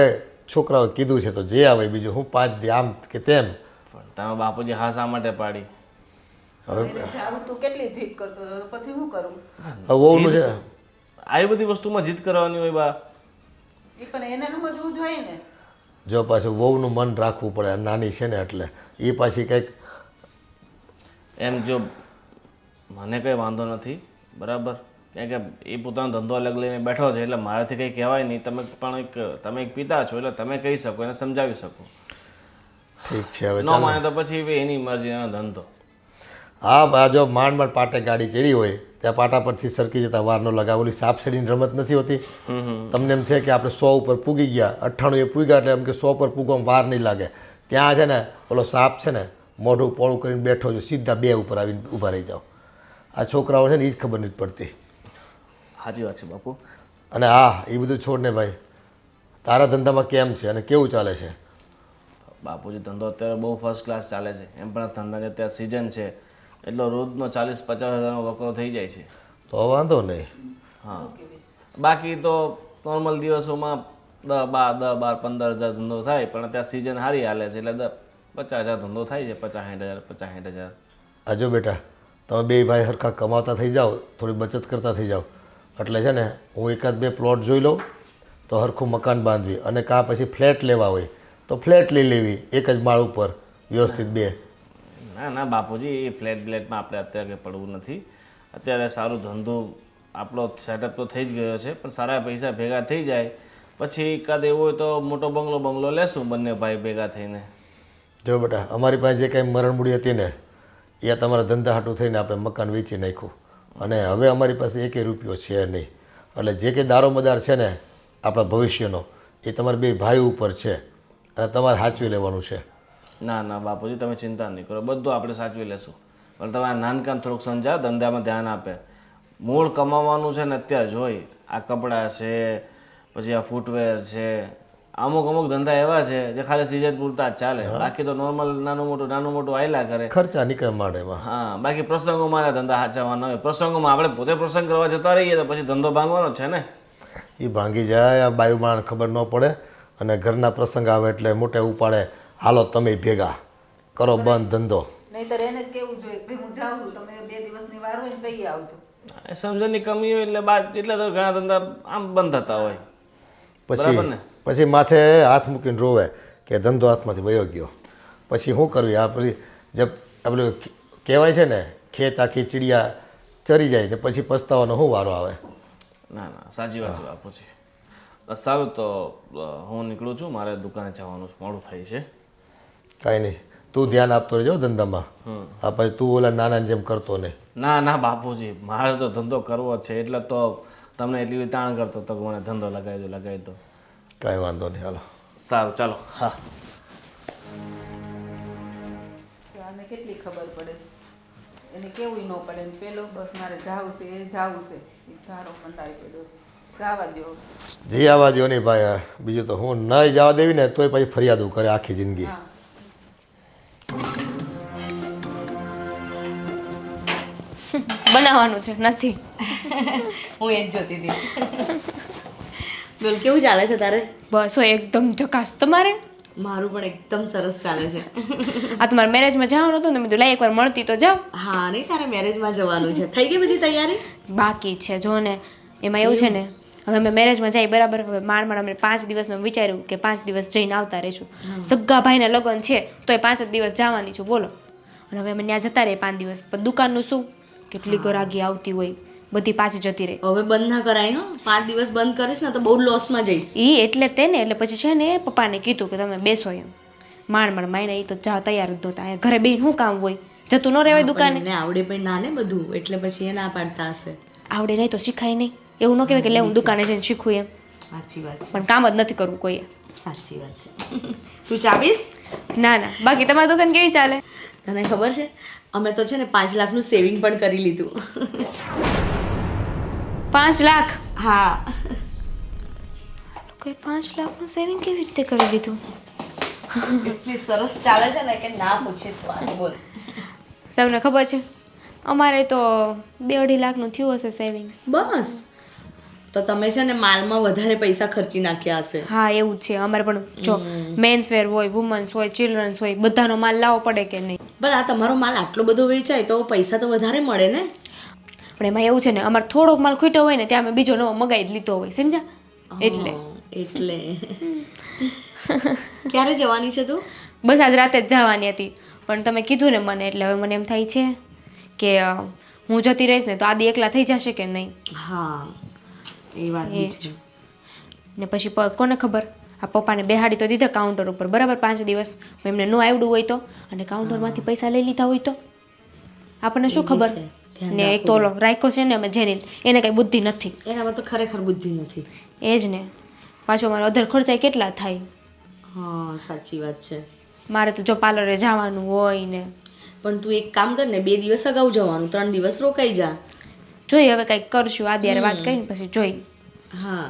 છોકરાઓએ કીધું છે તો જે આવે બીજું હું 5 દી આમ કે તેમ. પણ તમે બાપુજી હા શા માટે પાડી? એને જાવું તું કેટલી જીદ કરતો હતો તો પછી શું કરું. હવે વહુનું છે આવી બધી વસ્તુમાં જીત કરવાની હોય બા. એ પણ એને સમજવું જોઈએ ને. જો પાછું વહુનું મન રાખવું પડે નાની છે ને એટલે એ પાછી કંઈક એમ જો મને કંઈ વાંધો નથી બરાબર કારણ કે એ પોતાનો ધંધો અલગ લઈને બેઠો છે એટલે મારાથી કંઈ કહેવાય નહીં. તમે એક પિતા છો એટલે તમે કહી શકો એને સમજાવી શકો. ઠીક છે હવે ન માને તો પછી એની મરજી એનો ધંધો. હા જો માંડ પાટે ગાડી ચડી હોય ત્યાં પાટા પરથી સરકી જતા વાર ન લગાવે. ઓલી સાપ સીડીની રમત નથી હોતી તમને એમ થાય કે આપણે 100 ઉપર પૂગી ગયા 98 એ પૂગ્યા એટલે એમ કે 100 પર પૂગવામાં વાર નહીં લાગે. ત્યાં છે ને ઓલો સાપ છે ને મોઢું પોળું કરીને બેઠો છે સીધા 2 ઉપર આવીને ઊભા રહી જાઓ. આ છોકરાઓ છે ને એ જ ખબર નથી પડતી. સાચી વાત છે બાપુ. અને હા એ બધું છોડ ને ભાઈ તારા ધંધામાં કેમ છે અને કેવું ચાલે છે? બાપુજી ધંધો અત્યારે બહુ ફર્સ્ટ ક્લાસ ચાલે છે એમ પણ ધંધાની અત્યારે સિઝન છે એટલો રોજનો 40-50 હજારનો વકરો થઈ જાય છે. તો વાંધો નહીં. હા બાકી તો નોર્મલ દિવસોમાં 10-12 15 હજાર ધંધો થાય પણ અત્યારે સિઝન સારી હાલે છે એટલે 50 હજાર ધંધો થાય છે 50-60 હજાર. આ જો બેટા તમે 2 ભાઈ હરખા કમાતા થઈ જાઓ થોડી બચત કરતા થઈ જાઓ એટલે છે ને હું 1-2 પ્લોટ જોઈ લઉં તો હરખું મકાન બાંધવી અને કાં પછી ફ્લેટ લેવા હોય તો ફ્લેટ લઈ લેવી એક જ માળ ઉપર વ્યવસ્થિત 2. ના બાપુજી એ ફ્લેટમાં આપણે અત્યારે કંઈ પડવું નથી. અત્યારે સારું ધંધો આપણો સેટઅપ તો થઈ જ ગયો છે પણ સારા પૈસા ભેગા થઈ જાય પછી એકાદ એવું હોય તો મોટો બંગલો લેશું બંને ભાઈ ભેગા થઈને. જો બેટા અમારી પાસે જે કાંઈ મરણમૂડી હતી ને એ તમારા ધંધા હાટું થઈને આપણે મકાન વેચી નાખ્યું અને હવે અમારી પાસે 1 રૂપિયો છે નહીં. એટલે જે કંઈ દારોમદાર છે ને આપણા ભવિષ્યનો એ તમારા 2 ભાઈ ઉપર છે અને તમારે સાચવી લેવાનું છે. ના બાપુજી તમે ચિંતા નહીં કરો બધું આપણે સાચવી લેશું પણ તમારા નાનકાન થોડુંક સમજાવ ધંધામાં ધ્યાન આપે મૂળ કમાવાનું છે ને અત્યારે જોઈ આ કપડાં છે પછી આ ફૂટવેર છે અમુક ધંધા એવા છે જે ખાલી સિઝન પૂરતા જ ચાલે બાકી તો નોર્મલ નાનું મોટું આયલા કરે ખર્ચા નીકળે માટે એમાં. હા બાકી પ્રસંગોમાં આ ધંધા સાચવવાના હોય પ્રસંગોમાં આપણે પોતે પ્રસંગ કરવા જતા રહીએ તો પછી ધંધો ભાંગવાનો જ છે ને એ ભાંગી જાય આ બાયુ માણસ ખબર ન પડે અને ઘરના પ્રસંગ આવે એટલે મોટે ઉપાડે હાલો તમે ભેગા કરો બંધ ધંધો. નહીંતર એને જ કેવું જોઈએ કે હું જાઉં છું તમે 2 દિવસની વાર હોય ને તઈ આવજો. એ સમજણની કમી હોય એટલે તો ઘણા ધંધા આમ બંધ થતા હોય બરાબર ને? પછી માથે હાથ મૂકીને રોવે કે ધંધો હાથમાંથી વયો ગયો. પછી શું કરવી આ પછી જબ પેલું કહેવાય છે ને ખેત આખી ચીડિયા ચરી જાય ને પછી પસ્તાવાનો શું વારો આવે. ના સાચી વાત છે બાપુજી. સારું તો હું નીકળું છું મારે દુકાને જવાનું મોડું થાય છે. કાંઈ નહીં તું ધ્યાન આપતો રહેજો ધંધામાં. આ પછી તું ઓલા નાના જેમ કરતો નહીં. ના બાપુજી મારે તો ધંધો કરવો છે એટલે તો તમને એટલી બધી તાણ કરતો તો મને ધંધો લગાવી દો. કાંઈ વાંધો નહીં હાલો. સારું ચાલો. હા આને કેટલી ખબર પડે એને કેવું ન પડે ને પેલો બસ મારે જાવું છે એ જાવું છે એ ધારો મંડાઈ પડ્યો છે જવા દો. જી આવવા દો નહીં ભાઈ બીજું તો હું નહીં જવા દેવી ને તોય પછી ફરિયાદો કરે આખી જિંદગી. હા બનાવવાનું છે નથી. હું એ જ જોતી હતી. બોલ કેવું ચાલે છે તારે? બસ હોય એકદમ ઝકાસ. તમારે? મારું પણ એકદમ સરસ ચાલે છે. આ તમારે મેરેજમાં જવાનું હતું ને મેં કીધું લાય એકવાર મળતી તો જાઓ. હા નહીં તારે મેરેજમાં જવાનું છે. થઈ ગઈ બધી તૈયારી? બાકી છે જો ને એમાં એવું છે ને હવે અમે મેરેજમાં જઈ બરાબર હવે માંડ અમે 5 દિવસનું વિચાર્યું કે 5 દિવસ જઈને આવતા રહીશું. સગ્ગા ભાઈના લગ્ન છે તો એ 5 જ દિવસ જવાની છું બોલો. અને હવે અમે ત્યાં જતા રહીએ 5 દિવસ પણ દુકાનનું શું કેટલી ગરાગી આવતી હોય બધી પાછી જતી રહે. હવે બંધ ના કરાય હા 5 દિવસ બંધ કરીશ ને તો બહુ લોસમાં જઈશ. એ એટલે તે ને એટલે પછી છે ને પપ્પાને કીધું કે તમે બેસો એમ માંડ માઈને એ તો જા તૈયાર જ નહોતા અહીંયા ઘરે બેન શું કામ હોય જતું ન રહેવાય દુકાને. એને આવડે પણ ના ને બધું એટલે પછી એ ના પાડતા હશે. આવડે નહીં તો શીખાય નહીં એવું ન કહેવાય કે લે હું દુકાને જઈને શીખું એમ સાચી વાત છે. પણ કામ જ નથી કરવું કોઈએ. સાચી વાત છે. તું ચાવીશ? ના બાકી તમારી દુકાન કેવી ચાલે? તને ખબર છે અમે તો છે ને 5 લાખનું સેવિંગ પણ કરી લીધું. 5 લાખ? હા. કોઈ 5 લાખનું સેવિંગ કેવી રીતે કરી લીધું? એટલી સરસ ચાલે છે ને કે ના પૂછીશ વાત. બોલ તમને ખબર છે અમારે તો 2-2.5 લાખનું થયું હશે સેવિંગ્સ. બસ તો તમે છે ને માલમાં વધારે પૈસા ખર્ચી નાખ્યા હશે. હા એવું જ છે અમારે પણ જો મેન્સ વેર હોય વુમન્સ હોય ચિલ્ડ્રન્સ હોય બધાનો માલ લાવવો પડે કે નહીં. પણ આ તમારો માલ આટલો બધો વેચાય તો પૈસા તો વધારે મળે ને. પણ એમાં એવું છે ને અમારે થોડોક માલ ખૂટ્યો હોય ને ત્યાં અમે બીજો નવો મગાઈ જ લીધો હોય સમજ્યા એટલે ક્યારે જવાની છે તું? બસ આજ રાતે જ જવાની હતી પણ તમે કીધું ને મને એટલે હવે મને એમ થાય છે કે હું જતી રહીશ ને તો આદિ એકલા થઈ જશે કે નહીં. હા એ વાત છે. ને પછી કોને ખબર આ પપ્પાને બેહાડી તો દીધા કાઉન્ટર ઉપર બરાબર 5 દિવસ એમને ન આવડ્યું હોય તો અને કાઉન્ટરમાંથી પૈસા લઈ લીધા હોય તો આપણને શું ખબર. ને એક તો ઓલો રાખ્યો છે ને અમે જેની એને કઈ બુદ્ધિ નથી. એનામાં તો ખરેખર બુદ્ધિ નથી. એ જ ને પાછો મારો અધર ખર્ચાય કેટલા થાય. હા સાચી વાત છે. મારે તો જો પાર્લરે જવાનું હોય ને. પણ તું એક કામ કર ને 2 દિવસ અગાઉ જવાનું 3 દિવસ રોકાઈ જા. જોઈ હવે કંઈક કરશું આદિયારે વાત કરીને પછી જોઈ. હા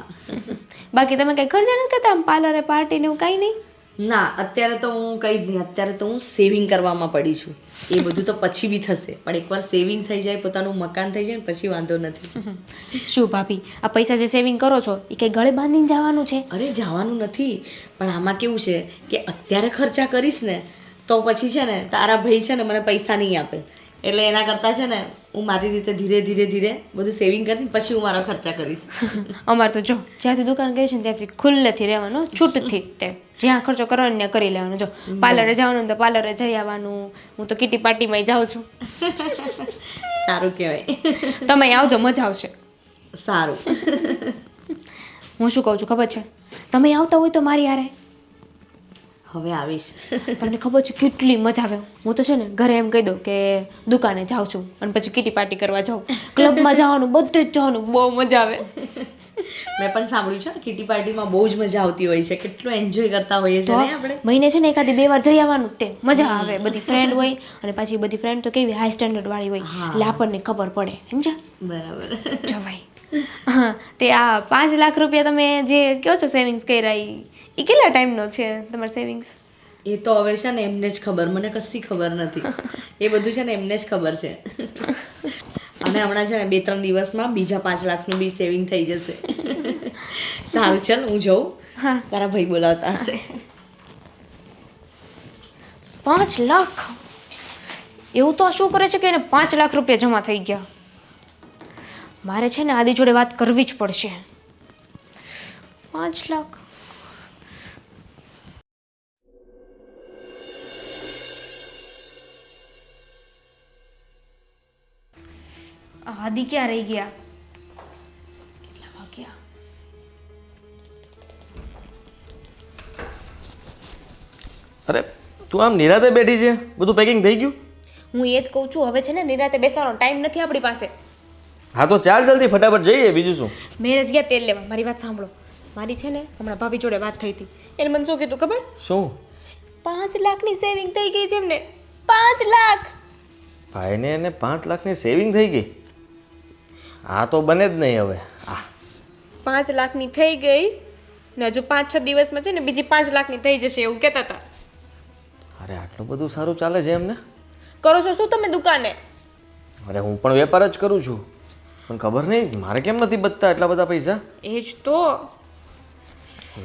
બાકી તમે કંઈ ખર્ચા નથી કરતા આમ પાર્લરે પાર્ટી ને એવું કાંઈ નહીં? ના અત્યારે તો હું કંઈ જ નહીં. અત્યારે તો હું સેવિંગ કરવામાં પડી છું. એ બધું તો પછી બી થશે પણ એકવાર સેવિંગ થઈ જાય પોતાનું મકાન થઈ જાય ને પછી વાંધો નથી. શું ભાભી આ પૈસા જે સેવિંગ કરો છો એ કંઈ ગળે બાંધીને જવાનું છે? અરે જવાનું નથી પણ આમાં કેવું છે કે અત્યારે ખર્ચા કરીશ ને તો પછી છે ને તારા ભાઈ છે ને મને પૈસા નહીં આપે એટલે એના કરતાં છે ને હું મારી રીતે ધીરે ધીરે બધું સેવિંગ કરીને પછી હું મારા ખર્ચા કરીશ. અમારે તો જો જ્યાંથી દુકાન કરી છે ને ત્યાંથી ખુલ્લેથી રહેવાનું છૂટથી તે જ્યાં ખર્ચો કરવાનો ત્યાં કરી લેવાનો. જો પાર્લરે જવાનું તો પાર્લરે જઈ આવવાનું. હું તો કિટી પાર્ટીમાં જાઉં છું. સારું કહેવાય. તમે આવજો મજા આવશે. સારું. હું શું કહું છું ખબર છે તમે આવતા હોય તો મારી હારે હવે આવીશ. તમને ખબર છે કેટલી મજા આવે. હું તો છે ને ઘરે એમ કહી દઉં કે દુકાને જાઉં છું અને પછી કિટી પાર્ટી કરવા જાઉં ક્લબમાં જવાનું બધે જ જવાનું બહુ મજા આવે. મેં પણ સાંભળ્યું છે કિટી પાર્ટીમાં બહુ જ મજા આવતી હોય છે, કેટલું એન્જોય કરતા હોઈએ છીએ ને આપણે. મહિને છે ને એકાદી 2 વાર જઈ આવવાનું જ તે મજા આવે. બધી ફ્રેન્ડ હોય અને પાછી બધી ફ્રેન્ડ તો કેવી હાઈ સ્ટેન્ડર્ડ વાળી હોય એટલે આપણને ખબર પડે સમજ્યા. બરાબર. જવાય. હા તે આ 5 લાખ રૂપિયા તમે જે કહો છો સેવિંગ્સ કર્યા એ કેટલા ટાઈમનો છે તમારો સેવિંગ્સ? એ તો હવે છે ને એમને જ ખબર, મને કશી ખબર નથી. એ બધું છે ને એમને જ ખબર છે. અને હમણાં છે ને 2-3 દિવસમાં બીજા 5 લાખનું બી સેવિંગ થઈ જશે. સારું ચાલ હું જઉં. તારા ભાઈ બોલાવતા હશે. 5 લાખ? એવું તો શું કરે છે કે એને 5 લાખ રૂપિયા જમા થઈ ગયા? મારે છે ને આદિ જોડે વાત કરવી જ પડશે. 5 લાખ આદિ ક્યાં રહી ગયા? કેટલા વાગ્યા? અરે તું આમ નિરાતે બેઠી છે, બધું પેકિંગ થઈ ગયું? હું એ જ કહું છું, હવે છે ને નિરાતે બેસવાનો ટાઈમ નથી આપણી પાસે. હા તો ચાલ જલ્દી ફટાફટ જઈએ, બીજું શું. મેરેજ ગયા તેલ લેવા. મારી વાત સાંભળો. મારી છે ને હમણાં ભાભી જોડે વાત થઈ હતી. એને મને શું કીધું ખબર? શું? 5 લાખની સેવિંગ થઈ ગઈ છે એમને. 5 લાખ! ભાઈને એને 5 લાખની સેવિંગ થઈ ગઈ? હા તો બને જ નહીં હવે. 5 લાખની થઈ ગઈ ને હજુ 5-6 દિવસમાં છે ને બીજી 5 લાખની થઈ જશે એવું કહેતા હતા. અરે આટલું બધું સારું ચાલે છે એમને? કરો છો શું તમે દુકાને? અરે હું પણ વેપાર જ કરું છું, પણ ખબર નહીં મારે કેમ નથી બચતા એટલા બધા પૈસા. એ જ તો.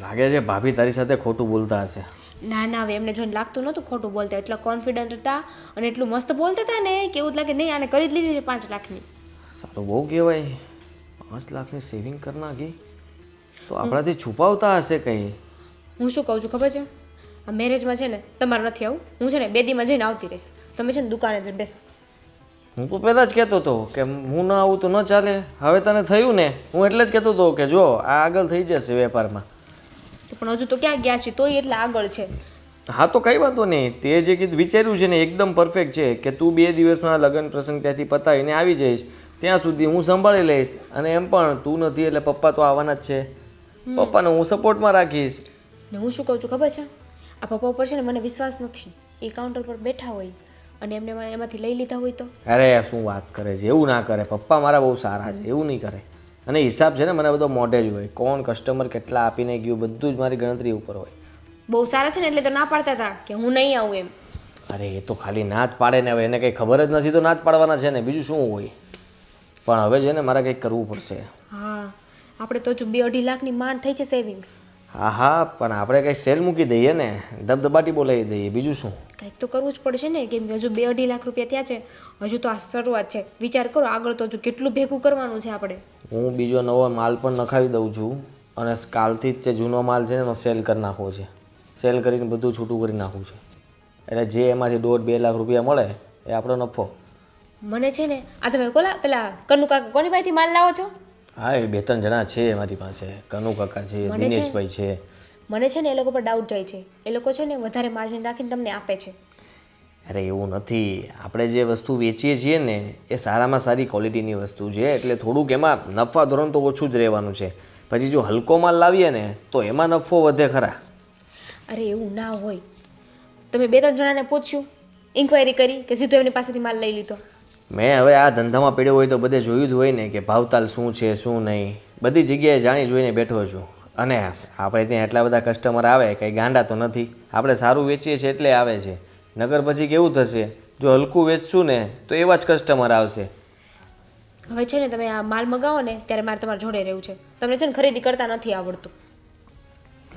લાગે છે ભાભી તારી સાથે ખોટું બોલતા હશે. ના ના, હવે એમને જોઈને લાગતું નહોતું ખોટું બોલતા. એટલા કોન્ફિડન્ટ હતા અને એટલું મસ્ત બોલતા હતા ને કે એવું જ લાગે નહીં આને કરી જ લીધી છે 5 લાખની. સારું બહુ કહેવાય. 5 લાખની સેવિંગ કરી નાખી તો આપણાથી છુપાવતા હશે કંઈ. હું શું કહું છું ખબર છે? આ મેરેજમાં છે ને તમારે નથી આવું. હું છે ને 2 દીમાં જઈને આવતી રહીશ. તમે છે ને દુકાને જ બેસો. હું તો પહેલાં જ કહેતો હતો કે હું ના આવું તો ન ચાલે. હવે તને થયું ને, હું એટલે જ કહેતો હતો કે જો આ આગળ થઈ જશે વેપારમાં. તો પણ હજુ તો ક્યાં ગયા છે, તોય એટલે આગળ છે. હા તો કંઈ વાંધો નહીં. તે જે કીધું વિચાર્યું છે ને એકદમ પરફેક્ટ છે કે તું 2 દિવસમાં લગ્ન પ્રસંગ ત્યાંથી પતાવીને આવી જઈશ. ત્યાં સુધી હું સંભાળી લઈશ. અને એમ પણ તું નથી એટલે પપ્પા તો આવવાના જ છે. પપ્પાને હું સપોર્ટમાં રાખીશ. ને હું શું કહું છું ખબર છે? આ પપ્પા ઉપર છે ને મને વિશ્વાસ નથી. એ કાઉન્ટર પર બેઠા હોય અને એમને એમાંથી લઈ લીધા હોય તો? અરે શું વાત કરે છે, એવું ના કરે. પપ્પા મારા બહુ સારા છે, એવું નહીં કરે. અને હિસાબ છે ને મને બધો મોઢે જ હોય. કોણ કસ્ટમર કેટલા આપીને ગયું બધું જ મારી ગણતરી ઉપર હોય. બહુ સારા છે ને એટલે તો ના પાડતા હતા કે હું નહીં આવું એમ. અરે એ તો ખાલી ના જ પાડે ને, હવે એને કંઈ ખબર જ નથી તો ના જ પાડવાના છે ને, બીજું શું હોય. પણ હવે છે ને મારે કંઈક કરવું પડશે. હા આપણે તો હજુ 2-2.5 લાખની માંડ થઈ છે સેવિંગ્સ. હા પણ આપણે કંઈક સેલ મૂકી દઈએ ને, ધબધબાટી બોલાવી દઈએ, બીજું શું. કંઈક તો કરવું જ પડશે ને, કેમ કે હજુ 2-2.5 લાખ રૂપિયા ત્યાં છે. હજુ તો આ શરૂઆત છે. વિચાર કરો આગળ તો હજુ કેટલું ભેગું કરવાનું છે આપણે. હું બીજો નવો માલ પણ નખાવી દઉં છું અને કાલથી જ જે જૂનો માલ છે ને એનો સેલ કરી નાખવો છે. સેલ કરીને બધું છૂટું કરી નાખવું છે. એટલે જે એમાંથી 1.5-2 લાખ રૂપિયા મળે એ આપણો નફો. મને છે ને આ તમે પેલા કનુ કાકા કોની પાસેથી માલ લાવો છો? હા એ 2-3 જણા છે મારી પાસે. કનુ કાકા છે, દિનેશભાઈ છે. મને છે ને એ લોકો પર ડાઉટ જાય છે. એ લોકો છે ને વધારે માર્જિન રાખીને તમને આપે છે. અરે એવું નથી. આપણે જે વસ્તુ વેચીએ છીએ ને એ સારામાં સારી ક્વોલિટીની વસ્તુ છે, એટલે થોડુંક એમાં નફા ધોરણ તો ઓછું જ રહેવાનું છે. પછી જો હલકો માલ લાવીએ ને તો એમાં નફો વધે ખરા. અરે એવું ના હોય. તમે 2-3 જણાને પૂછ્યું, ઇન્ક્વાયરી કરી કે સીધું એમની પાસેથી માલ લઈ લીધો? મેં હવે આ ધંધામાં પડ્યો હોય તો બધે જોયું જ હોય ને કે ભાવતાલ શું છે શું નહીં. બધી જગ્યાએ જાણી જોઈને બેઠો છું. અને આપણે ત્યાં એટલા બધા કસ્ટમર આવે કંઈ ગાંડા તો નથી. આપણે સારું વેચીએ છીએ એટલે આવે છે. નગર પછી કેવું થશે, જો હલકું વેચશું ને તો એવા જ કસ્ટમર આવશે. હવે છે ને તમે આ માલ મગાવો ને ત્યારે મારે તમારા જોડે રહેવું છે. તમને છે ને ખરીદી કરતા નથી આવડતું.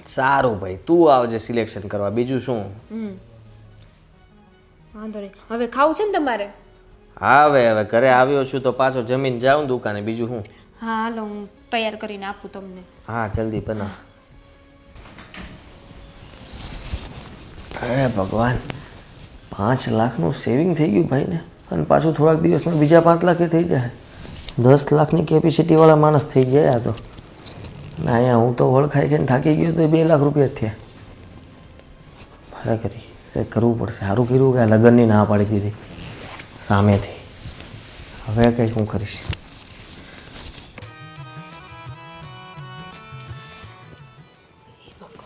સારું ભાઈ, તું આવજે સિલેક્શન કરવા, બીજું શું. વાંધો નહીં. હવે ખાવું છે ને તમારે? હા હવે ઘરે આવ્યો છું તો પાછો જમીન જાઉં દુકાને, બીજું શું. હા હાલો હું તૈયાર કરીને આપું તમને. હા જલ્દી બનાવ. અરે ભગવાન, 5 લાખનું સેવિંગ થઈ ગયું ભાઈને, અને પાછું થોડાક દિવસમાં બીજા 5 લાખ થઈ જાય. 10 લાખની કેપેસિટીવાળા માણસ થઈ ગયા આ તો. ના અહીંયા હું તો વળખાઈ ખાઈને થાકી ગયો તો 2 લાખ રૂપિયા જ થયા. ભાડે કરી કંઈક કરવું પડશે. સારું કર્યું કે આ લગ્નની ના પાડી દીધી સામેથી. હવે કંઈક હું કરીશ.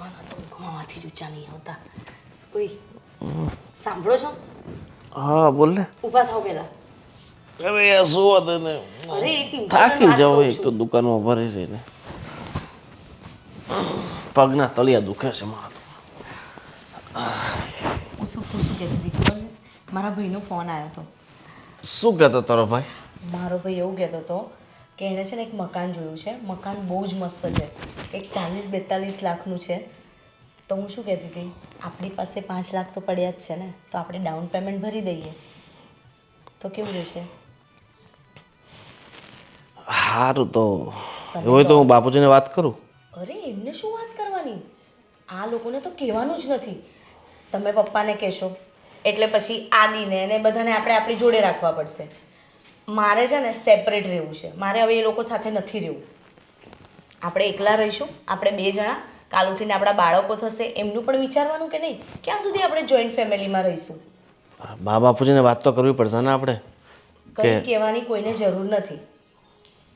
કરવાના તો ઊંઘમાંથી જ ઊંચા નહીં આવતા. ઓય સાંભળો છો? હા બોલ ને. ઊભા થાવ પહેલા. અરે યાર શું વાત ને અરે એક important થાકી વાત જાવ કહું એક તો છું. દુકાનમાં ભરી રહીને પગના તળિયા દુખે છે મારા. હું શું કહેતી હતી ખબર છે? મારા ભાઈનો ફોન આવ્યો હતો. શું કહેતો તારો ભાઈ? મારો ભાઈ એવું કહેતો હતો કે એણે છે ને એક મકાન જોયું છે. મકાન બહુ જ મસ્ત છે, એક 40-42 લાખનું છે. તો હું શું કહેતી હતી, આપણી પાસે 5 લાખ તો પડ્યા જ છે ને, તો આપણે ડાઉન પેમેન્ટ ભરી દઈએ તો કેવું રહેશે? સારું તો એવું હોય તો હું બાપુજીને વાત કરું. અરે એમને શું વાત કરવાની, આ લોકોને તો કહેવાનું જ નથી. તમે પપ્પાને કહેશો એટલે પછી આદિને અને બધાને આપણે આપણી જોડે રાખવા પડશે. મારે છે ને સેપરેટ રહેવું છે. મારે હવે એ લોકો સાથે નથી રહેવું. આપણે એકલા રહીશું, આપણે 2 જણા. કાલ ઉઠીને આપણા બાળકો થશે, એમનું પણ વિચારવાનું કે નહીં. ક્યાં સુધી આપણે જોઈન્ટ ફેમિલીમાં રહીશું? બાપુજીને વાત તો કરવી પડશે ને આપણે. કંઈ કહેવાની કોઈને જરૂર નથી.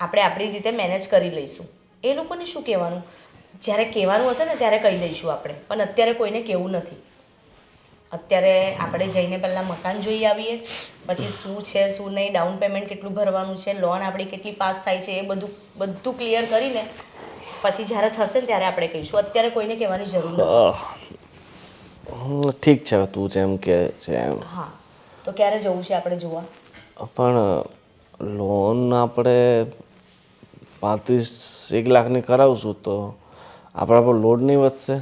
આપણે આપણી રીતે મેનેજ કરી લઈશું. એ લોકોને શું કહેવાનું? જ્યારે કહેવાનું હશે ને ત્યારે કહી દઈશું આપણે, પણ અત્યારે કોઈને કહેવું નથી. અત્યારે આપણે જઈને પહેલાં મકાન જોઈ આવીએ, પછી શું છે શું નહીં, ડાઉન પેમેન્ટ કેટલું ભરવાનું છે, લોન આપણી કેટલી પાસ થાય છે, એ બધું ક્લિયર કરીને પછી જ્યારે થશે ને ત્યારે આપણે કહીશું. અત્યારે કોઈને કહેવાની જરૂર નથી. ઠીક છે હવે તું જેમ કે છે એમ. હા, તો ક્યારે જવું છે આપણે જોવા? પણ લોન આપણે 35 લાખની કરાવશું તો આપણા પર લોડ નહીં વધશે?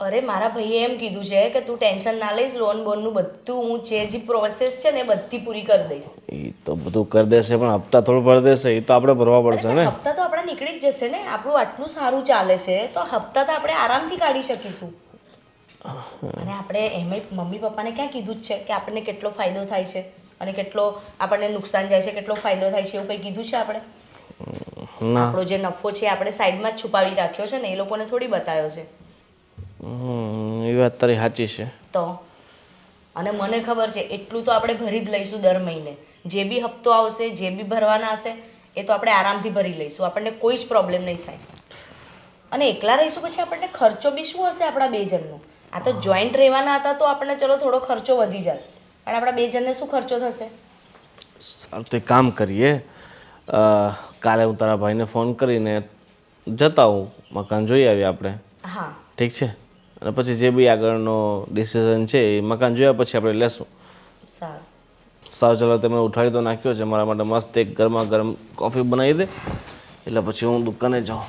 અરે મારા ભાઈએ એમ કીધું છે કે તું ટેન્શન ના લઈશ, લોન બોનનું બધું હું જે પ્રોસેસ છે ને બધી પૂરી કરી દઈશ. એ તો બધું કરી દેશે પણ હપ્તા થોડું ભરી દેશે, એ તો આપણે ભરવા પડશે ને. હપ્તા તો આપણે નીકળી જ જશે ને. આપણું આટલું સારું ચાલે છે તો હપ્તા તો આપણે આરામથી કાઢી શકીશું. અને આપણે એમ મમ્મી પપ્પાને ક્યાં કીધું જ છે કે આપણને કેટલો ફાયદો થાય છે અને કેટલો આપણને નુકસાન જાય છે, કેટલો ફાયદો થાય છે, એવું કંઈ કીધું છે આપણે? આપણો જે નફો છે આપણે સાઈડમાં જ છુપાવી રાખ્યો છે ને, એ લોકોને થોડી બતાવ્યો છે. એ વાત તારી સાચી છે. તો અને મને ખબર છે એટલું તો આપણે ભરી જ લઈશું દર મહિને. જે બી હપ્તો આવશે, જે બી ભરવાના હશે એ તો આપણે આરામથી ભરી લઈશું. આપણને કોઈ જ પ્રોબ્લેમ નહીં થાય. અને એકલા રહીશું પછી આપણને ખર્ચો બી શું હશે આપણા 2 જણનો? આ તો જોઈન્ટ રહેવાના હતા તો આપણને ચલો થોડો ખર્ચો વધી જાય, પણ આપણા 2 જણને શું ખર્ચો થશે? સારું તો એક કામ કરીએ, કાલે હું તારા ભાઈને ફોન કરીને જતા હું મકાન જોઈ આવીએ આપણે. હા ઠીક છે, અને પછી જે બી આગળનો ડિસિઝન છે એ મકાન જોયા પછી આપણે લેશું. સારું. સારું ચાલો, તમે ઉઠાડી તો નાખ્યો છે, મારા માટે મસ્ત એક ગરમા ગરમ કોફી બનાવી દે એટલે પછી હું દુકાને જાઉં.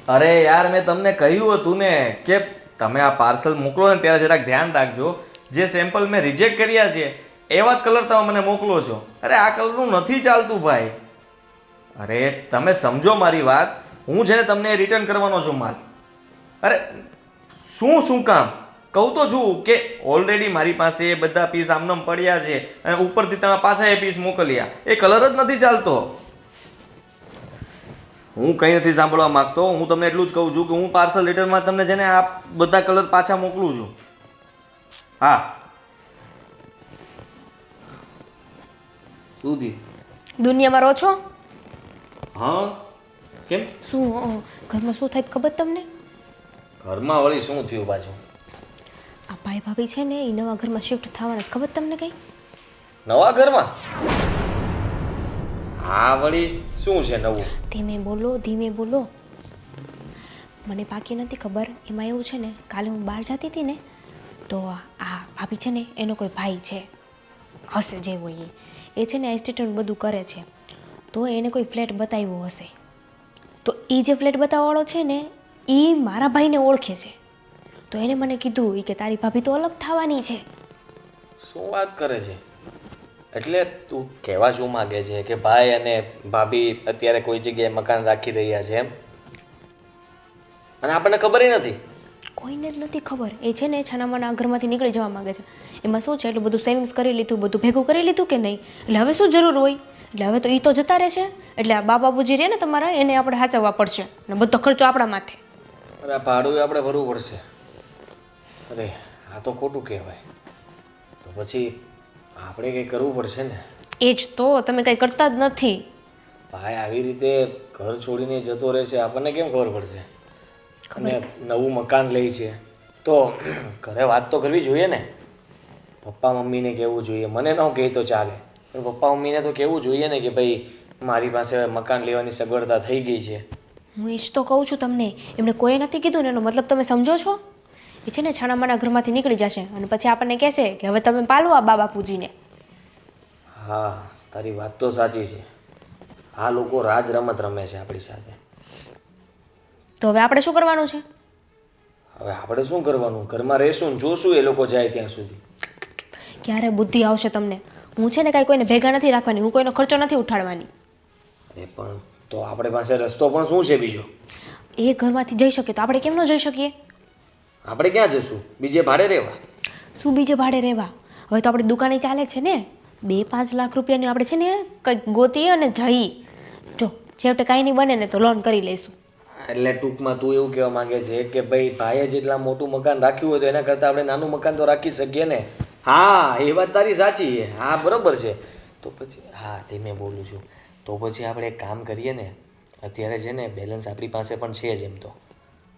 અરે યાર, મેં તમને કહ્યું હતું ને કે તમે આ પાર્સલ મોકલો ને ત્યારે જરાક ધ્યાન રાખજો. જે સેમ્પલ મેં રિજેક્ટ કર્યા છે એવા જ કલર તમે મને મોકલો છો. અરે આ કલરનું નથી ચાલતું ભાઈ. અરે તમે સમજો મારી વાત. હું છે ને તમને રિટર્ન કરવાનો છું માલ. અરે શું કામ કહું તો છું કે ઓલરેડી મારી પાસે એ બધા પીસ આમનામ પડ્યા છે અને ઉપરથી તમે પાછા એ પીસ મોકલ્યા. એ કલર જ નથી ચાલતો. હું કંઈ નથી સાંભળવા માંગતો. હું તમને એટલું જ કહું છું કે હું પાર્સલ રિટર્નમાં તમને છે ને આ બધા કલર પાછા મોકલું છું. હા. શું થયું? દુનિયામાં રહો છો? હા કેમ? શું ઘરમાં શું થાય ખબર તમને? ઘરમાં વળી શું થયું પાછું? આ ભાઈ ભાભી છે ને એ નવા ઘરમાં શિફ્ટ થવાના જ. ખબર તમને કઈ? નવા ઘરમાં? હા વળી શું છે નવું? ધીમે બોલો. મને બાકી નથી ખબર. એમાં એવું છે ને, કાલે હું બહાર જતી હતી ને તો આ ભાભી છે ને એનો કોઈ ભાઈ છે, હશે જે હોય એ છે ને એસ્ટેટનું બધું કરે છે. તો એને કોઈ ફ્લેટ બતાવ્યો હશે. તો એ જે ફ્લેટ બતાવવાવાળો છે ને એ મારા ભાઈને ઓળખે છે. તો એને મને કીધું કે તારી ભાભી તો અલગ થવાની છે. શું વાત કરે છે? એટલે તું કહેવા શું માગે છે કે ભાઈ અને ભાભી અત્યારે કોઈ જગ્યાએ મકાન રાખી રહ્યા છે એમ? અને આપણને ખબર નથી? કોઈને જ નથી ખબર. એ છે ને છાનામાના ઘરમાંથી નીકળી જવા માંગે છે. એમાં શું છે, એટલું બધું સેવિંગ્સ કરી લીધું, બધું ભેગું કરી લીધું કે નહીં, એટલે હવે શું જરૂર હોય? એટલે હવે તો એ તો જતા રહેશે. એટલે આ બાબુજી રહે ને તમારા, એને આપણે સાચવવા પડશે અને બધો ખર્ચો આપણા માથે. અરે આ ભાડું આપણે ભરવું પડશે. અરે આ તો ખોટું કહેવાય. તો પછી આપણે કંઈ કરવું પડશે ને. એ જ તો તમે કંઈ કરતા જ નથી. ભાઈ આવી રીતે ઘર છોડીને જતો રહે છે, આપણને કેમ ખબર પડશે? અને નવું મકાન લે છે તો ઘરે વાત તો કરવી જોઈએ ને. પપ્પા મમ્મીને કહેવું જોઈએ, મને ન કહે તો ચાલે, પણ પપ્પા મમ્મીને તો કહેવું જોઈએ ને કે ભાઈ મારી પાસે મકાન લેવાની સગવડતા થઈ ગઈ છે. હું એ જ તો કહું છું તમને, એમને કોઈએ નથી કીધું ને એનો મતલબ તમે સમજો છો? એ છે ને છાણામાના ઘરમાંથી નીકળી જશે અને પછી આપણને કહેશે કે હવે તમે પાલો આ બા બાપુજીને. હા, તારી વાત તો સાચી છે. આ લોકો રાજ રમત રમે છે આપણી સાથે. તો હવે આપણે શું કરવાનું છે? હવે આપણે શું કરવાનું? ઘરમાં રહેશું ને જોશું એ લોકો જાય ત્યાં સુધી. ક્યારે બુદ્ધિ આવશે તમને? હું છે ને કાંઈ કોઈને ભેગા નથી રાખવાની, હું કોઈનો ખર્ચો નથી ઉઠાડવાની. અરે પણ તો આપણે પાસે રસ્તો પણ શું છે બીજો? એ ઘરમાંથી જઈ શકે તો આપણે કેમ ન જઈ શકીએ? આપણે ક્યાં જશું? બીજે ભાડે રહેવા? શું બીજે ભાડે રહેવા? હવે તો આપણી દુકાને ચાલે છે ને, 2-5 લાખ રૂપિયાની આપણે છે ને કંઈક ગોતીએ અને જઈ. જો છેવટે કાંઈ નહીં બને ને તો લોન કરી લઈશું. એટલે ટૂંકમાં તું એવું કહેવા માંગે છે કે ભાઈ ભાઈએ જેટલા મોટું મકાન રાખ્યું હોય તો એના કરતાં આપણે નાનું મકાન તો રાખી શકીએ ને? હા, એ વાત તારી સાચી છે. હા, બરોબર છે. તો પછી હા ધીમે બોલું છું. તો પછી આપણે એક કામ કરીએ ને, અત્યારે છે ને બેલેન્સ આપણી પાસે પણ છે જ એમ તો.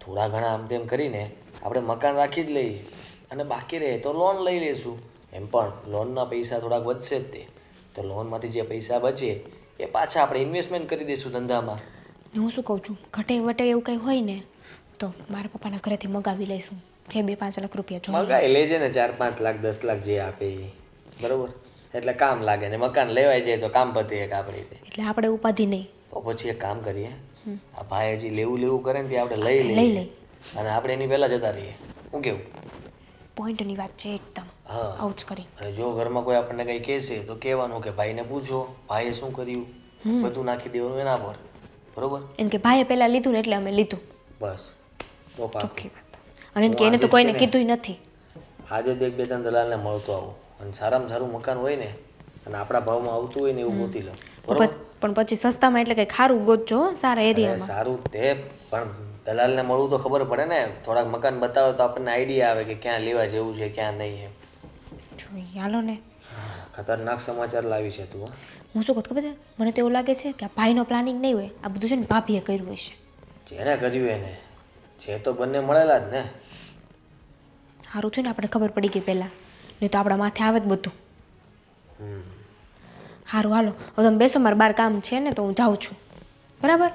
થોડા ઘણા આમ તેમ કરીને આપણે મકાન રાખી જ લઈએ અને બાકી રહે તો લોન લઈ લઈશું. એમ પણ લોનના પૈસા થોડાક વધશે જ તે. તો લોનમાંથી જે પૈસા બચે એ પાછા આપણે ઇન્વેસ્ટમેન્ટ કરી દઈશું ધંધામાં. હું શું કહું છું, ઘટે વટે એવું કંઈ હોય ને તો મારા પપ્પાના ઘરેથી મગાવી લઈશું, જે 2-5 લાખ રૂપિયા જોઈએ. મગાઈ લેજે ને, 4-5 લાખ 10 લાખ જે આપે એ. બરોબર, એટલે કામ લાગે ને મકાન લેવાય જાય તો કામ પતે એક આપણી રીતે. એટલે આપણે ઉપાધિ નહીં. તો પછી એક કામ કરીએ, આ ભાઈ હજી લેવું કરે ને તે આપણે લઈ લઈ લઈએ લઈ. અને આપણે એની પહેલા જતા રહીએ. શું કેવું? પોઈન્ટની વાત છે એકદમ. હા, આવું જ કરી. અને જો ઘરમાં કોઈ આપણને કંઈ કહેશે તો કહેવાનું કે ભાઈને પૂછો ભાઈએ શું કર્યું, બધું નાખી દેવાનું એના પર. બરોબર? એમ કે ભાઈએ પહેલાં લીધું ને એટલે અમે લીધું. બસ તો પાક્કું. ચોખ્ખી વાત. અને એમ કે એને તો કોઈને કીધુંય નથી. આજે જ 1-2 દલાલને મળતો આવું અને સારામાં સારું મકાન હોય ને અને આપણા ભાવમાં આવતું હોય ને એવું ગોતી લો. બરોબર? પણ પછી સસ્તામાં એટલે કંઈ ખારું ગોતજો હો, સારા અરે એરિયામાં. સારું તે પણ દલાલને મળવું તો ખબર પડે ને. થોડાક મકાન બતાવે તો આપણને આઈડિયા આવે કે ક્યાં લેવા જેવું છે ક્યાં નહીં એમ. જોઈએ હાલો ને. ખતરનાક સમાચાર લાવી છે તું. હું શું કહું ખબર છે, મને તો એવું લાગે છે કે આ ભાઈનો પ્લાનિંગ નહીં હોય, આ બધું છે ને ભાભીએ કર્યું હશે. જેને કર્યું એને છે તો બંને મળેલા જ ને. સારું થયું ને આપણે ખબર પડી ગઈ પહેલાં, નહીં તો આપણા માથે આવે જ બધું. સારું હાલો, હવે તમે બેસો, મારે બહાર કામ છે ને તો હું જાઉં છું. બરાબર?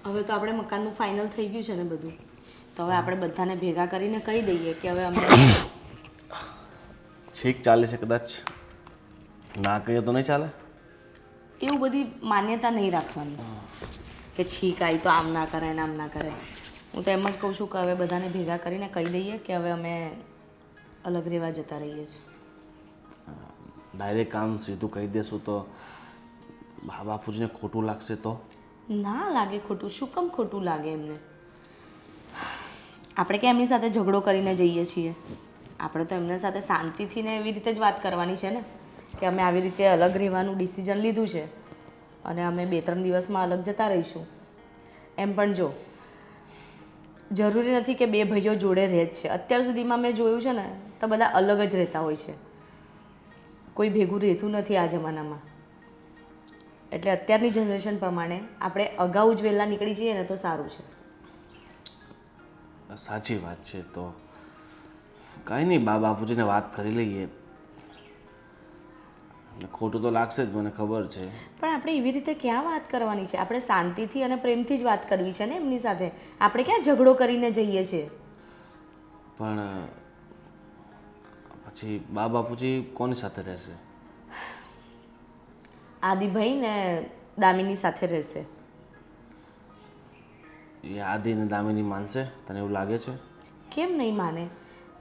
હવે તો આપણે મકાનનું ફાઇનલ થઈ ગયું છે ને બધું, તો હવે આપણે બધાને ભેગા કરીને કહી દઈએ કે હવે અમે ઠીક ચાલે છે, કદાચ ના કહીએ તો નહીં ચાલે. એવું બધી માન્યતા નહીં રાખવાની કે છીક આવી તો આમ ના કરાય ને આમ ના કરાય. હું તો એમ જ કહું છું કે હવે બધાને ભેગા કરીને કહી દઈએ કે હવે અમે અલગ રહેવા જતા રહીએ છીએ. ડાયરેક્ટ કામ સીધું કહી દેશું તો બા બાપુજીને ખોટું લાગશે તો? ના લાગે ખોટું. શું કામ ખોટું લાગે એમને? આપણે કે એમની સાથે ઝઘડો કરીને જઈએ છીએ? આપણે તો એમના સાથે શાંતિથી ને એવી રીતે જ વાત કરવાની છે ને કે અમે આવી રીતે અલગ રહેવાનું ડિસિઝન લીધું છે અને અમે 2-3 દિવસમાં અલગ જતા રહીશું. એમ પણ જો જરૂરી નથી કે 2 ભાઈઓ જોડે રહે જ છે. અત્યાર સુધીમાં મેં જોયું છે ને તો બધા અલગ જ રહેતા હોય છે, કોઈ ભેગું રહેતું નથી આ જમાનામાં. એટલે અત્યારની જનરેશન પ્રમાણે આપણે અગાઉ જ વહેલા નીકળી જઈએ ને તો સારું છે. સાચી વાત છે. તો કાંઈ નહીં, બા બાપુજીને વાત કરી લઈએ. ખોટું તો લાગશે જ, મને ખબર છે. પણ આપણે એવી રીતે ક્યાં વાત કરવાની છે? આપણે શાંતિથી અને પ્રેમથી જ વાત કરવી છે ને એમની સાથે. આપણે ક્યાં ઝઘડો કરીને જઈએ છીએ? પણ પછી બા બાપુજી કોની સાથે રહેશે? આદિભાઈ ને દામિની સાથે રહેશે. એ આદિ ને દામિની માનશે? તને એવું લાગે છે? કેમ નહીં માને?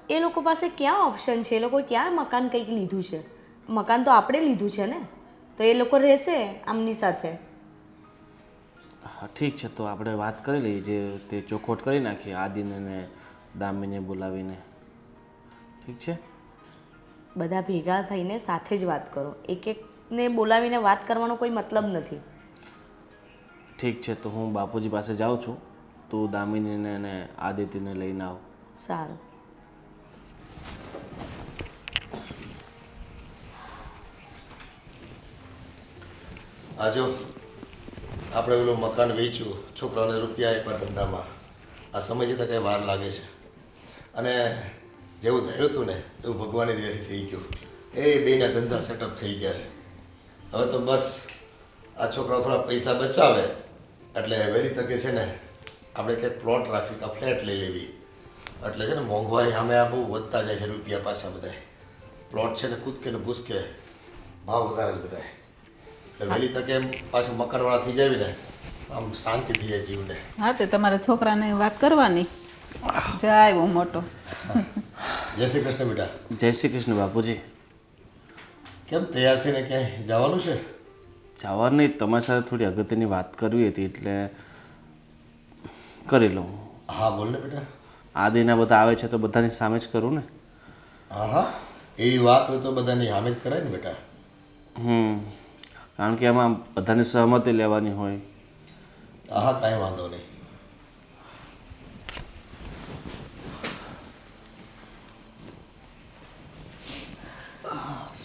એ લોકો પાસે ક્યાં ઓપ્શન છે? એ લોકો ક્યાં મકાન કંઈક લીધું છે? મકાન તો આપણે લીધું છે ને, તો એ લોકો રહેશે આમની સાથે. હા ઠીક છે, તો આપણે વાત કરી લઈએ, જે તે ચોખવટ કરી નાખીએ આદિને ને દામિનીને બોલાવીને. ઠીક છે? બધા ભેગા થઈને સાથે જ વાત કરો. એક એકને બોલાવીને વાત કરવાનો કોઈ મતલબ નથી. ઠીક છે, તો હું બાપુજી પાસે જાઉં છું. તું દામિનીને અને આદિત્યને લઈને આવ. સારું. આ જો આપણે પેલું મકાન વેચ્યું, છોકરાઓને રૂપિયા આપ્યા ધંધામાં, આ સમય જતાં કંઈ વાર લાગે છે. અને જેવું ધાર્યું હતું ને એવું ભગવાનની દયાથી થઈ ગયું. એ બેના ધંધા સેટઅપ થઈ ગયા છે. હવે તો બસ આ છોકરાઓ થોડા પૈસા બચાવે એટલે વહેલી તકે છે ને આપણે કંઈક પ્લોટ રાખવી કે ફ્લેટ લઈ લેવી. એટલે છે ને મોંઘવારી સામે આ બહુ વધતા જાય છે રૂપિયા પાછા બધાય. પ્લોટ છે ને કૂદકે ને ભૂસકે ભાવ વધારે જ બધાય. એટલે વહેલી તકે એમ પાછું મકાનવાળા થઈ જાય ને આમ શાંતિ થઈ જાય જીવને. હા તે તમારા છોકરાને વાત કરવાની. જાય આવ્યો મોટો. જય શ્રી કૃષ્ણ બેટા. જય શ્રી કૃષ્ણ બાપુજી. કેમ તૈયાર થઈને ક્યાંય જવાનું છે? જવાનું નહીં, તમારી સાથે થોડી અગત્યની વાત કરવી હતી એટલે કરી લઉં. હા બોલ ને બેટા. આદિના બધા આવે છે તો બધાની સામે જ કરું ને. હા હા, એવી વાત હોય તો બધાની સામે જ કરાય ને બેટા. કારણ કે એમાં બધાની સહમતી લેવાની હોય. હા હા, કાંઈ વાંધો નહીં.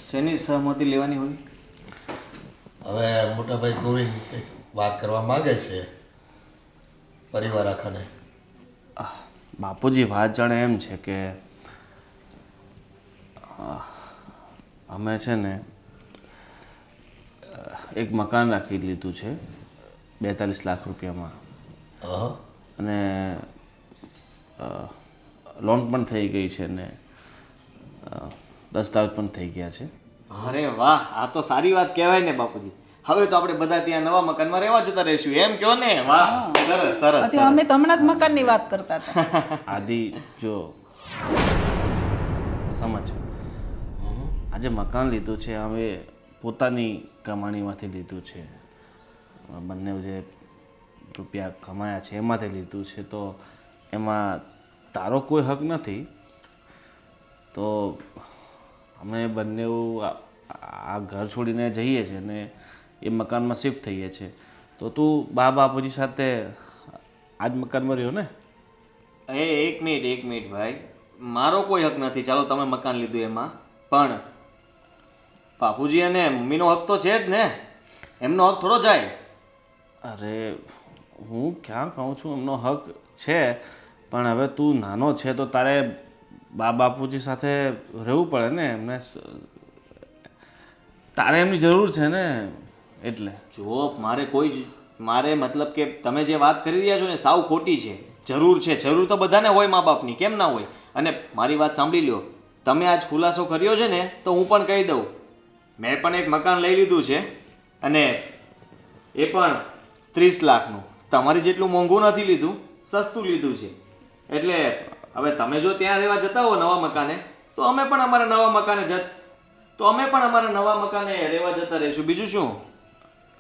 શેની સહમતિ લેવાની હોય? હવે મોટાભાઈ ગોવિંદ કંઈક વાત કરવા માંગે છે પરિવાર આખાને. બાપુજી વાત જાણે એમ છે કે અમે છે ને એક મકાન રાખી લીધું છે 42 લાખ રૂપિયામાં. હા, અને લોન પણ થઈ ગઈ છે ને દસ્તાવેજ પણ થઈ ગયા છે. અરે વાહ, આ તો સારી વાત કહેવાય ને બાપુજી. હવે તો આપણે બધા ત્યાં નવા મકાનમાં રહેવા જતા રહીશું, એમ કહો ને? વાહ, સરસ સરસ. હજી અમે તો હમણાં જ મકાનની વાત કરતા હતા. આદિ જો સમજ, આજે મકાન લીધું છે હવે પોતાની કમાણીમાંથી લીધું છે. બંને જે રૂપિયા કમાયા છે એમાંથી લીધું છે, તો એમાં તારો કોઈ હક નથી. તો અમે બંને આ ઘર છોડીને જઈએ છીએ ને એ મકાનમાં શિફ્ટ થઈએ છીએ. તો તું બાપુજી સાથે આજ મકાનમાં રહ્યો ને? એક મિનિટ ભાઈ, મારો કોઈ હક નથી. ચાલો તમે મકાન લીધું એમાં, પણ બાપુજી અને મમ્મીનો હક તો છે જ ને. એમનો હક થોડો જાય. અરે હું ક્યાં કહું છું એમનો હક છે, પણ હવે તું નાનો છે તો તારે બાપુજી સાથે રહેવું પડે ને. એમને તારે એમની જરૂર છે ને, એટલે. જો મારે મતલબ કે તમે જે વાત કરી રહ્યા છો ને સાવ ખોટી છે. જરૂર તો બધાને હોય મા બાપની, કેમ ના હોય? અને મારી વાત સાંભળી લ્યો, તમે આજ ખુલાસો કર્યો છે ને તો હું પણ કહી દઉં, મેં પણ એક મકાન લઈ લીધું છે અને એ પણ 30 લાખનું. તમારી જેટલું મોંઘું નથી લીધું, સસ્તું લીધું છે. એટલે હવે તમે જો ત્યાં રહેવા જતા હો નવા મકાને, તો અમે પણ અમારા નવા મકાને રહેવા જતા રહીશું. બીજું શું?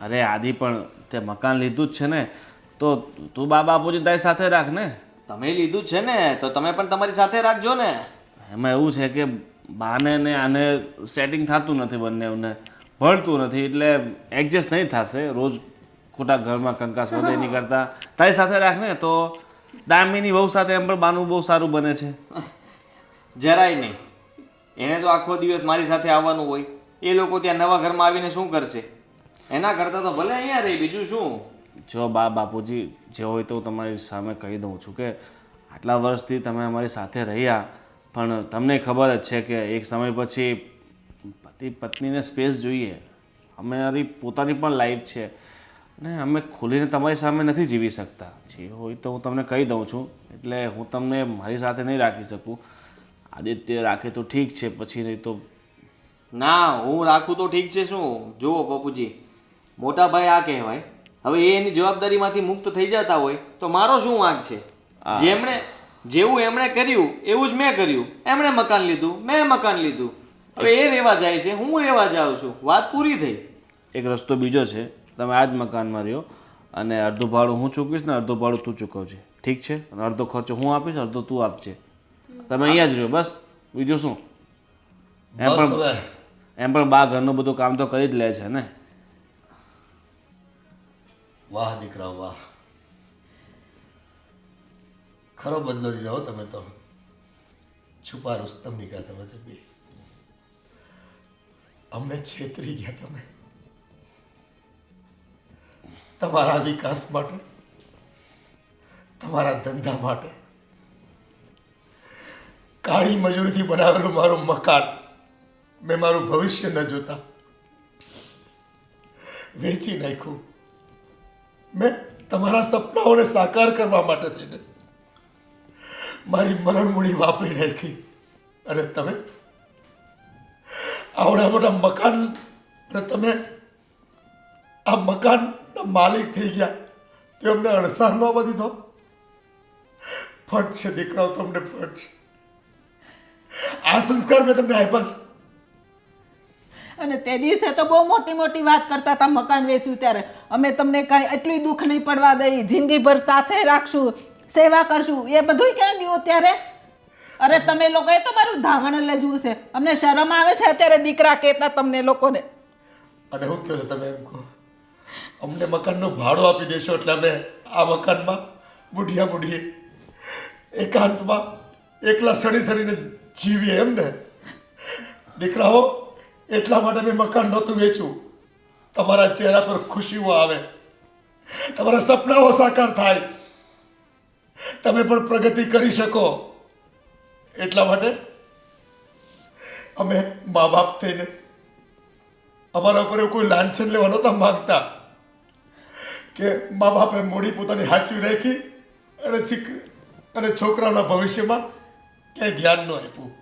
અરે આદિ, પણ તે મકાન લીધું જ છે ને, તો તું બાપુજી તારી સાથે રાખ ને. તમે લીધું જ છે ને તો તમે પણ તમારી સાથે રાખજો ને. એમાં એવું છે કે બાને ને આને સેટિંગ થતું નથી, બંનેને ભણતું નથી, એટલે એડજસ્ટ નહીં થશે. રોજ ખોટા ઘરમાં કંકાસ વધે નહીં કરતા તારી સાથે રાખ ને, તો દામિની બહુ સાથે એમ પણ બાનું બહુ સારું બને છે. જરાય નહીં. એને તો આખો દિવસ મારી સાથે આવવાનું હોય. એ લોકો ત્યાં નવા ઘરમાં આવીને શું કરશે? એના કરતાં તો ભલે અહીંયા રહી, બીજું શું. જો બાપુજી જે હોય તો હું તમારી સામે કહી દઉં છું કે આટલા વર્ષથી તમે અમારી સાથે રહ્યા, પણ તમને ખબર જ છે કે એક સમય પછી પતિ પત્નીને સ્પેસ જોઈએ. અમારી પોતાની પણ લાઈફ છે ને અમે ખુલીને તમારી સામે નથી જીવી શકતા. જે હોય તો હું તમને કહી દઉં છું, એટલે હું તમને મારી સાથે નહીં રાખી શકું. આદિત્ય રાખે તો ઠીક છે, પછી નહીં તો ના. હું રાખું તો ઠીક છે શું? જુઓ બાપુજી, મોટા ભાઈ આ કહેવાય. હવે એ એની જવાબદારીમાંથી મુક્ત થઈ જતા હોય તો મારો શું વાંક છે? જેવું એમણે કર્યું એવું જ મેં કર્યું. એમણે મકાન લીધું, મેં મકાન લીધું. હવે એ રહેવા જાય છે, હું રહેવા જાઉં છું. વાત પૂરી થઈ. એક રસ્તો બીજો છે, તમે આ જ મકાનમાં રહ્યો અને અડધું ભાડું હું ચૂકવીશ ને અડધું ભાડું તું ચૂકવજે, ઠીક છે? અને અડધો ખર્ચો હું આપીશ, અડધો તું આપજે. તમે અહીંયા જ રહ્યો, બસ. બીજું શું? એમ પણ બા ઘરનું બધું કામ તો કરી જ લે છે ને. વાહ દીકરા વાહ, ખરો બદલો દીધો હો તમે તો. છુપા રુસ્તમ નીકળ્યા તમે તો બે. અમને છેતરી ગયા તમે. તમારા વિકાસ માટે, તમારા ધંધા માટે કાળી મજૂરીથી બનાવેલું મારું મકાન મેં મારું ભવિષ્ય ન જોતા વેચી નાખ્યું. મેં તમારા સપનાઓને સાકાર કરવા માટે થઈને મારી મરણ મૂડી વાપરી નાખી. અને તમે આવડા મોટા મકાન, અને તમે આ મકાનના માલિક થઈ ગયા તે અમને અણસાર ન આવવા દીધો. ફટ છે દીકરાઓ, તમને ફટ છે. આ સંસ્કાર મેં તમને આપ્યા છે. અને તે દિવસે તો બહુ મોટી મોટી વાત કરતા હતા મકાન વેચ્યું ત્યારે. અમે તમને કાંઈ એટલું દુઃખ નહીં પડવા દઈ, જિંદગીભર સાથે રાખશું, સેવા કરશું. એ બધું ક્યાં ગયું ત્યારે? અરે તમે લોકોએ તો મારું ધાવણ લેજવું છે. અમને શરમ આવે છે અત્યારે દીકરા કહેતા તમને લોકોને. અને હું કહો છો તમે એમ કહો, અમને મકાનનું ભાડું આપી દેશો એટલે અમે આ મકાનમાં બુઢિયા બુઢીએ એકાંતમાં એકલા સડી સડીને જીવીએ એમ ને? દીકરાઓ, એટલા માટે મેં મકાન નહોતું વેચ્યું. તમારા ચહેરા પર ખુશીઓ આવે, તમારા સપનાઓ સાકાર થાય, તમે પણ પ્રગતિ કરી શકો. એટલા માટે અમે મા બાપ થઈને અમારા ઉપર એવું કોઈ લાંછન લેવા નહોતા માંગતા કે મા બાપે મૂડી પોતાની હાચવી રાખી અને છોકરાના ભવિષ્યમાં ક્યાંય ધ્યાન ન આપ્યું.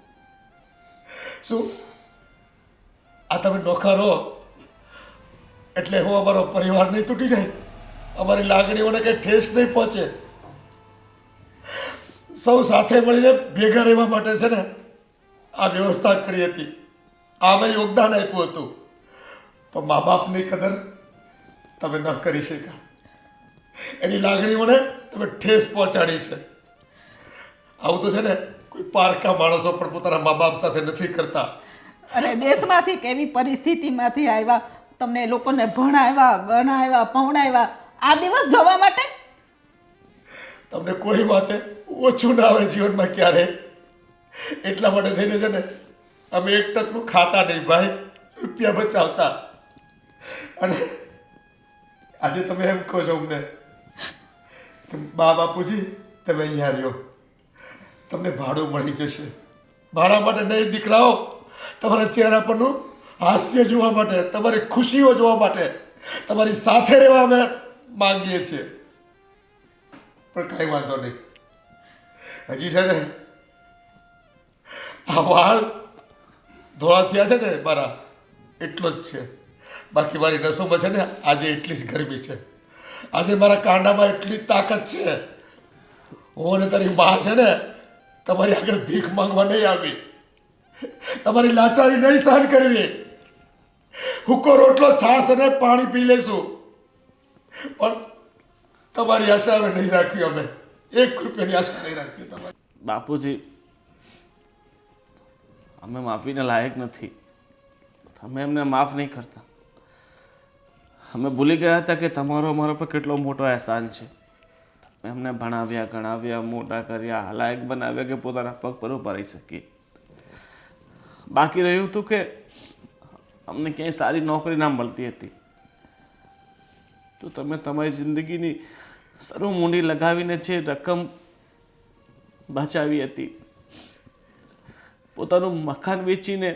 શું આ તમે નોખા રહો એટલે હું અમારો પરિવાર નહીં તૂટી જાય? અમારી લાગણીઓને કંઈ ઠેસ નહીં પહોંચે? સૌ સાથે મળીને ભેગા રહેવા માટે છે ને આ વ્યવસ્થા કરી હતી. આમાં યોગદાન આપ્યું હતું. પણ મા બાપની કદર તમે ન કરી શક્યા. એની લાગણીઓને તમે ઠેસ પહોંચાડી છે. આવું તો છે ને કોઈ પારકા માણસો પણ પોતાના મા બાપ સાથે નથી કરતા. અરે દેશમાંથી કેવી પરિસ્થિતિમાંથી આવ્યા, તમને લોકોને ભણાવ્યા, ગણાવ્યા, પહોણાવ્યા, આ દિવસ જોવા માટે. તમને કોઈ વાતે ઓછું ના આવે જીવનમાં ક્યારે. એટલા માટે થઈને છે ને અમે એક ટકનું ખાતા નહીં ભાઈ, રૂપિયા બચાવતા. અને આજે તમે એમ કહો છો અમને કે બા બાપુજી તમે અહીંયા રહ્યો, તમને ભાડું મળી જશે. ભાડા માટે નહીં દીકરાઓ, તમારા ચહેરા પરનું હાસ્ય જોવા માટે, તમારી ખુશીઓ જોવા માટે, તમારી સાથે રહેવા અમે માંગીએ છીએ. પણ કાંઈ વાંધો નહીં, હજી છે ને આ વાળ ધોળા થયા છે ને મારા, એટલો જ છે. બાકી મારી નસોમાં છે ને આજે એટલી જ ગરમી છે, આજે મારા કાંડામાં એટલી જ તાકાત છે. હું અને તારી બા છે ને તમારી આગળ ભીખ માંગવા નહીં આવી, તમારી લાચારી નહીં સહન કરવી. હુક્કો રોટલો છાશ અને પાણી પી લેશું, પણ તમારી આશા હવે નહીં રાખવી. અમે 1 રૂપિયાની આશા નહીં રાખવી તમારી. બાપુજી, અમે માફીને લાયક નથી. તમે એમને માફ નહીં કરતા. અમે ભૂલી ગયા હતા કે તમારો અમારા પર કેટલો મોટો અહેસાન છે. તમે એમને ભણાવ્યા, ગણાવ્યા, મોટા કર્યા, લાયક બનાવ્યા કે પોતાના પગ પર ઊભા રહી શકીએ. બાકી રહ્યું હતું કે અમને ક્યાંય સારી નોકરી ના મળતી હતી તો તમે તમારી જિંદગીની સરું મૂંડી લગાવીને જે રકમ બચાવી હતી, પોતાનું મકાન વેચીને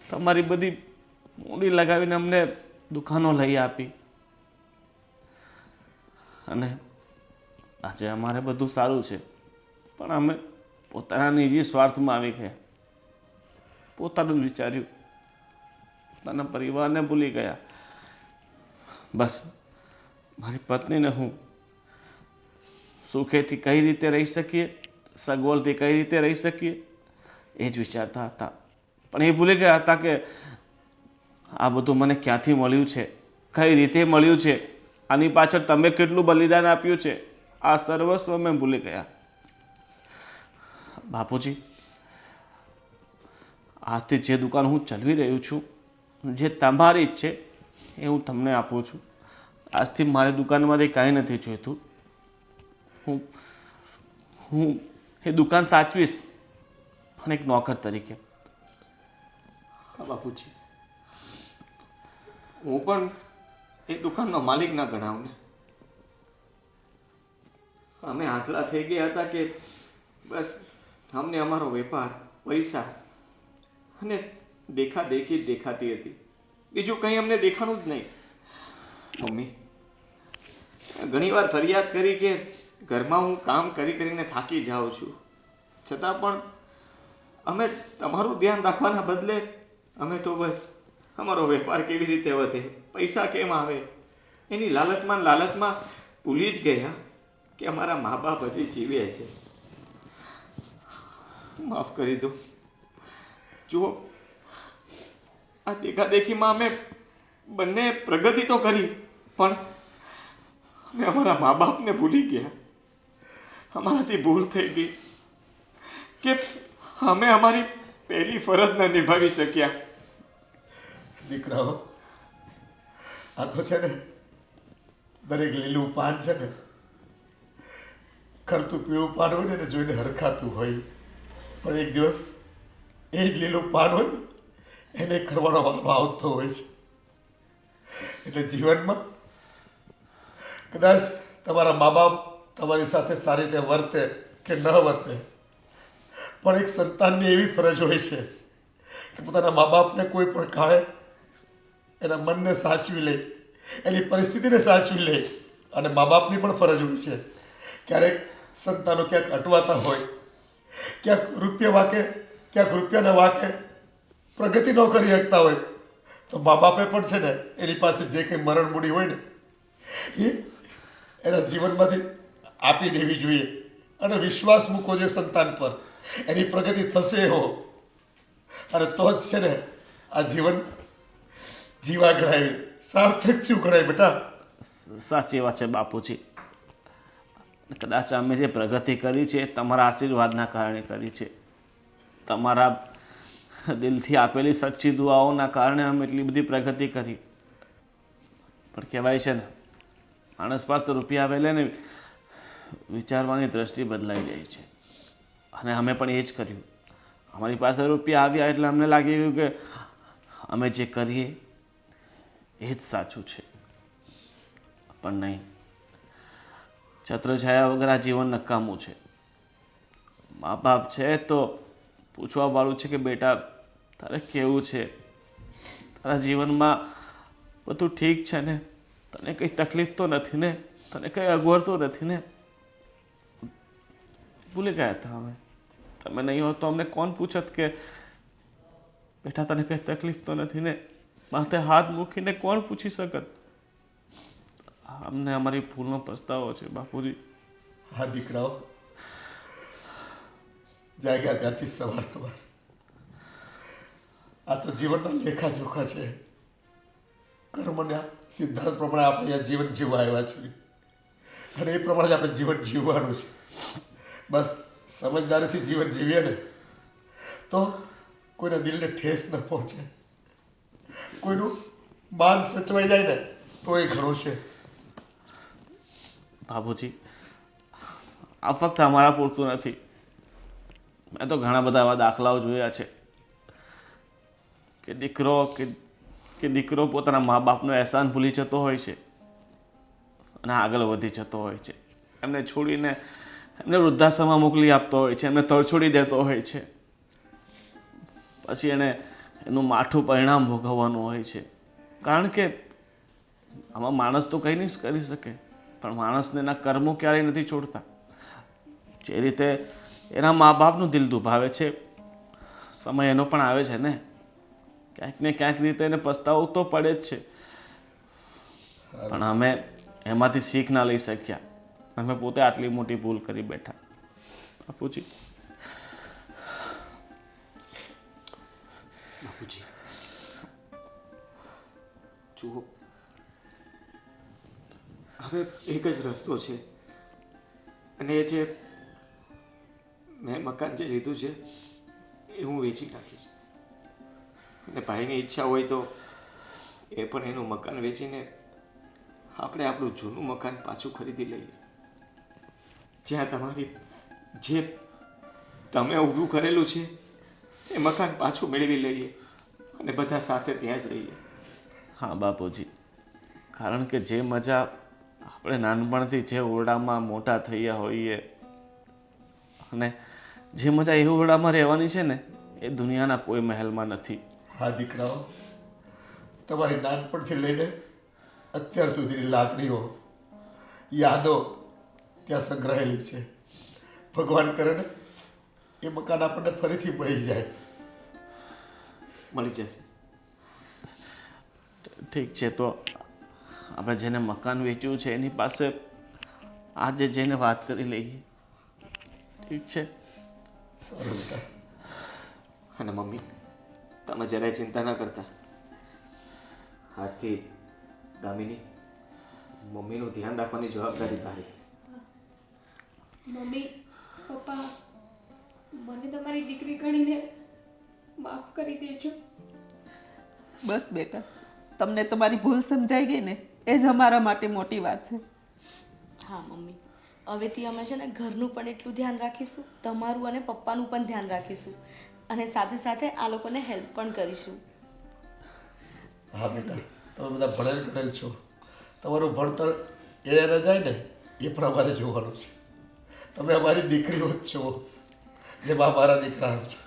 તમારી બધી મૂડી લગાવીને અમને દુકાનો લઈ આપી. અને આજે અમારે બધું સારું છે, પણ અમે પોતાના નિજી સ્વાર્થમાં આવી ગયા. પોતાનું વિચાર્યું, પોતાના પરિવારને ભૂલી ગયા. બસ મારી પત્નીને હું સુખેથી કઈ રીતે રહી શકીએ, સગવડથી કઈ રીતે રહી શકીએ એ જ વિચારતા હતા. પણ એ ભૂલી ગયા હતા કે આ બધું મને ક્યાંથી મળ્યું છે, કઈ રીતે મળ્યું છે, આની પાછળ તમે કેટલું બલિદાન આપ્યું છે, આ સર્વસ્વ મેં ભૂલી ગયા. બાપુજી, આજથી જે દુકાન હું ચલાવી રહ્યો છું, જે તમારી જ છે એ હું તમને આપું છું. આજથી મારી દુકાનમાંથી કાંઈ નથી જોઈતું. હું હું એ દુકાન સાચવીશ, પણ એક નોકર તરીકે. હા બાપુજી, હું પણ એ દુકાનનો માલિક ના ગણાવું ને. અમે આટલા થઈ ગયા હતા કે બસ અમને અમારો વેપાર, પૈસા અને દેખાદેખી જ દેખાતી હતી. બીજું કંઈ અમને દેખાણું જ નહીં. મમ્મી ઘણીવાર ફરિયાદ કરી કે ઘરમાં હું કામ કરી કરીને થાકી જાઉં છું, છતાં પણ અમે તમારું ધ્યાન રાખવાના બદલે અમે તો બસ અમારો વેપાર કેવી રીતે વધે, પૈસા કેમ આવે એની લાલચમાં ભૂલી જ ગયા કે અમારા મા બાપ હજી જીવે છે. માફ કરી દો. જુઓ, આ દેખાદેખીમાં અમે બંને પ્રગતિ તો કરી, પણ અમે અમારા મા બાપને ભૂલી ગયા. અમારાથી ભૂલ થઈ ગઈ કે અમે અમારી પહેલી ફરજ ન નિભાવી શક્યા. દીકરાઓ, આ તો છે ને દરેક લીલું પાન છે ને, ખરતું પીળું પાન હોય ને એને જોઈને હરખાતું હોય, પણ એક દિવસ એ જ લીલું પાન હોય ને એને કરવાનો વારો આવતો હોય છે. એટલે જીવનમાં કદાચ તમારા મા બાપ તમારી સાથે સારી રીતે વર્તે કે ન વર્તે, પણ એક સંતાનની એવી ફરજ હોય છે કે પોતાના મા બાપને કોઈ પણ કાળે એના મનને સાચવી લે, એની પરિસ્થિતિને સાચવી લે. અને મા બાપની પણ ફરજ હોય છે ક્યારેક સંતાનો ક્યાંક અટવાતા હોય, ક્યાંક રૂપિયા વાકે, ક્યાંક રૂપિયાના વાકે પ્રગતિ ન કરી શકતા હોય, તો મા બાપે પણ છે ને એની પાસે જે કંઈ મરણ મૂડી હોય ને એ એના જીવનમાંથી આપી દેવી જોઈએ. અને વિશ્વાસ મૂકવો જોઈએ સંતાન પર, એની પ્રગતિ થશે એવો. અને તો જ છે ને આ જીવન જીવા ગણાય, સાર્થક થયું ગણાય બેટા. સાચી વાત છે બાપુજી. કદાચ અમે જે પ્રગતિ કરી છે એ તમારા આશીર્વાદના કારણે કરી છે. તમારા દિલથી આપેલી સચ્ચી દુઆઓના કારણે અમે એટલી બધી પ્રગતિ કરી. પણ કહેવાય છે ને, માણસ પાસે રૂપિયા આવેલે ને વિચારવાની દ્રષ્ટિ બદલાઈ જાય છે. અને અમે પણ એ જ કર્યું. અમારી પાસે રૂપિયા આવ્યા એટલે અમને લાગી ગયું કે અમે જે કરીએ એ જ સાચું છે. પણ નહીં, છત્રછાયા વગર આ જીવન નકામું છે. મા બાપ છે તો પૂછવાવાળું છે કે બેટા તારે કેવું છે, તારા જીવનમાં બધું ઠીક છે ને, તને કંઈ તકલીફ તો નથી ને, તને કંઈ અગવડ તો નથી ને. ભૂલી ગયા હતા અમે. તમે નહીં હો તો અમને કોણ પૂછત કે બેટા તને કંઈ તકલીફ તો નથી ને? માથે હાથ મૂકીને કોણ પૂછી શકત? અમને અમારી ભૂલનો પસ્તાવો છે બાપુજી. હા દીકરાઓ, જાગ્યા ત્યાંથી સવાર આ તો જીવનના લેખા જોખા છે. કર્મના સિદ્ધાંત પ્રમાણે આપણે અહીંયા જીવન જીવવા આવ્યા છીએ અને એ પ્રમાણે આપણે જીવન જીવવાનું છે. બસ સમજદારીથી જીવન જીવીએ ને તો કોઈના દિલને ઠેસ ન પહોંચે, કોઈનું માન સચવાઈ જાય ને તો એ ઘણું છે. બાપુજી, આ ફક્ત અમારા પૂરતું નથી. મેં તો ઘણા બધા એવા દાખલાઓ જોયા છે કે દીકરો પોતાના મા બાપનો અહેસાન ભૂલી જતો હોય છે અને આગળ વધી જતો હોય છે. એમને છોડીને એમને વૃદ્ધાશ્રમમાં મોકલી આપતો હોય છે, એમને તરછોડી દેતો હોય છે. પછી એનું માઠું પરિણામ ભોગવવાનું હોય છે. કારણ કે આમાં માણસ તો કંઈ નહીં કરી શકે, પણ માણસને એના કર્મો ક્યારેય નથી છોડતા. જે રીતે એના મા બાપનું દિલ દુભાવે છે, સમય એનો પણ આવે છે ને, ક્યાંક ને ક્યાંક રીતે એને પસ્તાવું તો પડે જ છે. પણ અમે એમાંથી શીખ ના લઈ શક્યા. અમે પોતે આટલી મોટી ભૂલ કરી બેઠા. બાપુજી, જુઓ, હવે એક જ રસ્તો છે અને એ છે મેં મકાન જે લીધું છે એ હું વેચી નાખીશ. અને ભાઈની ઈચ્છા હોય તો એ પણ એનું મકાન વેચીને આપણે આપણું જૂનું મકાન પાછું ખરીદી લઈએ, જ્યાં તમારી જે તમે ઊભું કરેલું છે એ મકાન પાછું મેળવી લઈએ અને બધા સાથે ત્યાં જ રહીએ. હા બાપુજી, કારણ કે જે મજા આપણે નાનપણથી જે ઓરડામાં મોટા થયા હોઈએ અને જે મજા એ ઓરડામાં રહેવાની છે ને એ દુનિયાના કોઈ મહેલમાં નથી. હા દીકરાઓ, તમારી નાનપણથી લઈને અત્યાર સુધીની લાગણીઓ, યાદો ત્યાં સંગ્રહાયેલી છે. ભગવાન કરે ને એ મકાન આપણને ફરીથી મળી જાય. મળી જશે. ઠીક છે, તો આપણે જેને મકાન વેચ્યું છે એની પાસે આજે જઈને વાત કરી લઈએ. ઠીક છે? સારું બેટા. અને મમ્મી, તમે જરાય ચિંતા ના કરતા. આજથી દામિની, મમ્મીનું ધ્યાન રાખવાની જવાબદારી તારી. મમ્મી પપ્પા, મને તમારી દીકરી ગણીને માફ કરી દેજો. બસ બેટા, તમને તમારી ભૂલ સમજાઈ ગઈ ને એ જ અમારા માટે મોટી વાત છે. હા મમ્મી, હવેથી અમે છે ને ઘરનું પણ એટલું ધ્યાન રાખીશું, તમારું અને પપ્પાનું પણ ધ્યાન રાખીશું, અને સાથે સાથે આ લોકોને હેલ્પ પણ કરીશું. હા બેટા, તમે બધા ભણેલ ગણેલ છો. તમારું ભણતર એ ન જાય ને એ પણ અમારે જોવાનું છે. તમે અમારી દીકરીઓ જ છો, જેમ આ મારા દીકરા છે.